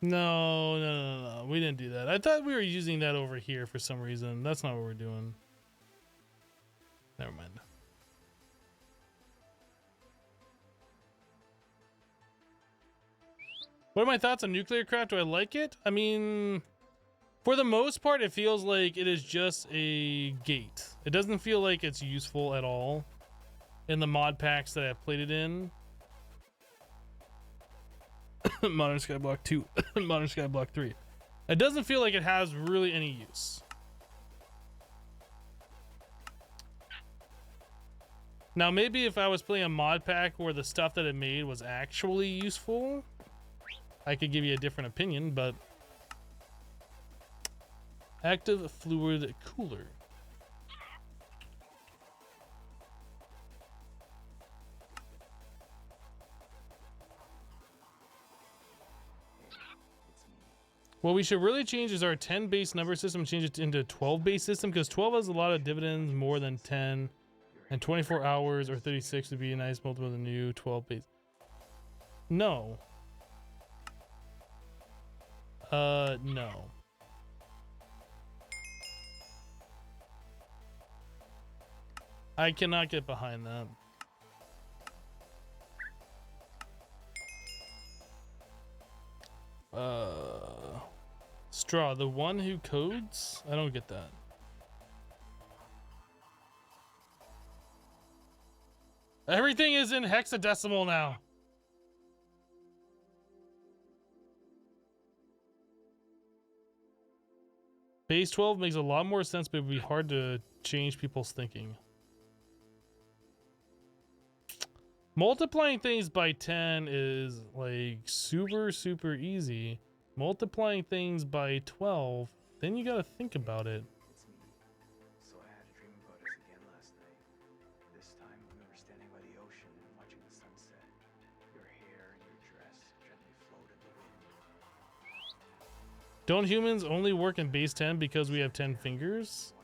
No, no, no, no, no. We didn't do that. I thought we were using that over here for some reason. That's not what we're doing. Never mind. What are my thoughts on nuclear craft? Do I like it? I mean, for the most part, it feels like it is just a gate. It doesn't feel like it's useful at all in the mod packs that I've played it in. Modern Skyblock 2, Modern Skyblock 3. It doesn't feel like it has really any use. Now, maybe if I was playing a mod pack where the stuff that it made was actually useful, I could give you a different opinion, but active fluid cooler. What we should really change is our 10 base number system, change it into a 12 base system, because 12 has a lot of dividends more than 10, and 24 hours or 36 would be a nice multiple of the new 12 base. No. No. I cannot get behind that. Straw, the one who codes? I don't get that. Everything is in hexadecimal now. Base 12 makes a lot more sense, but it would be hard to change people's thinking. Multiplying things by 10 is like super easy. Multiplying things by 12, then you gotta think about it. It's me. So I had a dream about us again last night. This time when we were standing by the ocean and watching the sunset. Your hair and your dress gently floated in the wind. Don't humans only work in base 10 because we have 10 fingers?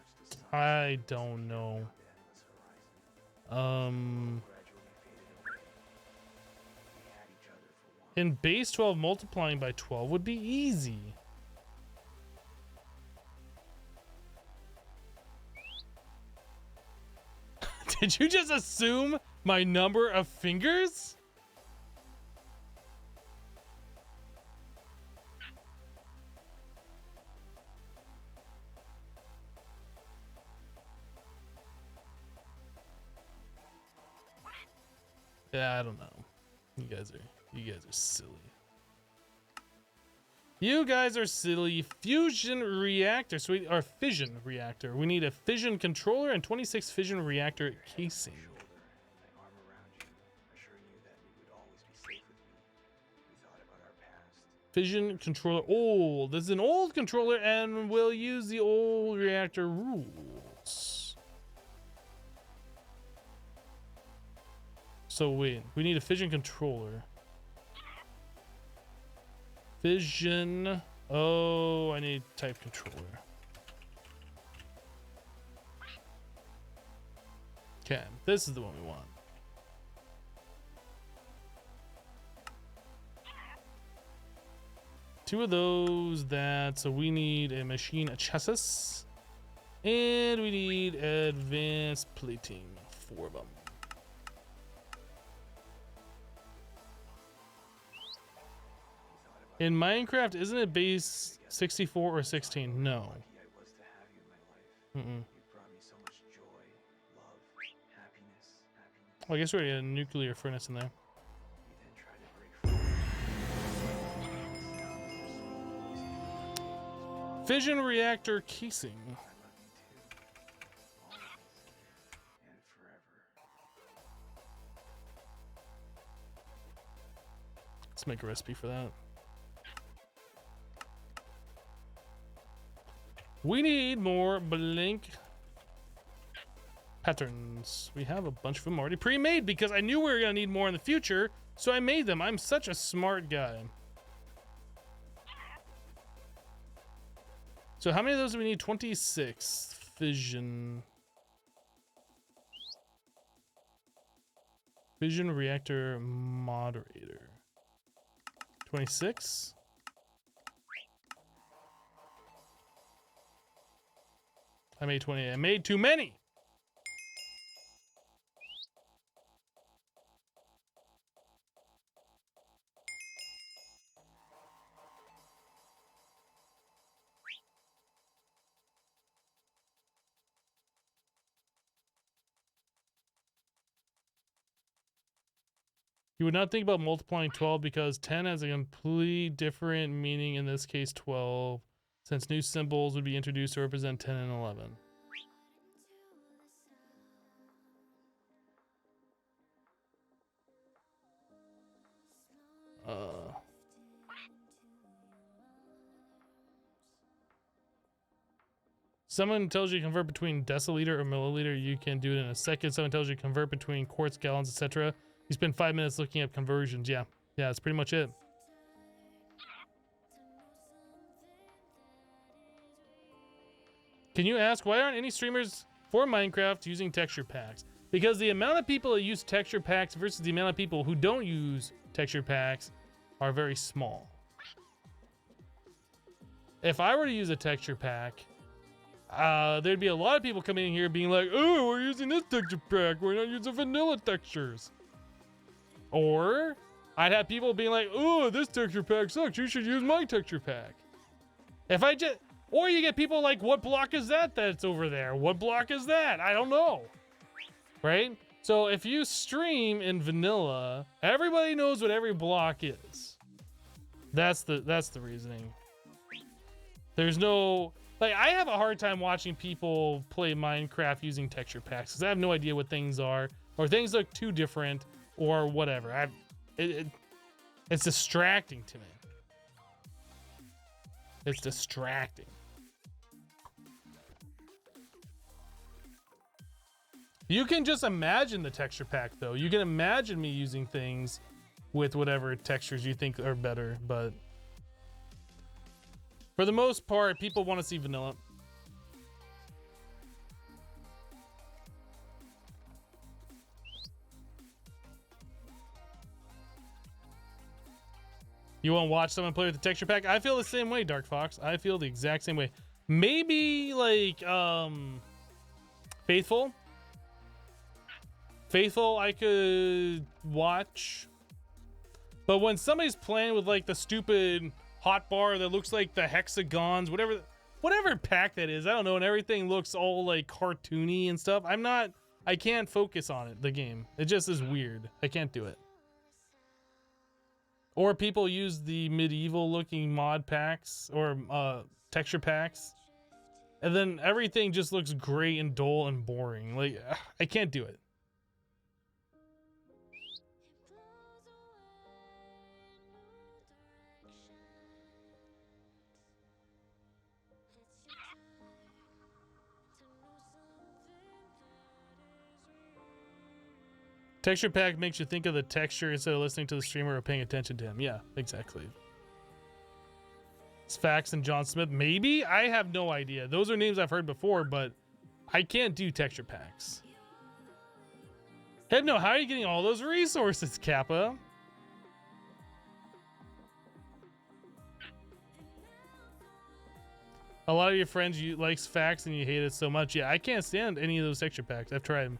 I don't know. In base 12, multiplying by 12 would be easy. Did you just assume my number of fingers? Yeah, I don't know. You guys are silly. You guys are silly. Fusion reactor. So or fission reactor. We need a fission controller and 26 fission reactor casing. Fission controller. Oh, this is an old controller and we'll use the old reactor rules. So wait, we need a fission controller. Fission. Oh, I need type controller. Okay, this is the one we want. Two of those, so we need a machine chassis. And we need advanced plating, 4 of them. In Minecraft, isn't it base 64 or 16? No. Mm-mm. Well, I guess we already had a nuclear furnace in there. Fission reactor casing. Let's make a recipe for that. We need more blink Patterns. We have a bunch of them already pre-made because I knew we were going to need more in the future, so I made them. I'm such a smart guy. So how many of those do we need? 26. Fission. Fission reactor moderator. 26. I made 20. I made too many. You would not think about multiplying 12 because 10 has a completely different meaning, in this case 12, since new symbols would be introduced to represent 10 and 11. Someone tells you to convert between deciliter or milliliter, you can do it in a second. Someone tells you to convert between quarts, gallons, etc. You spend 5 minutes looking at conversions. Yeah, that's pretty much it. Can you ask why aren't any streamers for Minecraft using texture packs? Because the amount of people that use texture packs versus the amount of people who don't use texture packs are very small. If I were to use a texture pack, there'd be a lot of people coming in here being like, oh, we're using this texture pack, we're not using vanilla textures. Or I'd have people being like, oh, this texture pack sucks, you should use my texture pack. Or you get people like, what block is that that's over there? What block is that? I don't know. Right? So if you stream in vanilla, everybody knows what every block is. That's the reasoning. There's no, like, I have a hard time watching people play Minecraft using texture packs because I have no idea what things are, or things look too different, or whatever. It's distracting to me. It's distracting. You can just imagine the texture pack, though. You can imagine me using things with whatever textures you think are better, but for the most part, people want to see vanilla. You want to watch someone play with the texture pack? I feel the same way, Dark Fox. I feel the exact same way. Maybe like Faithful. Faithful I could watch. But when somebody's playing with like the stupid hotbar that looks like the hexagons, whatever pack that is, I don't know, and everything looks all like cartoony and stuff, I can't focus on it, the game. It just is weird. I can't do it. Or people use the medieval looking mod packs or texture packs, and then everything just looks gray and dull and boring. Like, I can't do it. Texture pack makes you think of the texture instead of listening to the streamer or paying attention to him. Yeah, exactly. It's Fax and John Smith. Maybe? I have no idea. Those are names I've heard before, but I can't do texture packs. Head no, how are you getting all those resources, Kappa? A lot of your friends likes Fax and you hate it so much. Yeah, I can't stand any of those texture packs. I've tried them.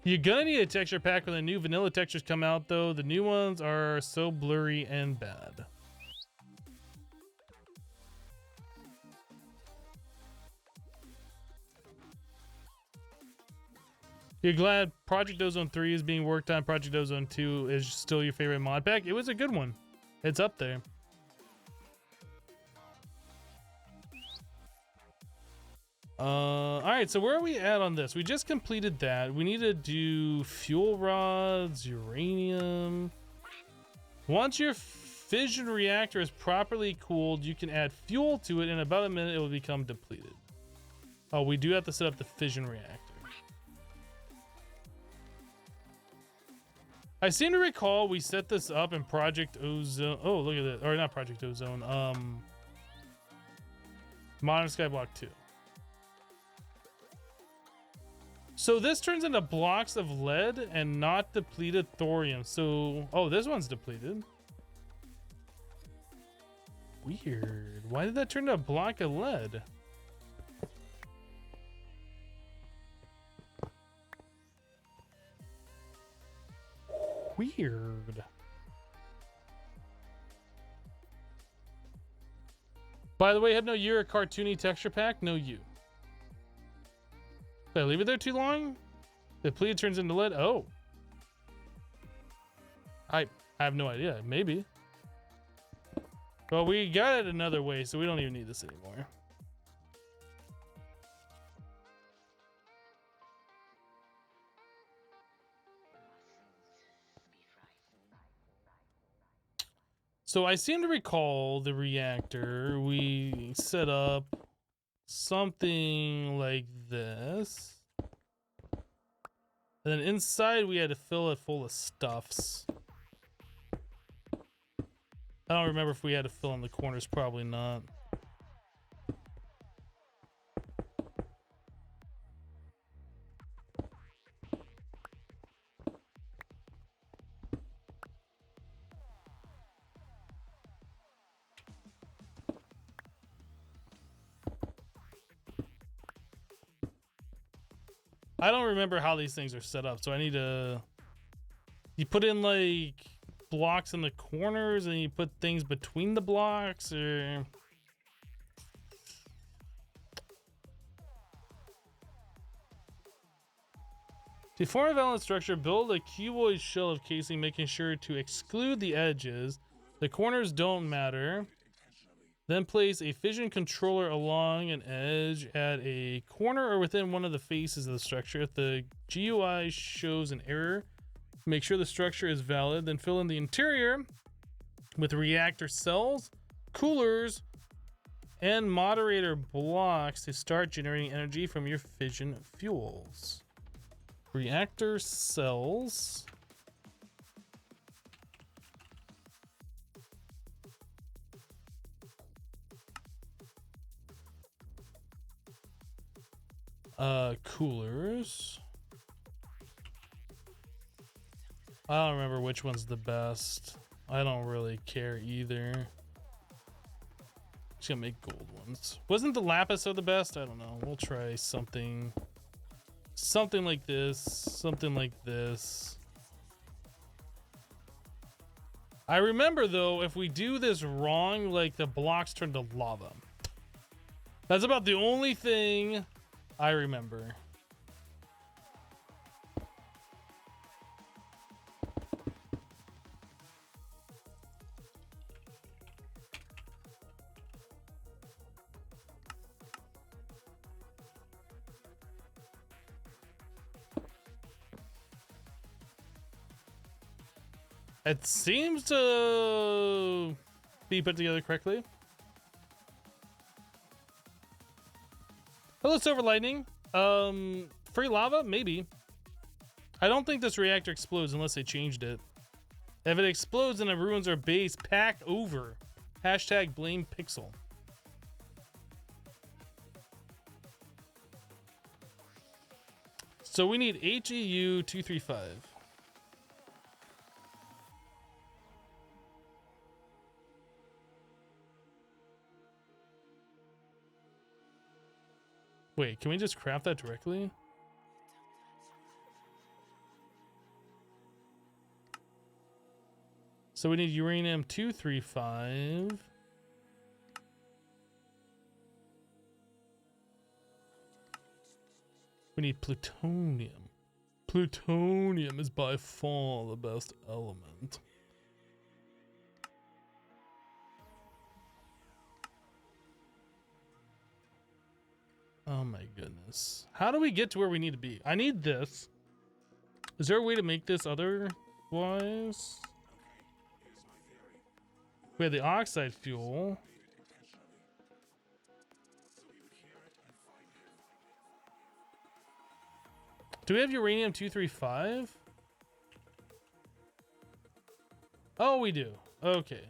You're gonna need a texture pack when the new vanilla textures come out, though. The new ones are so blurry and bad. You're glad Project Ozone 3 is being worked on. Project Ozone 2 is still your favorite mod pack. It was a good one. It's up there. All right, so where are we at on this? We just completed that. We need to do fuel rods, uranium. Once your fission reactor is properly cooled, you can add fuel to it. In about a minute, it will become depleted. Oh, we do have to set up the fission reactor. I seem to recall we set this up in Project Ozone. Oh, look at that. Or not Project Ozone. Modern Skyblock 2. So this turns into blocks of lead and not depleted thorium. So, oh, this one's depleted. Weird. Why did that turn to a block of lead? Weird. By the way, have no you a cartoony texture pack? No you. Did I leave it there too long? The pleat turns into lead? Oh. I have no idea. Maybe. Well, we got it another way, so we don't even need this anymore. So I seem to recall the reactor. We set up something like this. And then inside we had to fill it full of stuffs. I don't remember if we had to fill in the corners, probably not. I don't remember how these things are set up, so I need to... You put in, like, blocks in the corners, and you put things between the blocks, or... To form a valence structure, build a cuboid shell of casing, making sure to exclude the edges. The corners don't matter. Then place a fission controller along an edge at a corner or within one of the faces of the structure. If the GUI shows an error, make sure the structure is valid. Then fill in the interior with reactor cells, coolers, and moderator blocks to start generating energy from your fission fuels. Reactor cells. Coolers. I don't remember which one's the best. I don't really care either. Just gonna make gold ones. Wasn't the lapis the best? I don't know. We'll try something like this, something like this. I remember though, if we do this wrong, like the blocks turn to lava. That's about the only thing I remember. It seems to be put together correctly. Hello, Silver Lightning. Free lava? Maybe. I don't think this reactor explodes unless they changed it. If it explodes and it ruins our base, pack over. Hashtag blame Pixel. So we need HEU 235. Wait, can we just craft that directly? So we need uranium 235. We need plutonium. Plutonium is by far the best element. Oh my goodness. How do we get to where we need to be? I need this. Is there a way to make this otherwise? We have the oxide fuel. Do we have uranium-235? Oh, we do. Okay.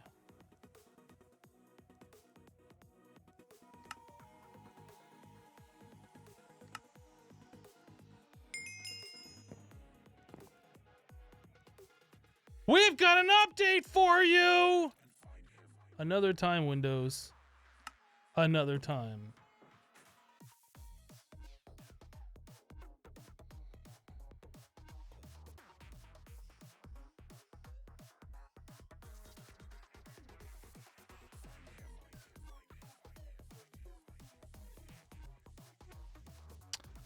We've got an update for you! Another time, Windows. Another time.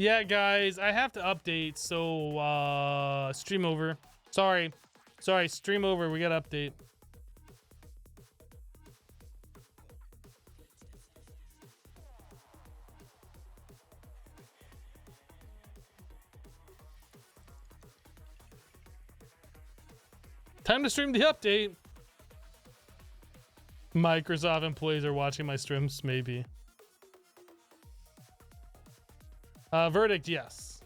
Yeah, guys, I have to update, so stream over. Sorry, stream over. We got to update. Time to stream the update. Microsoft employees are watching my streams, maybe. Verdict, yes.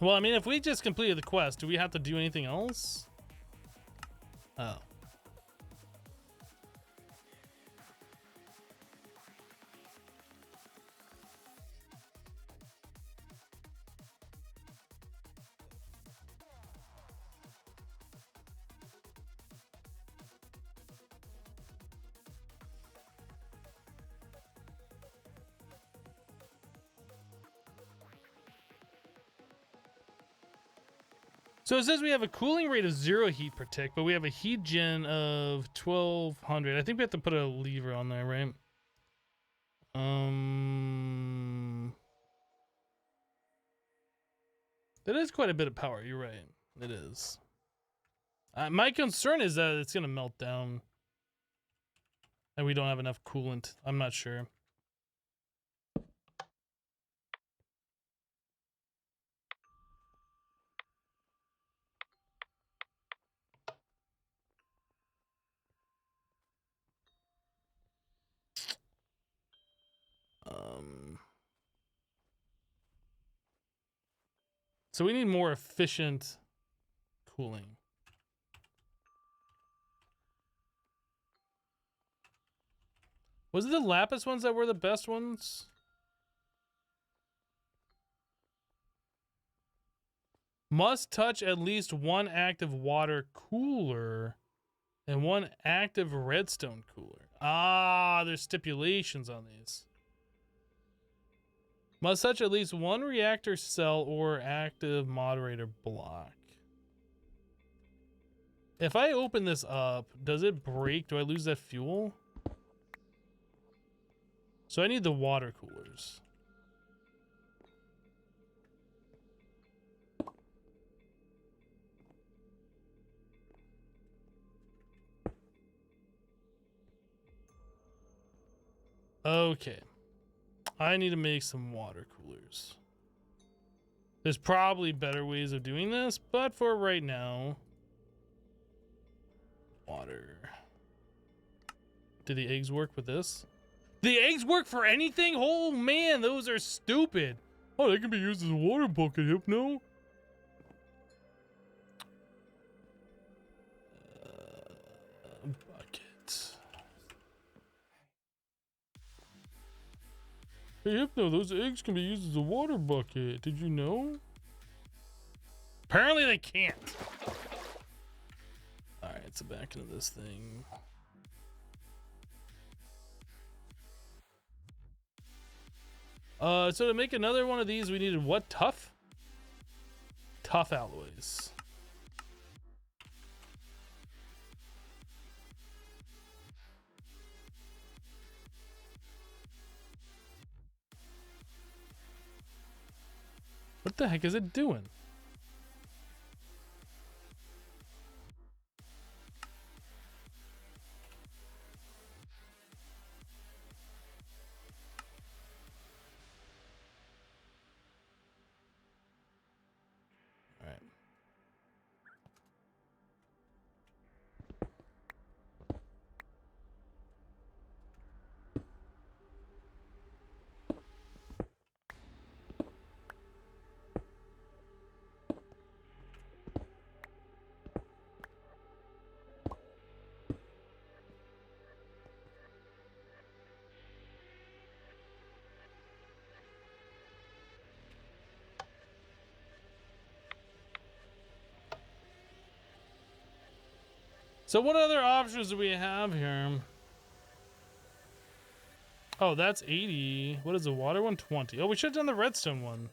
Well, I mean, if we just completed the quest, do we have to do anything else? Oh. So it says we have a cooling rate of 0 heat per tick, but we have a heat gen of 1200. I think we have to put a lever on there, right? That is quite a bit of power. You're right. It is. My concern is that it's gonna melt down, and we don't have enough coolant. I'm not sure. So we need more efficient cooling. Was it the lapis ones that were the best ones? Must touch at least one active water cooler and one active redstone cooler. Ah, there's stipulations on these. Must touch at least one reactor cell or active moderator block. If I open this up, does it break? Do I lose that fuel? So I need the water coolers. Okay. I need to make some water coolers. There's probably better ways of doing this, but for right now, water. Do the eggs work with this? The eggs work for anything? Oh man, those are stupid. Oh, they can be used as a water bucket, Hypno. Bucket. Hey, Hypno, those eggs can be used as a water bucket. Did you know? Apparently they can't. Alright, so back into this thing. So to make another one of these, we needed what? Tough? Tough alloys. What the heck is it doing? So what other options do we have here? Oh, that's 80. What is the water one? 20. Oh, we should have done the redstone one.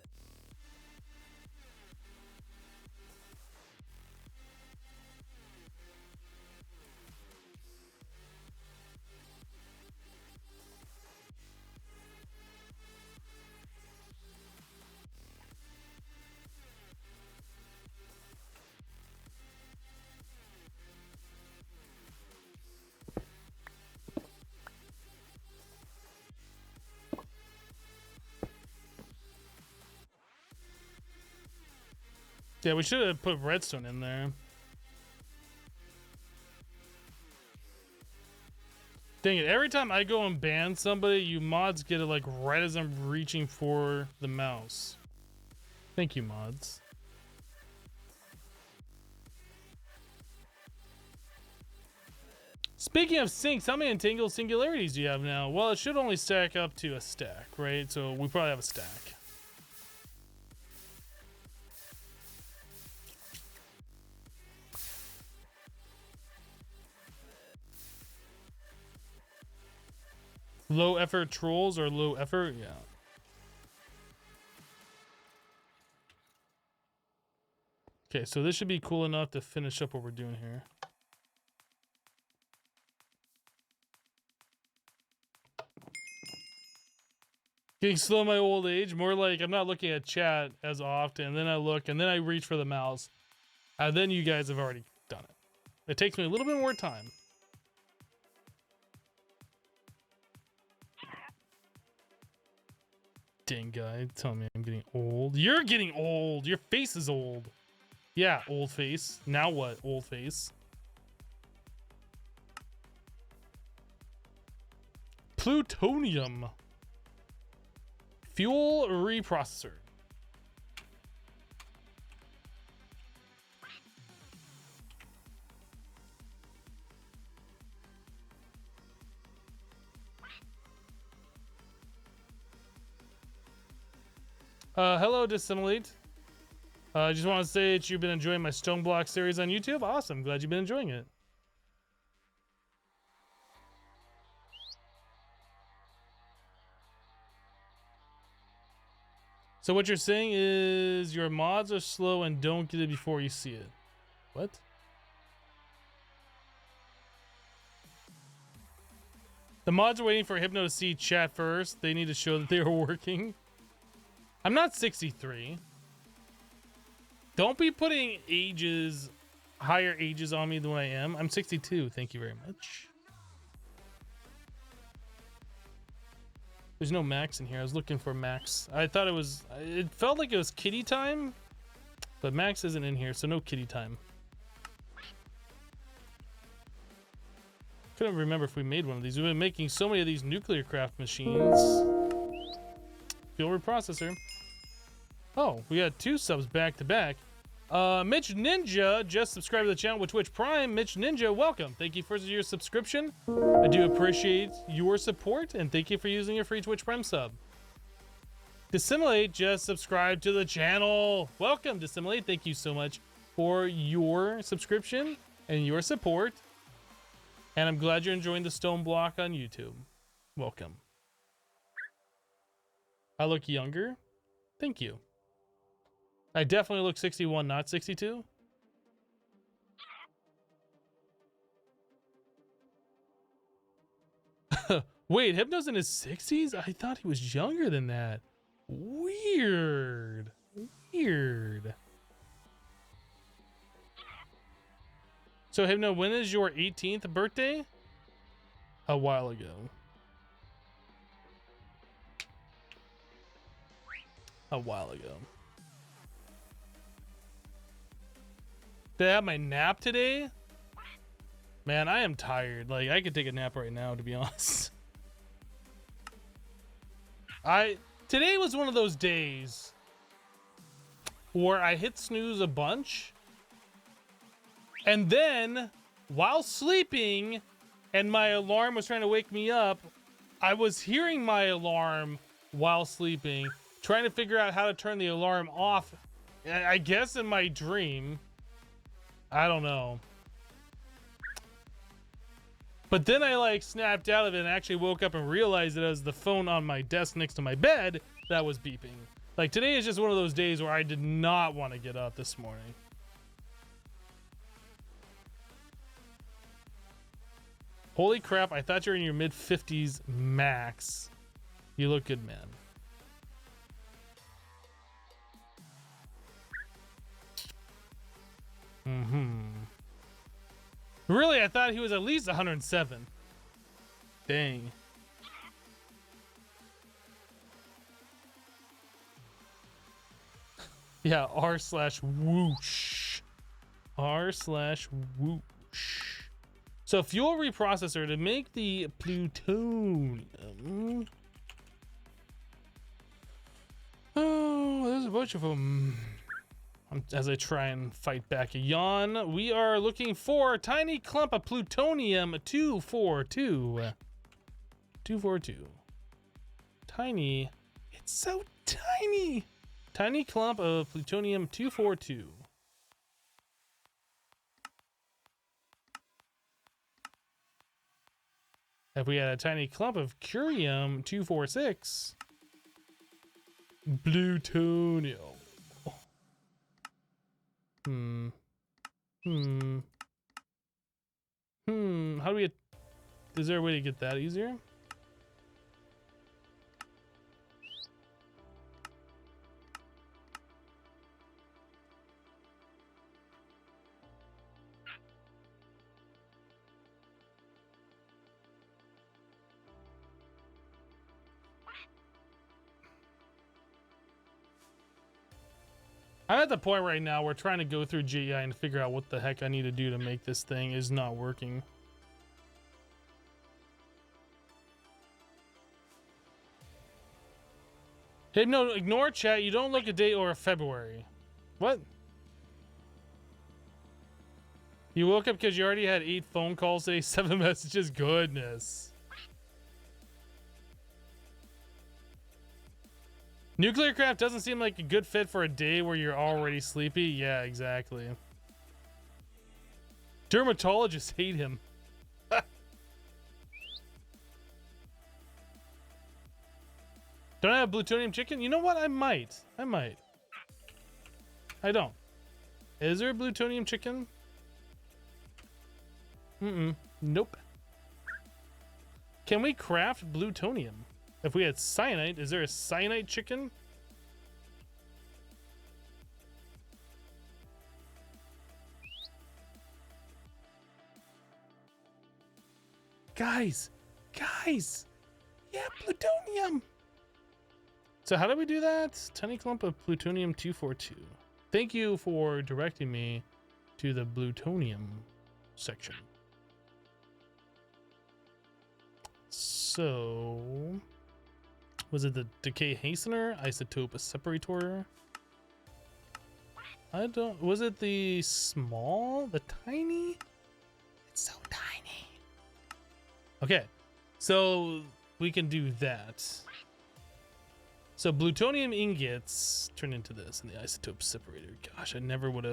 Yeah, we should have put redstone in there. Dang it, every time I go and ban somebody, you mods get it like right as I'm reaching for the mouse. Thank you, mods. Speaking of sinks, how many entangled singularities do you have now? Well, it should only stack up to a stack, right? So we probably have a stack. Low effort trolls or low effort? Yeah. Okay, so this should be cool enough to finish up what we're doing here. Getting slow in my old age, more like I'm not looking at chat as often, and then I look, and then I reach for the mouse, and then you guys have already done it. It takes me a little bit more time. Dang guy, tell me I'm getting old. You're getting old. Your face is old. Yeah, old face. Now what, old face? Plutonium. Fuel reprocessor. Hello, Dissimulate. I just want to say that you've been enjoying my Stone Block series on YouTube. Awesome. Glad you've been enjoying it. So what you're saying is your mods are slow and don't get it before you see it. What? The mods are waiting for Hypno to see chat first. They need to show that they are working. I'm not 63. Don't be putting ages, higher ages on me than I am. I'm 62. Thank you very much. There's no Max in here. I was looking for Max. I thought it felt like it was kitty time, but Max isn't in here, so no kitty time. Couldn't remember if we made one of these. We've been making so many of these nuclear craft machines. Fuel reprocessor. Oh, we got 2 subs back to back. Mitch Ninja just subscribed to the channel with Twitch Prime. Mitch Ninja, welcome. Thank you for your subscription. I do appreciate your support, and thank you for using your free Twitch Prime sub. Dissimulate just subscribed to the channel. Welcome, Dissimulate. Thank you so much for your subscription and your support. And I'm glad you're enjoying the Stone Block on YouTube. Welcome. I look younger. Thank you. I definitely look 61, not 62. Wait, Hypno's in his 60s? I thought he was younger than that. Weird. Weird. So, Hypno, when is your 18th birthday? A while ago. A while ago. Did I have my nap today? Man, I am tired. Like, I could take a nap right now, to be honest. Today was one of those days where I hit snooze a bunch, and then while sleeping and my alarm was trying to wake me up, I was hearing my alarm while sleeping, trying to figure out how to turn the alarm off, I guess in my dream. I don't know. But then I like snapped out of it and actually woke up and realized that it was the phone on my desk next to my bed that was beeping. Like today is just one of those days where I did not want to get up this morning. Holy crap, I thought you were in your mid-50s max. You look good, man. Really, I thought he was at least 107. Dang. Yeah, r/whoosh. r/whoosh. So fuel reprocessor to make the plutonium. Oh, there's a bunch of them. As I try and fight back a yawn, we are looking for a tiny clump of plutonium 242. 242. Tiny. It's so tiny. Tiny clump of plutonium 242. If we had a tiny clump of curium 246. Plutonium. How do we get, is there a way to get that easier? I'm at the point right now where trying to go through GEI and figure out what the heck I need to do to make this thing is not working. Hey, no, ignore chat. You don't look a date or a February. What? You woke up because you already had 8 phone calls today, 7 messages. Goodness. Nuclear craft doesn't seem like a good fit for a day where you're already sleepy. Yeah, exactly. Dermatologists hate him. Don't I have plutonium chicken? You know what? I might. I don't. Is there a plutonium chicken? Nope. Can we craft plutonium? If we had cyanide, is there a cyanide chicken? Guys! Yeah, plutonium! So how do we do that? Tiny clump of plutonium 242. Thank you for directing me to the plutonium section. So, was it the decay hastener, isotope separator? I don't, was it the small, the tiny? It's so tiny. Okay, so we can do that. So plutonium ingots turn into this in the isotope separator. Gosh, I never would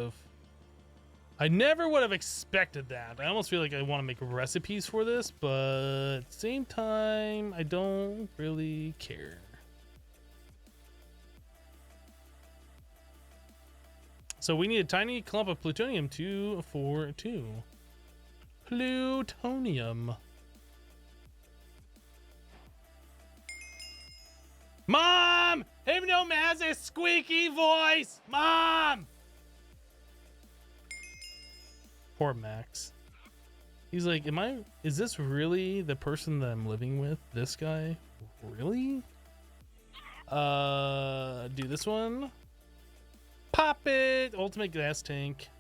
have expected that. I almost feel like I want to make recipes for this, but at the same time, I don't really care. So we need a tiny clump of plutonium 242. Plutonium. Mom! Hypnome has a squeaky voice! Mom! Poor Max. He's like, is this really the person that I'm living with? This guy? Really? Do this one. Pop it! Ultimate gas tank.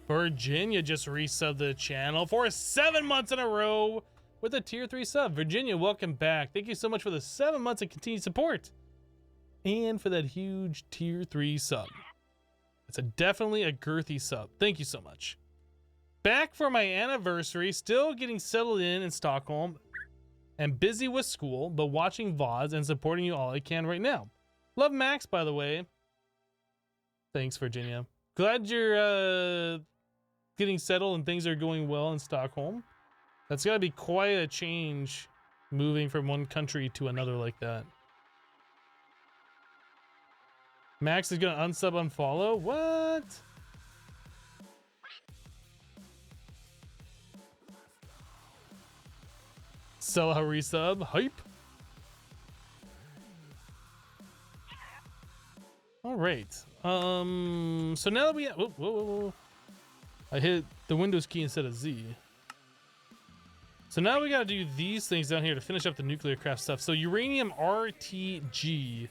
Virginia just resubbed the channel for 7 months in a row with a tier 3 sub. Virginia, welcome back. Thank you so much for the 7 months of continued support. And for that huge tier 3 sub. It's definitely a girthy sub. Thank you so much. Back for my anniversary, still getting settled in Stockholm and busy with school, but watching VODs and supporting you all I can right now. Love Max, by the way. Thanks, Virginia. Glad you're getting settled and things are going well in Stockholm. That's got to be quite a change moving from one country to another like that. Max is going to unsub, unfollow? What? Sell a resub? Hype? All right. So now that we... Whoa. I hit the Windows key instead of Z. So now we got to do these things down here to finish up the nuclear craft stuff. So uranium RTG.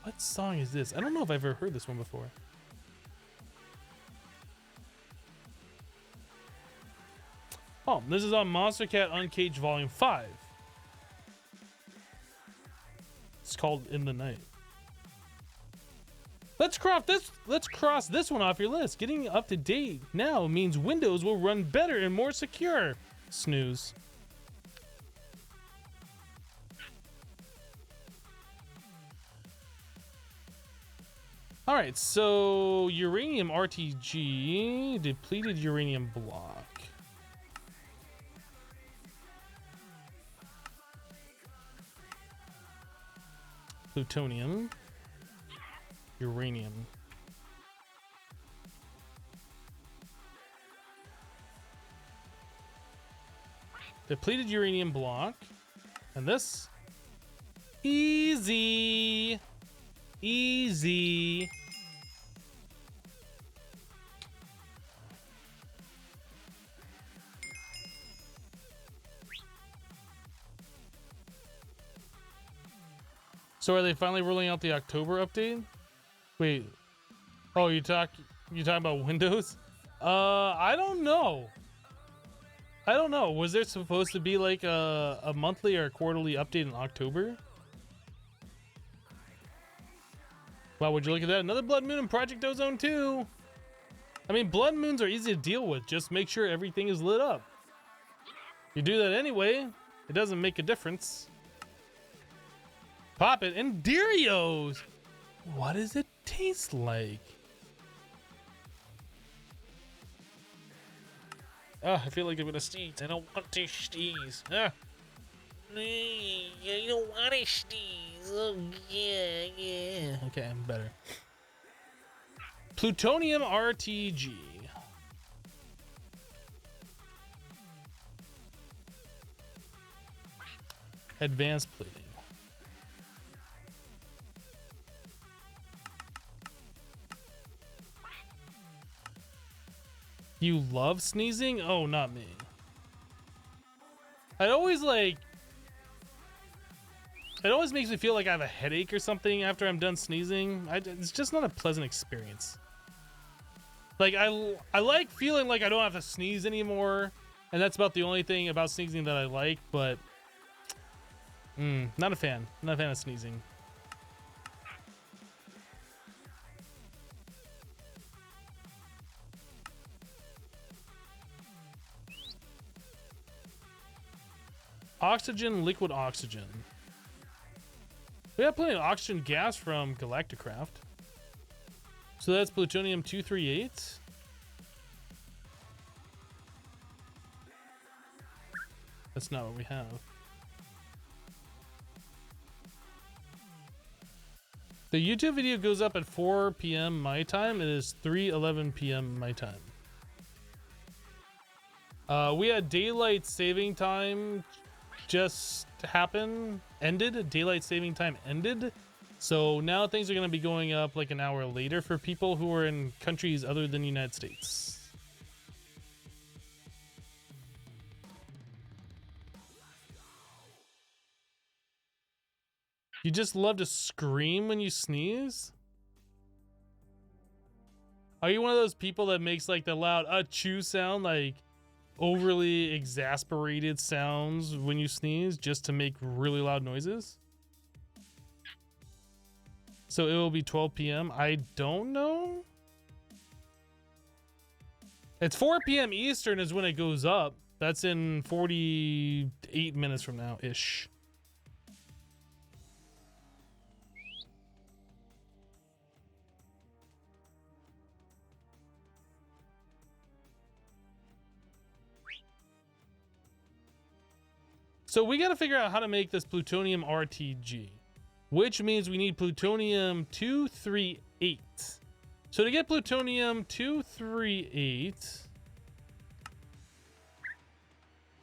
What song is this? I don't know if I've ever heard this one before. Oh, this is on Monster Cat Uncaged Volume 5. It's called In the Night. Let's cross this one off your list. Getting up to date now means Windows will run better and more secure. Snooze. All right, so uranium RTG, depleted uranium block. Plutonium. Uranium. Depleted uranium block. And this. Easy. Easy. So are they finally rolling out the October update? Wait. Oh, you talking about Windows? I don't know. I don't know. Was there supposed to be like a monthly or a quarterly update in October? Wow, would you look at that? Another Blood Moon in Project Ozone 2. I mean, Blood Moons are easy to deal with. Just make sure everything is lit up. You do that anyway. It doesn't make a difference. Pop it. And Derios. What does it taste like? I feel like I'm gonna sneeze. I don't want to sneeze. I don't want to sneeze. Oh, yeah. Okay, I'm better. Plutonium RTG. Advanced plating. You love sneezing? Oh, not me. It always makes me feel like I have a headache or something after I'm done sneezing. It's just not a pleasant experience. Like, I like feeling like I don't have to sneeze anymore, and that's about the only thing about sneezing that I like, but not a fan. Not a fan of sneezing. Oxygen, liquid oxygen. We have plenty of oxygen gas from Galacticraft. So that's plutonium 238. That's not what we have. The YouTube video goes up at 4 p.m. my time. It is 3:11 p.m. my time. We had daylight saving time just ended. Daylight saving time ended. So now things are going to be going up like an hour later for people who are in countries other than the United States. You just love to scream when you sneeze? Are you one of those people that makes like the loud achoo sound, like overly exasperated sounds when you sneeze just to make really loud noises? So it will be 12 p.m. I don't know. It's 4 p.m. Eastern is when it goes up. That's in 48 minutes from now ish. So we got to figure out how to make this plutonium RTG, which means we need plutonium 238. So to get plutonium 238,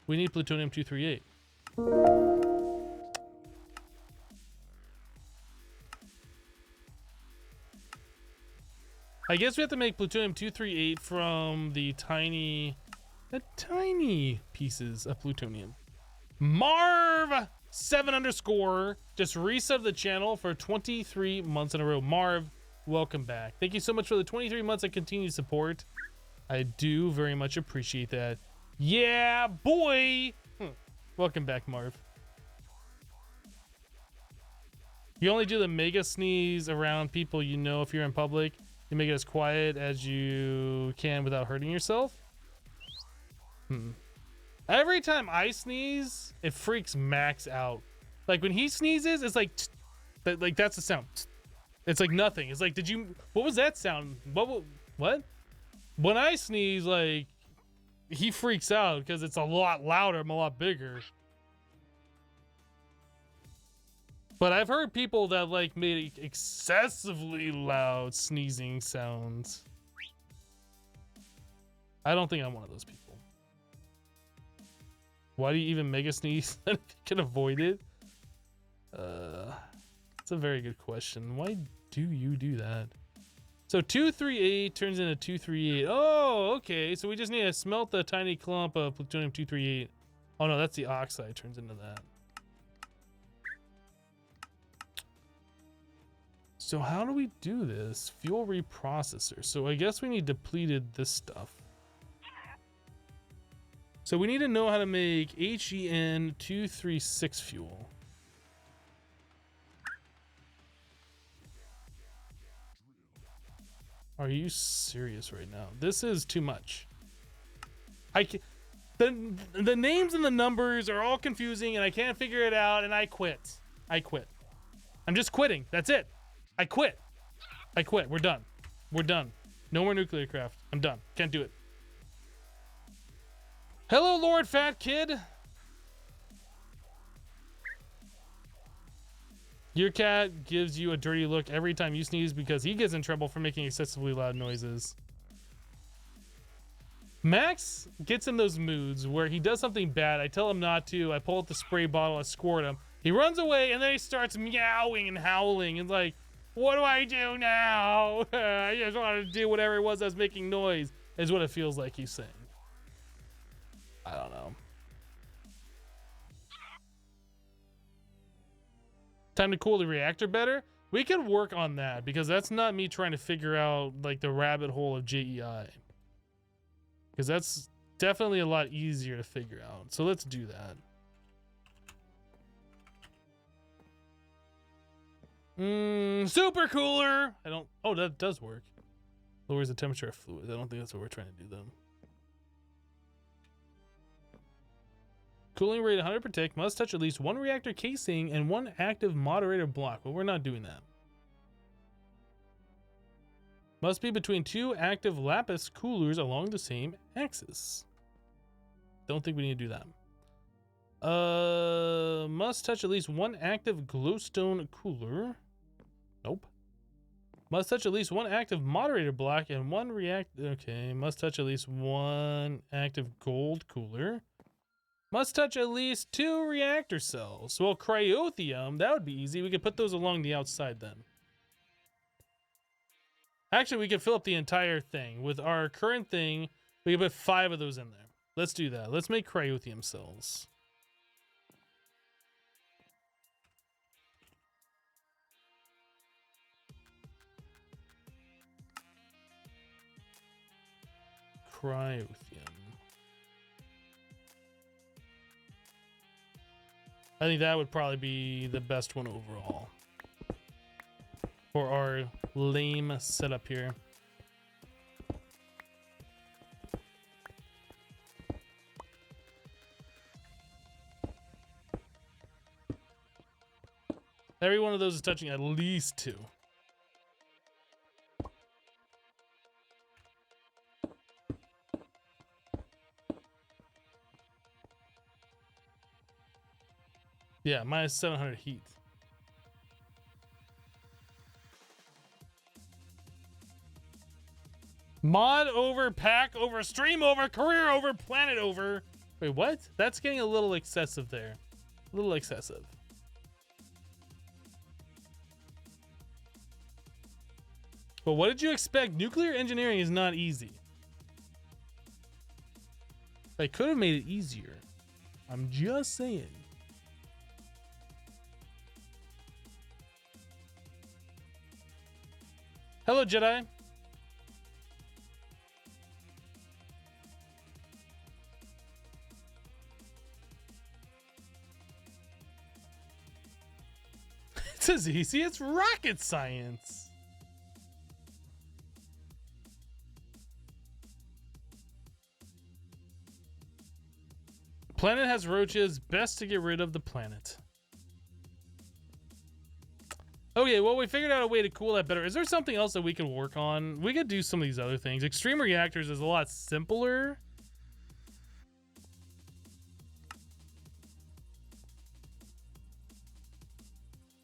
we need plutonium 238. I guess we have to make plutonium 238 from the tiny pieces of plutonium. Marv 7_ just reset the channel for 23 months in a row. Marv, welcome back. Thank you so much for the 23 months of continued support. I do very much appreciate that. Yeah, boy. Welcome back, Marv. You only do the mega sneeze around people you know if you're in public. You make it as quiet as you can without hurting yourself. Every time I sneeze, it freaks Max out. Like when he sneezes, it's like, like that's the sound. It's like nothing. It's like, what was that sound? What? When I sneeze, like he freaks out because it's a lot louder. I'm a lot bigger. But I've heard people that like made excessively loud sneezing sounds. I don't think I'm one of those people. Why do you even mega sneeze if you can avoid it? It's a very good question. Why do you do that? So 238 turns into 238. Oh, okay. So we just need to smelt the tiny clump of plutonium 238. Oh no, that's the oxide turns into that. So how do we do this? Fuel reprocessor. So I guess we need depleted this stuff. So we need to know how to make HEN 236 fuel. Are you serious right now? This is too much. The names and the numbers are all confusing and I can't figure it out and I quit. I'm just quitting. That's it. I quit. We're done. No more nuclear craft. I'm done. Can't do it. Hello, Lord Fat Kid. Your cat gives you a dirty look every time you sneeze because he gets in trouble for making excessively loud noises. Max gets in those moods where he does something bad. I tell him not to. I pull out the spray bottle. I squirt him. He runs away and then he starts meowing and howling and like, what do I do now? I just want to do whatever it was that was making noise, is what it feels like he's saying. I don't know. Time to cool the reactor better? We could work on that because that's not me trying to figure out like the rabbit hole of JEI. Because that's definitely a lot easier to figure out. So let's do that. Super cooler. Oh, that does work. Lowers the temperature of fluids. I don't think that's what we're trying to do though. Cooling rate 100 per tick. Must touch at least one reactor casing and one active moderator block. Well, we're not doing that. Must be between two active lapis coolers along the same axis. Don't think we need to do that. Must touch at least one active glowstone cooler. Nope. Must touch at least one active moderator block and one okay. Must touch at least one active gold cooler. Must touch at least 2 reactor cells. Well, cryothium, that would be easy. We could put those along the outside then. Actually, we could fill up the entire thing. With our current thing, we could put 5 of those in there. Let's do that. Let's make cryothium cells. Cryothium. I think that would probably be the best one overall for our lame setup here. Every one of those is touching at least 2. Yeah, minus 700 heat. Mod over, pack over, stream over, career over, planet over. Wait, what? That's getting a little excessive there. A little excessive. But what did you expect? Nuclear engineering is not easy. I could have made it easier. I'm just saying. Hello, Jedi. It's as easy as rocket science. Planet has roaches. Best to get rid of the planet. Okay, well, we figured out a way to cool that better. Is there something else that we could work on? We could do some of these other things. Extreme reactors is a lot simpler.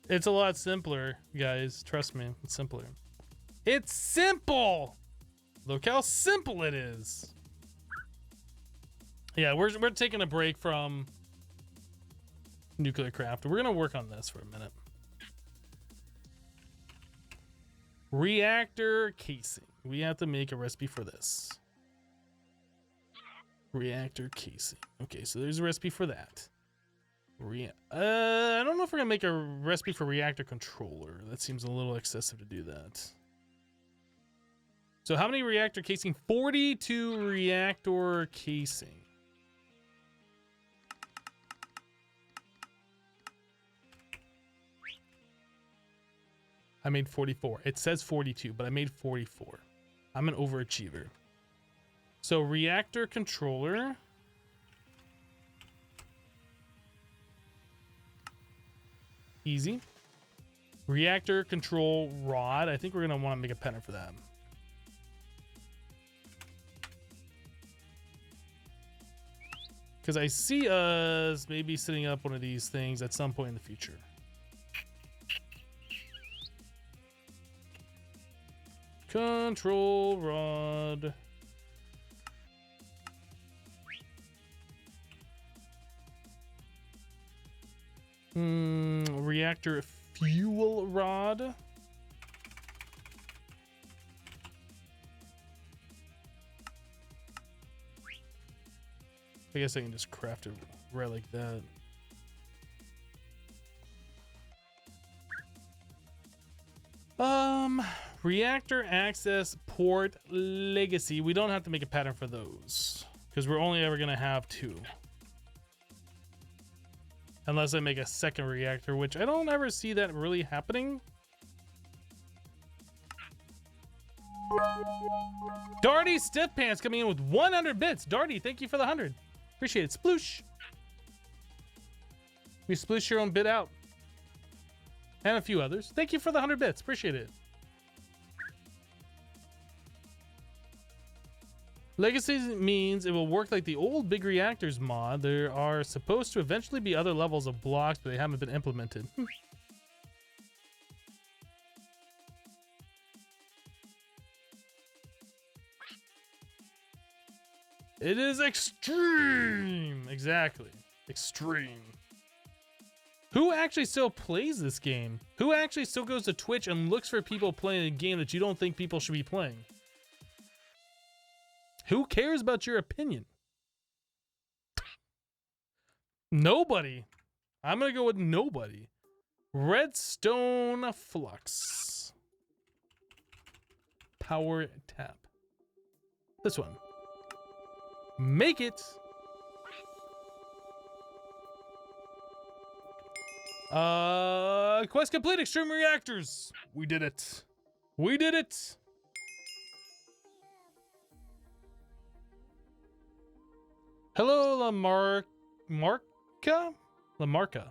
It's a lot simpler, guys. Trust me, it's simpler. It's simple! Look how simple it is. Yeah, we're taking a break from nuclear craft. We're gonna work on this for a minute. Reactor casing. We have to make a recipe for this. Reactor casing. Okay, so there's a recipe for that. I don't know if we're gonna make a recipe for reactor controller. That seems a little excessive to do that. So how many reactor casing? 42 reactor casing. I made 44. It says 42, but I made 44. I'm an overachiever. So reactor controller. Easy. Reactor control rod. I think we're gonna want to make a pattern for that. Because I see us maybe setting up one of these things at some point in the future. Control rod. Reactor fuel rod. I guess I can just craft it right like that. Reactor access port legacy. We don't have to make a pattern for those because we're only ever gonna have 2. Unless I make a second reactor, which I don't ever see that really happening. Darty Stiff Pants coming in with 100 bits. Darty, thank you for the 100. Appreciate it. Sploosh. We sploosh your own bit out. And a few others. Thank you for the 100 bits. Appreciate it. Legacy means it will work like the old big reactors mod. There are supposed to eventually be other levels of blocks, but they haven't been implemented. It is extreme. Exactly. Extreme. Who actually still plays this game? Who actually still goes to Twitch and looks for people playing a game that you don't think people should be playing? Who cares about your opinion? Nobody. I'm gonna go with nobody. Redstone flux. Power tap. This one. Make it. Quest complete. Extreme reactors. We did it. We did it. Hello, Lamarca,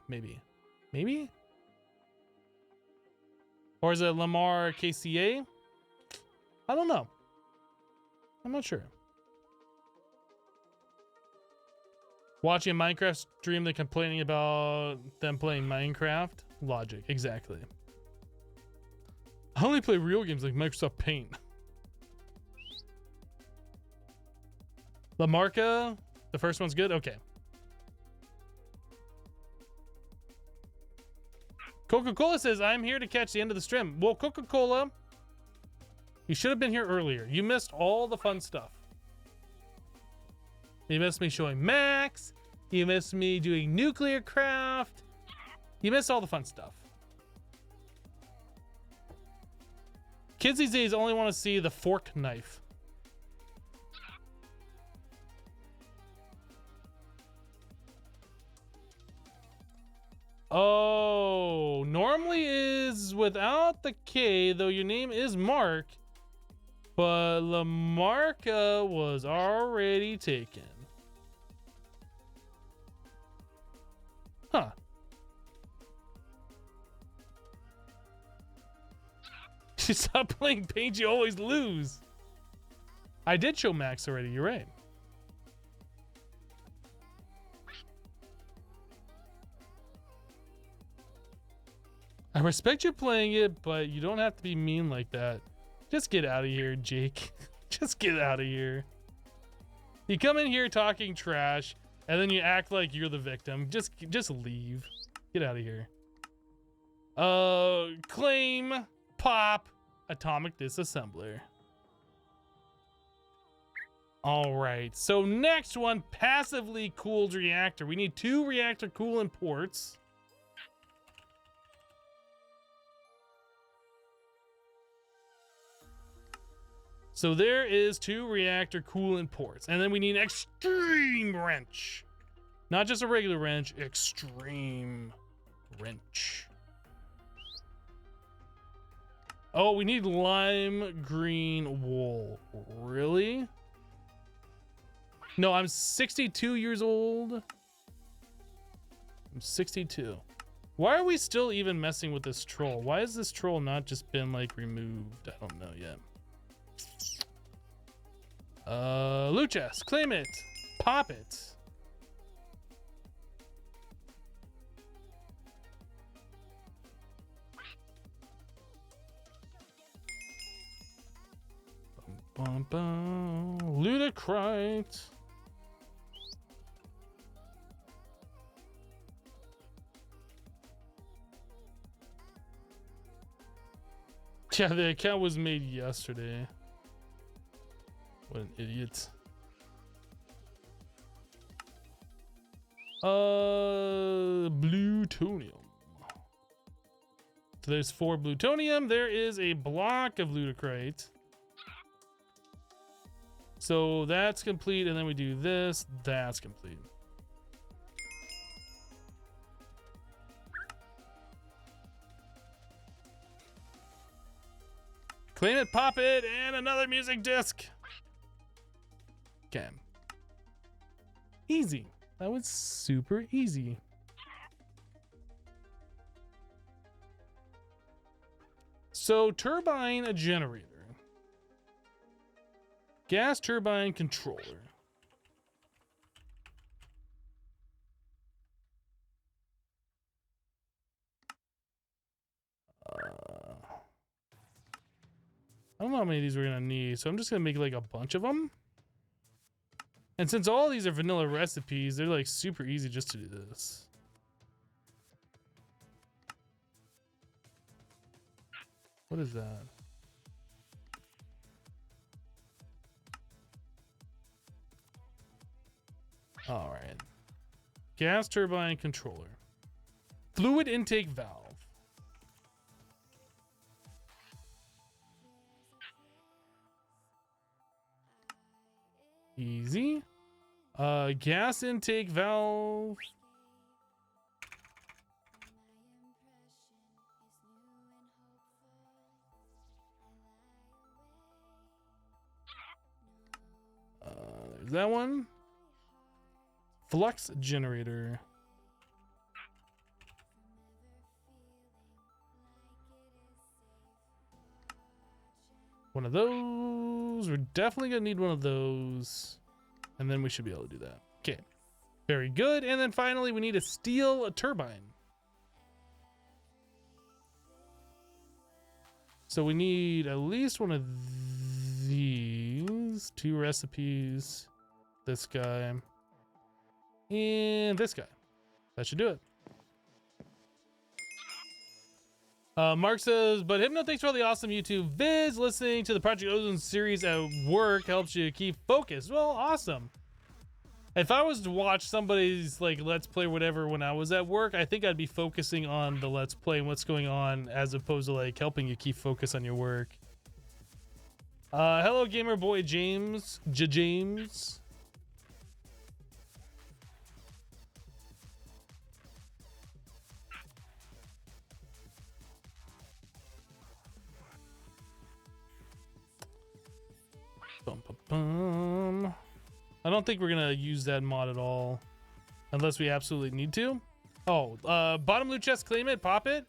maybe. Maybe? Or is it Lamar KCA? I don't know. I'm not sure. Watching a Minecraft stream, they're complaining about them playing Minecraft. Logic, exactly. I only play real games like Microsoft Paint. La Marca, the first one's good? Okay. Coca-Cola says, I'm here to catch the end of the stream. Well, Coca-Cola, you should have been here earlier. You missed all the fun stuff. You missed me showing Max. You missed me doing nuclear craft. You missed all the fun stuff. Kids these days only want to see the fork knife. Oh, normally is without the K, though your name is Mark, but Lamarca was already taken. Huh. You stop playing Paint, you always lose. I did show Max already, you're right. I respect you playing it, but you don't have to be mean like that. Just get out of here, Jake. Just get out of here. You come in here talking trash, and then you act like you're the victim. Just leave. Get out of here. Claim, pop, atomic disassembler. All right, so next one, passively cooled reactor. We need 2 reactor coolant ports. So there is 2 reactor coolant ports. And then we need an extreme wrench. Not just a regular wrench, extreme wrench. Oh, we need lime green wool. Really? No, I'm 62 years old. I'm 62. Why are we still even messing with this troll? Why has this troll not just been like removed? I don't know yet. Loot chest, claim it, pop it. Bum, bum, bum. Ludicrite. Yeah, the account was made yesterday. What an idiot. Plutonium. So there's 4 plutonium. There is a block of ludicrite. So that's complete, and then we do this. That's complete. Claim it, pop it, and another music disc. Okay. Easy. That was super easy. So, turbine generator. Gas turbine controller. I don't know how many of these we're gonna need, so I'm just gonna make like a bunch of them. And since all these are vanilla recipes, they're like super easy just to do this. What is that? All right. Gas turbine controller. Fluid intake valve. Easy. Gas intake valve. There's that one. Flux generator. One of those. We're definitely gonna need one of those. And then we should be able to do that. Okay. Very good. And then finally, we need a steel turbine. So we need at least one of these. 2 recipes. This guy. And this guy. That should do it. Mark says, but Hypno, thanks for all the awesome YouTube vids. Listening to the Project Ozone series at work helps you keep focused. Well, awesome. If I was to watch somebody's like Let's Play or whatever when I was at work, I think I'd be focusing on the Let's Play and what's going on as opposed to like helping you keep focus on your work. Hello, gamer boy James. James. Bum, bum, bum. I don't think we're gonna use that mod at all unless we absolutely need to. Oh, bottom loot chest, claim it, pop it,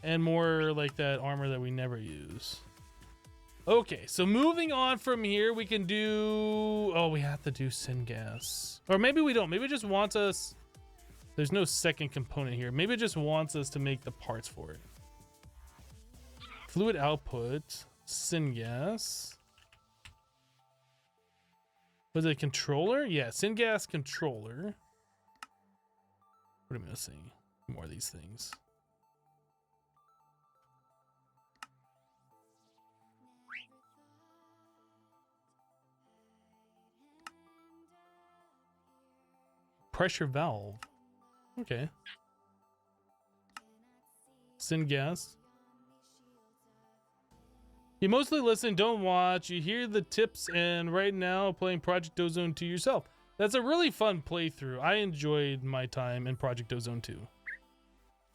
and more like that armor that we never use. Okay, so moving on from here, we can do, oh, we have to do syngas, or maybe we don't. Maybe it just wants us, there's no second component here, maybe it just wants us to make the parts for it. Fluid output, syngas. Was it a controller? Yeah, syngas controller. What am I missing? More of these things. Pressure valve. Okay. Syngas. You mostly listen, don't watch. You hear the tips, and right now playing Project Ozone 2 yourself. That's a really fun playthrough. I enjoyed my time in Project Ozone 2.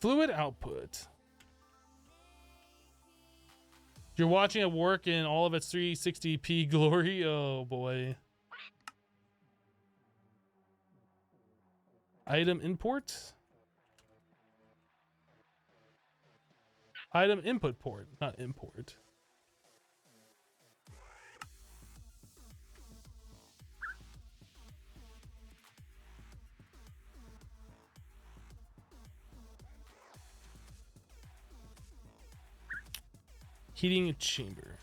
Fluid output. You're watching at work in all of its 360p glory. Oh boy. Item import. Item input port, not import. Heating chamber.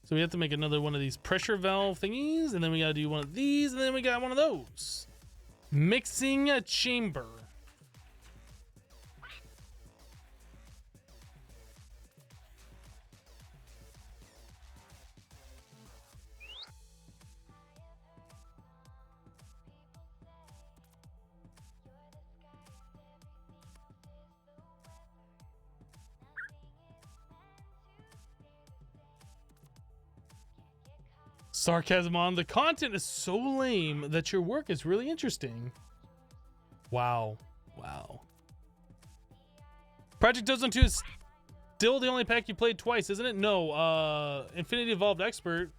So we have to make another one of these pressure valve thingies, and then we gotta do one of these, and then we got one of those. Mixing a chamber. Sarcasm on. The content is so lame that your work is really interesting. Wow. Wow. Project Ozone 2 is still the only pack you played twice, isn't it? No, Infinity Evolved Expert.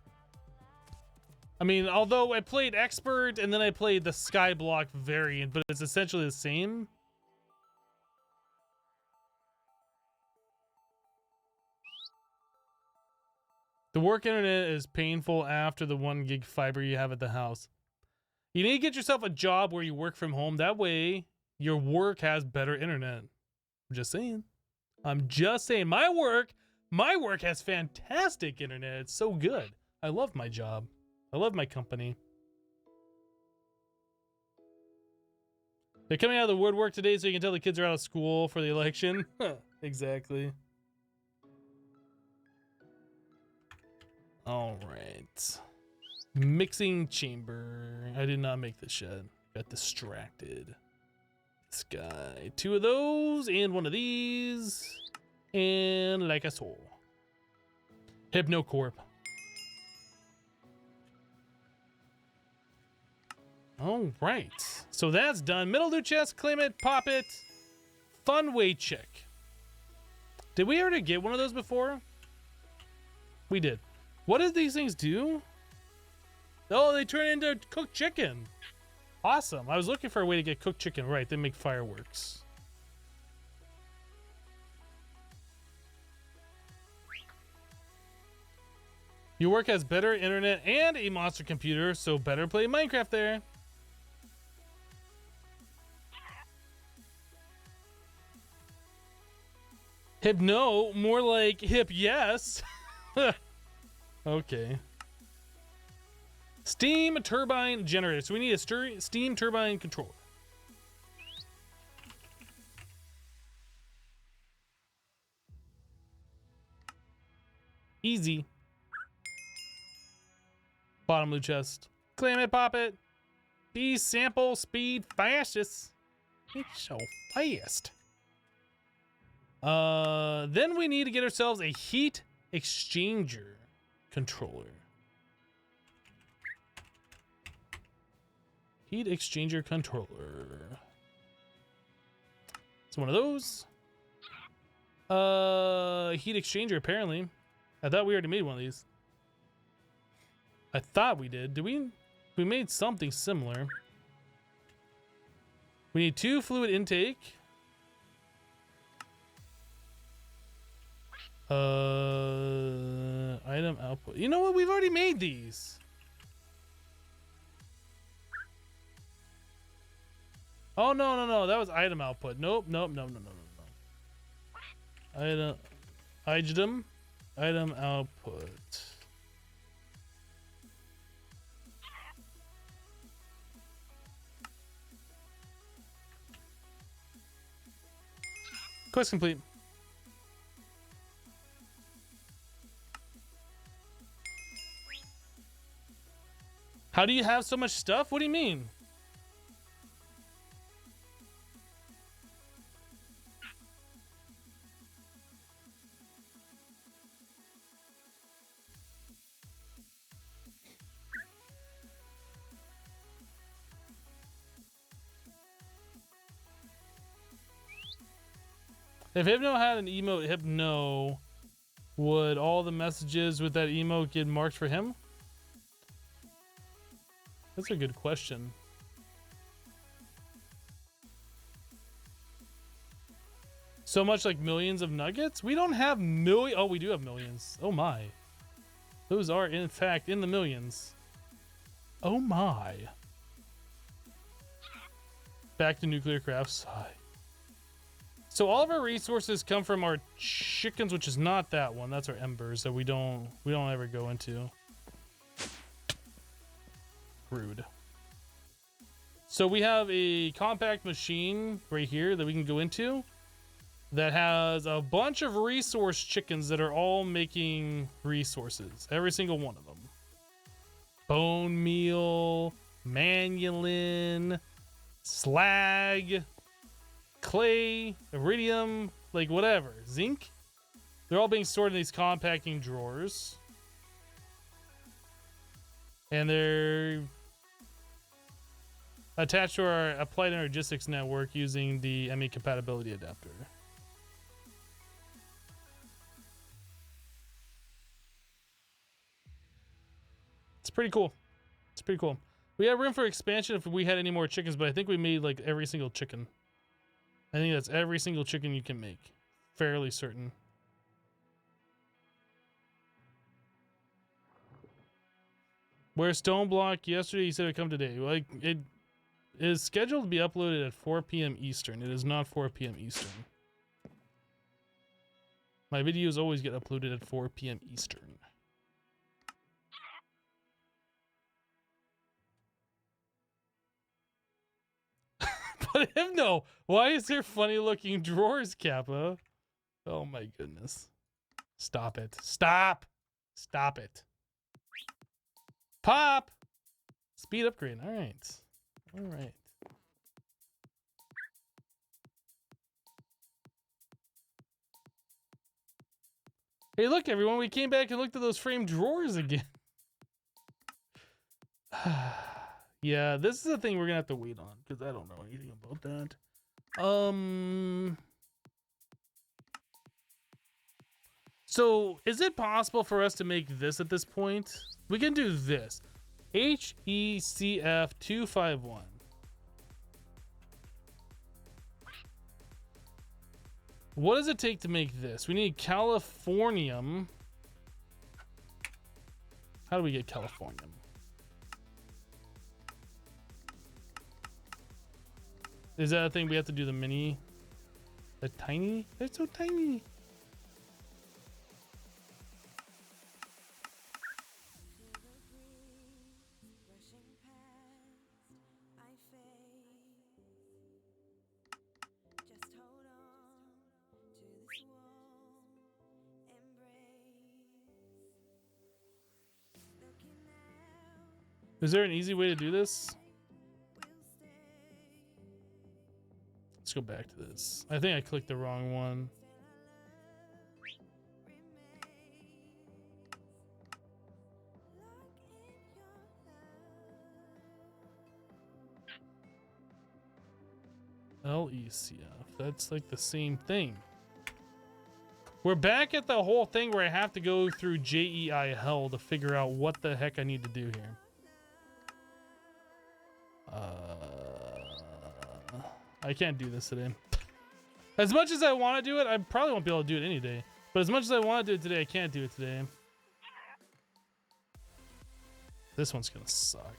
I mean, although I played Expert and then I played the Skyblock variant, but it's essentially the same. The work internet is painful after the 1 gig fiber you have at the house. You need to get yourself a job where you work from home. That way, your work has better internet. I'm just saying. I'm just saying. My work has fantastic internet. It's so good. I love my job. I love my company. They're coming out of the woodwork today so you can tell the kids are out of school for the election. Exactly. All right. Mixing chamber. I did not make this yet. Got distracted. This guy. 2 of those and 1 of these. And like I saw. Hypnocorp. All right. So that's done. Middle loot chest. Claim it. Pop it. Fun weight check. Did we already get one of those before? We did. What did these things do? Oh, they turn into cooked chicken. Awesome. I was looking for a way to get cooked chicken. Right, they make fireworks. Your work has better internet and a monster computer, so better play Minecraft there. Hip no, more like hip yes. Okay. Steam turbine generator. So we need a steam turbine controller. Easy. Bottom loot chest. Claim it, pop it. B sample speed fastest. It's so fast. Then we need to get ourselves a heat exchanger controller. Heat exchanger controller. It's one of those. Heat exchanger apparently. I thought we already made one of these. I thought we did. Did we? We made something similar. We need 2 fluid intake. Item output. You know what? We've already made these. Oh, no. That was item output. Nope. No. Item output. Quest complete. How do you have so much stuff? What do you mean? If Hypno had an emote Hypno, would all the messages with that emote get marked for him? That's a good question. So much like millions of nuggets? We don't have million. Oh, we do have millions. Oh my. Those are in fact in the millions. Oh my. Back to nuclear crafts. So all of our resources come from our chickens, which is not that one. That's our embers that we don't ever go into. Rude. So we have a compact machine right here that we can go into that has a bunch of resource chickens that are all making resources. Every single one of them. Bone meal, manulin, slag, clay, iridium, like whatever, zinc. They're all being stored in these compacting drawers. And they're attached to our applied energistics network using the ME compatibility adapter. It's pretty cool. It's pretty cool. We have room for expansion if we had any more chickens, but I think we made like every single chicken. I think that's every single chicken you can make. Fairly certain. Where's Stone Block? Yesterday you said it'd come today. Like it is scheduled to be uploaded at 4 p.m. Eastern. It is not 4 p.m. Eastern. My videos always get uploaded at 4 p.m. Eastern. But no, why is there funny looking drawers, Kappa? Oh my goodness. Stop it. Stop. Stop it. Pop. Speed upgrade. All right. All right. Hey, look, everyone. We came back and looked at those framed drawers again. Yeah, this is a thing we're gonna have to wait on because I don't know anything about that. So is it possible for us to make this at this point? We can do this. HECF 251. What does it take to make this? We need californium. How do we get Californium? Is that a thing we have to do the mini? The tiny? They're so tiny. Is there an easy way to do this? Let's go back to this. I think I clicked the wrong one. LECF. That's like the same thing. We're back at the whole thing where I have to go through JEI hell to figure out what the heck I need to do here. I can't do this today. As much as I want to do it, I probably won't be able to do it any day. But as much as I want to do it today, I can't do it today. This one's gonna suck.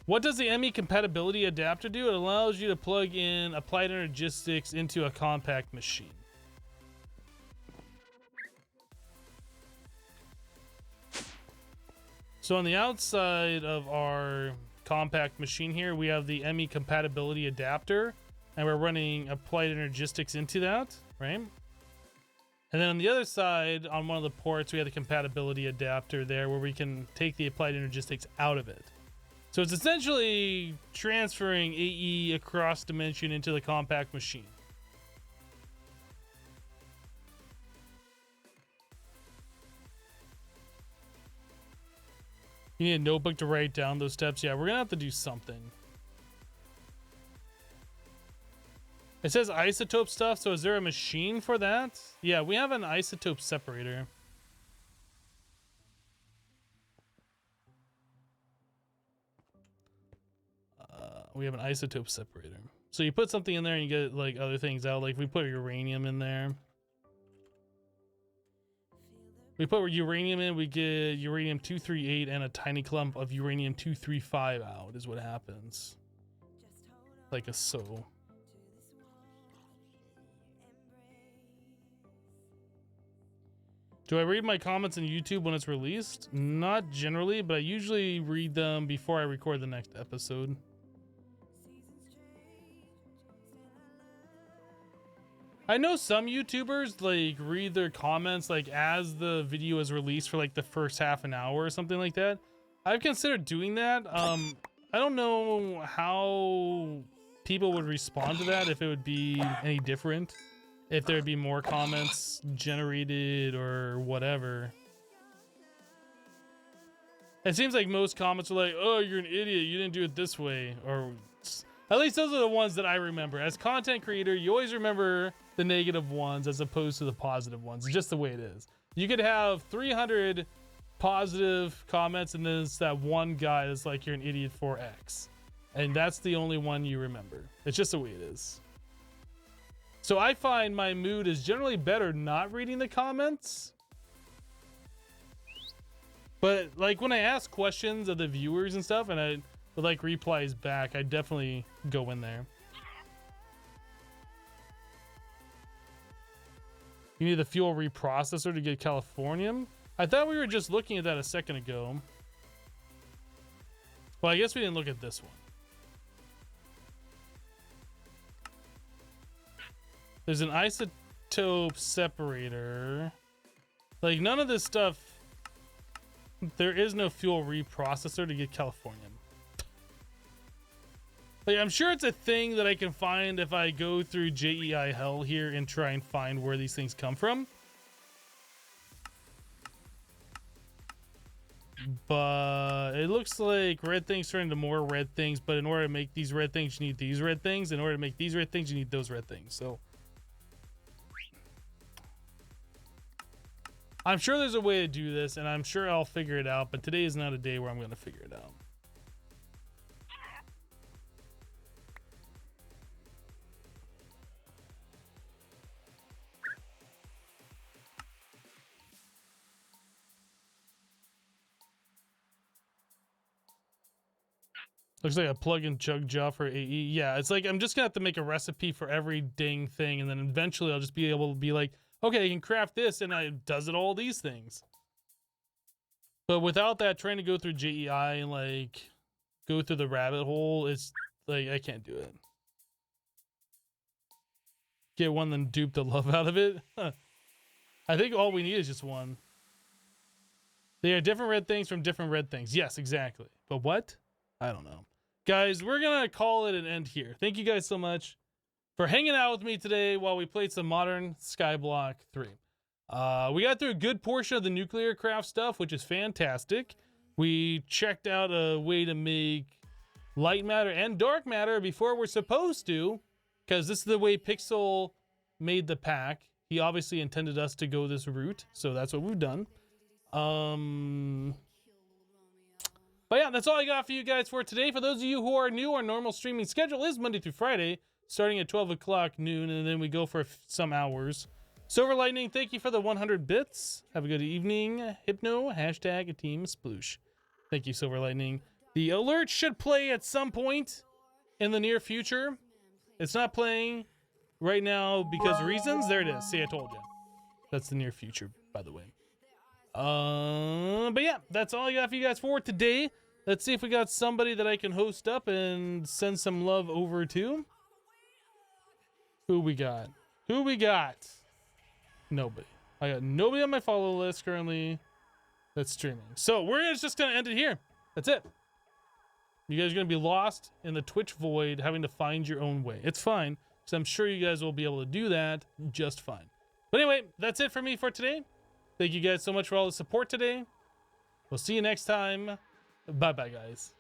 What does the ME compatibility adapter do? It allows you to plug in applied energistics into a compact machine. So on the outside of our compact machine here, we have the ME compatibility adapter, and we're running applied energistics into that, right? And then on the other side, on one of the ports, we have the compatibility adapter there where we can take the applied energistics out of it. So it's essentially transferring AE across dimension into the compact machine. You need a notebook to write down those steps. Yeah, we're gonna have to do something. It says isotope stuff, so is there a machine for that? Yeah, we have an isotope separator. We have an isotope separator. So you put something in there and you get like other things out. Like if we put uranium in there. We put uranium in, we get uranium-238 and a tiny clump of uranium-235 out is what happens. Like a so. Do I read my comments on YouTube when it's released? Not generally, but I usually read them before I record the next episode. I know some YouTubers like read their comments like as the video is released for like the first half an hour or something like that. I've considered doing that. I don't know how people would respond to that, if it would be any different, if there'd be more comments generated or whatever. It seems like most comments are like, oh, you're an idiot, you didn't do it this way, or at least those are the ones that I remember. As content creator, you always remember the negative ones as opposed to the positive ones. It's just the way it is. You could have 300 positive comments and then it's that one guy that's like, you're an idiot for X. And that's the only one you remember. It's just the way it is. So I find my mood is generally better not reading the comments. But like when I ask questions of the viewers and stuff and I would like replies back, I definitely go in there. You need the fuel reprocessor to get Californium? I thought we were just looking at that a second ago. Well, I guess we didn't look at this one. There's an isotope separator. Like none of this stuff, there is no fuel reprocessor to get Californium. Like, I'm sure it's a thing that I can find if I go through JEI hell here and try and find where these things come from. But it looks like red things turn into more red things, but in order to make these red things, you need these red things. In order to make these red things, you need those red things. So I'm sure there's a way to do this, and I'm sure I'll figure it out, but today is not a day where I'm going to figure it out. Looks like a plug and chug job for AE. Yeah, it's like I'm just gonna have to make a recipe for every dang thing, and then eventually I'll just be able to be like, okay, I can craft this, and it does it all these things. But without that, trying to go through JEI and like go through the rabbit hole, it's like I can't do it. Get one, then dupe the love out of it. I think all we need is just one. They are different red things from different red things. Yes, exactly. But what? I don't know. Guys, we're going to call it an end here. Thank you guys so much for hanging out with me today while we played some Modern Skyblock 3. We got through a good portion of the nuclear craft stuff, which is fantastic. We checked out a way to make light matter and dark matter before we're supposed to, because this is the way Pixel made the pack. He obviously intended us to go this route, so that's what we've done. But yeah, that's all I got for you guys for today. For those of you who are new, our normal streaming schedule is Monday through Friday, starting at 12 o'clock noon, and then we go for some hours. Silver Lightning, thank you for the 100 bits. Have a good evening. Hypno, hashtag Team Sploosh. Thank you, Silver Lightning. The alert should play at some point in the near future. It's not playing right now because of reasons. There it is. See, I told you. That's the near future, by the way. But yeah, that's all I got for you guys for today. Let's see if we got somebody that I can host up and send some love over to. Who we got? Who we got? Nobody. I got nobody on my follow list currently that's streaming. So we're just going to end it here. That's it. You guys are going to be lost in the Twitch void having to find your own way. It's fine, because I'm sure you guys will be able to do that just fine. But anyway, that's it for me for today. Thank you guys so much for all the support today. We'll see you next time. Bye-bye, guys.